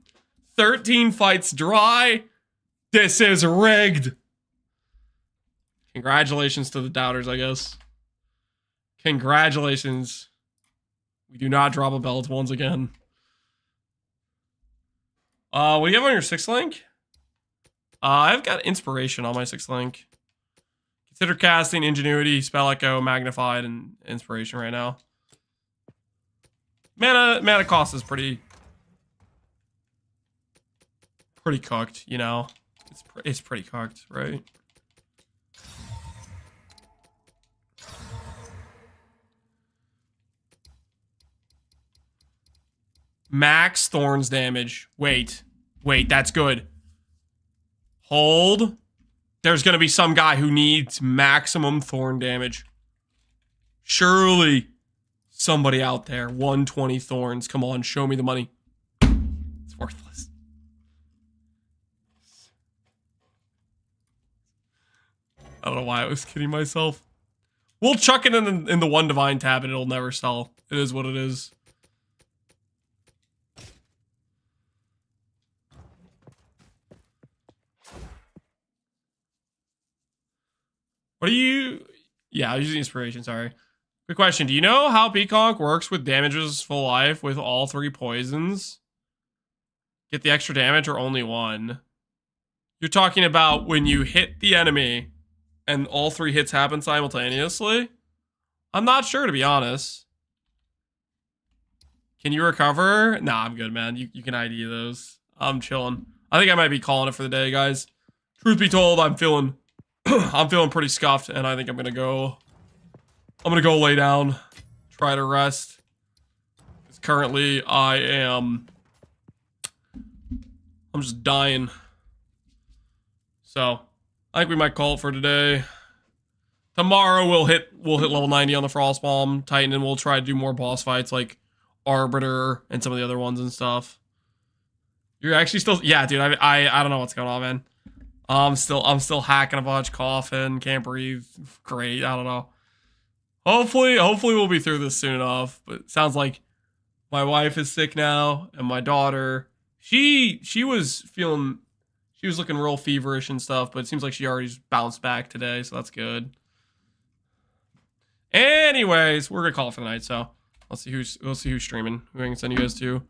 S1: 13 fights dry. This is rigged. Congratulations to the doubters, I guess. Congratulations. We do not drop a belt once again. What do you have on your 6th link? I've got Inspiration on my 6th link. Consider casting Ingenuity, Spell Echo, Magnified, and Inspiration right now. Mana cost is pretty cooked, you know. It's pretty cooked, right? Max Thorns damage. Wait, that's good. Hold. There's gonna be some guy who needs maximum Thorn damage. Surely somebody out there. 120 Thorns. Come on, show me the money. It's worthless. I don't know why I was kidding myself. We'll chuck it in the one divine tab and it'll never sell. It is what it is. What do you... Yeah, I was using Inspiration, sorry. Quick question. Do you know how Peacock works with damages full life with all 3 poisons? Get the extra damage or only 1? You're talking about when you hit the enemy and all 3 hits happen simultaneously? I'm not sure, to be honest. Can you recover? Nah, I'm good, man. You can ID those. I'm chilling. I think I might be calling it for the day, guys. Truth be told, I'm feeling pretty scuffed, and I think I'm gonna go lay down, try to rest. Because currently I'm just dying. So I think we might call it for today. Tomorrow we'll hit level 90 on the Frostbomb Titan, and we'll try to do more boss fights like Arbiter and some of the other ones and stuff. You're actually still, yeah, dude. I don't know what's going on, man. I'm still hacking a bunch, coughing, can't breathe. Great, I don't know. Hopefully we'll be through this soon enough. But it sounds like my wife is sick now, and my daughter, she was looking real feverish and stuff, but it seems like she already bounced back today, so that's good. Anyways, we're gonna call it for the night. So we'll see who's streaming. Who I can send you guys to.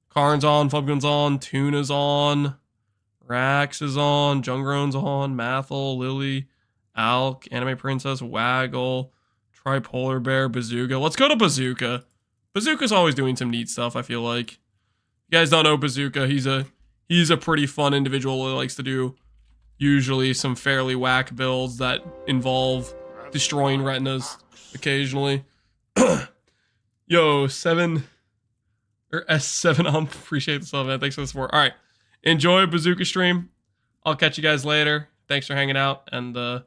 S1: Karn's on, Flubgun's on, Tuna's on. Rax is on, Jungrone's on, Mathel, Lily, Alk, Anime Princess, Waggle, Tripolar Bear, Bazooka. Let's go to Bazooka. Bazooka's always doing some neat stuff, I feel like. You guys don't know Bazooka. He's a pretty fun individual who likes to do usually some fairly whack builds that involve destroying retinas occasionally. Yo, S7 appreciate the stuff, man. Thanks for the support. All right. Enjoy Bazooka stream. I'll catch you guys later. Thanks for hanging out. And yeah,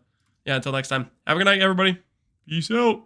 S1: until next time. Have a good night, everybody. Peace out.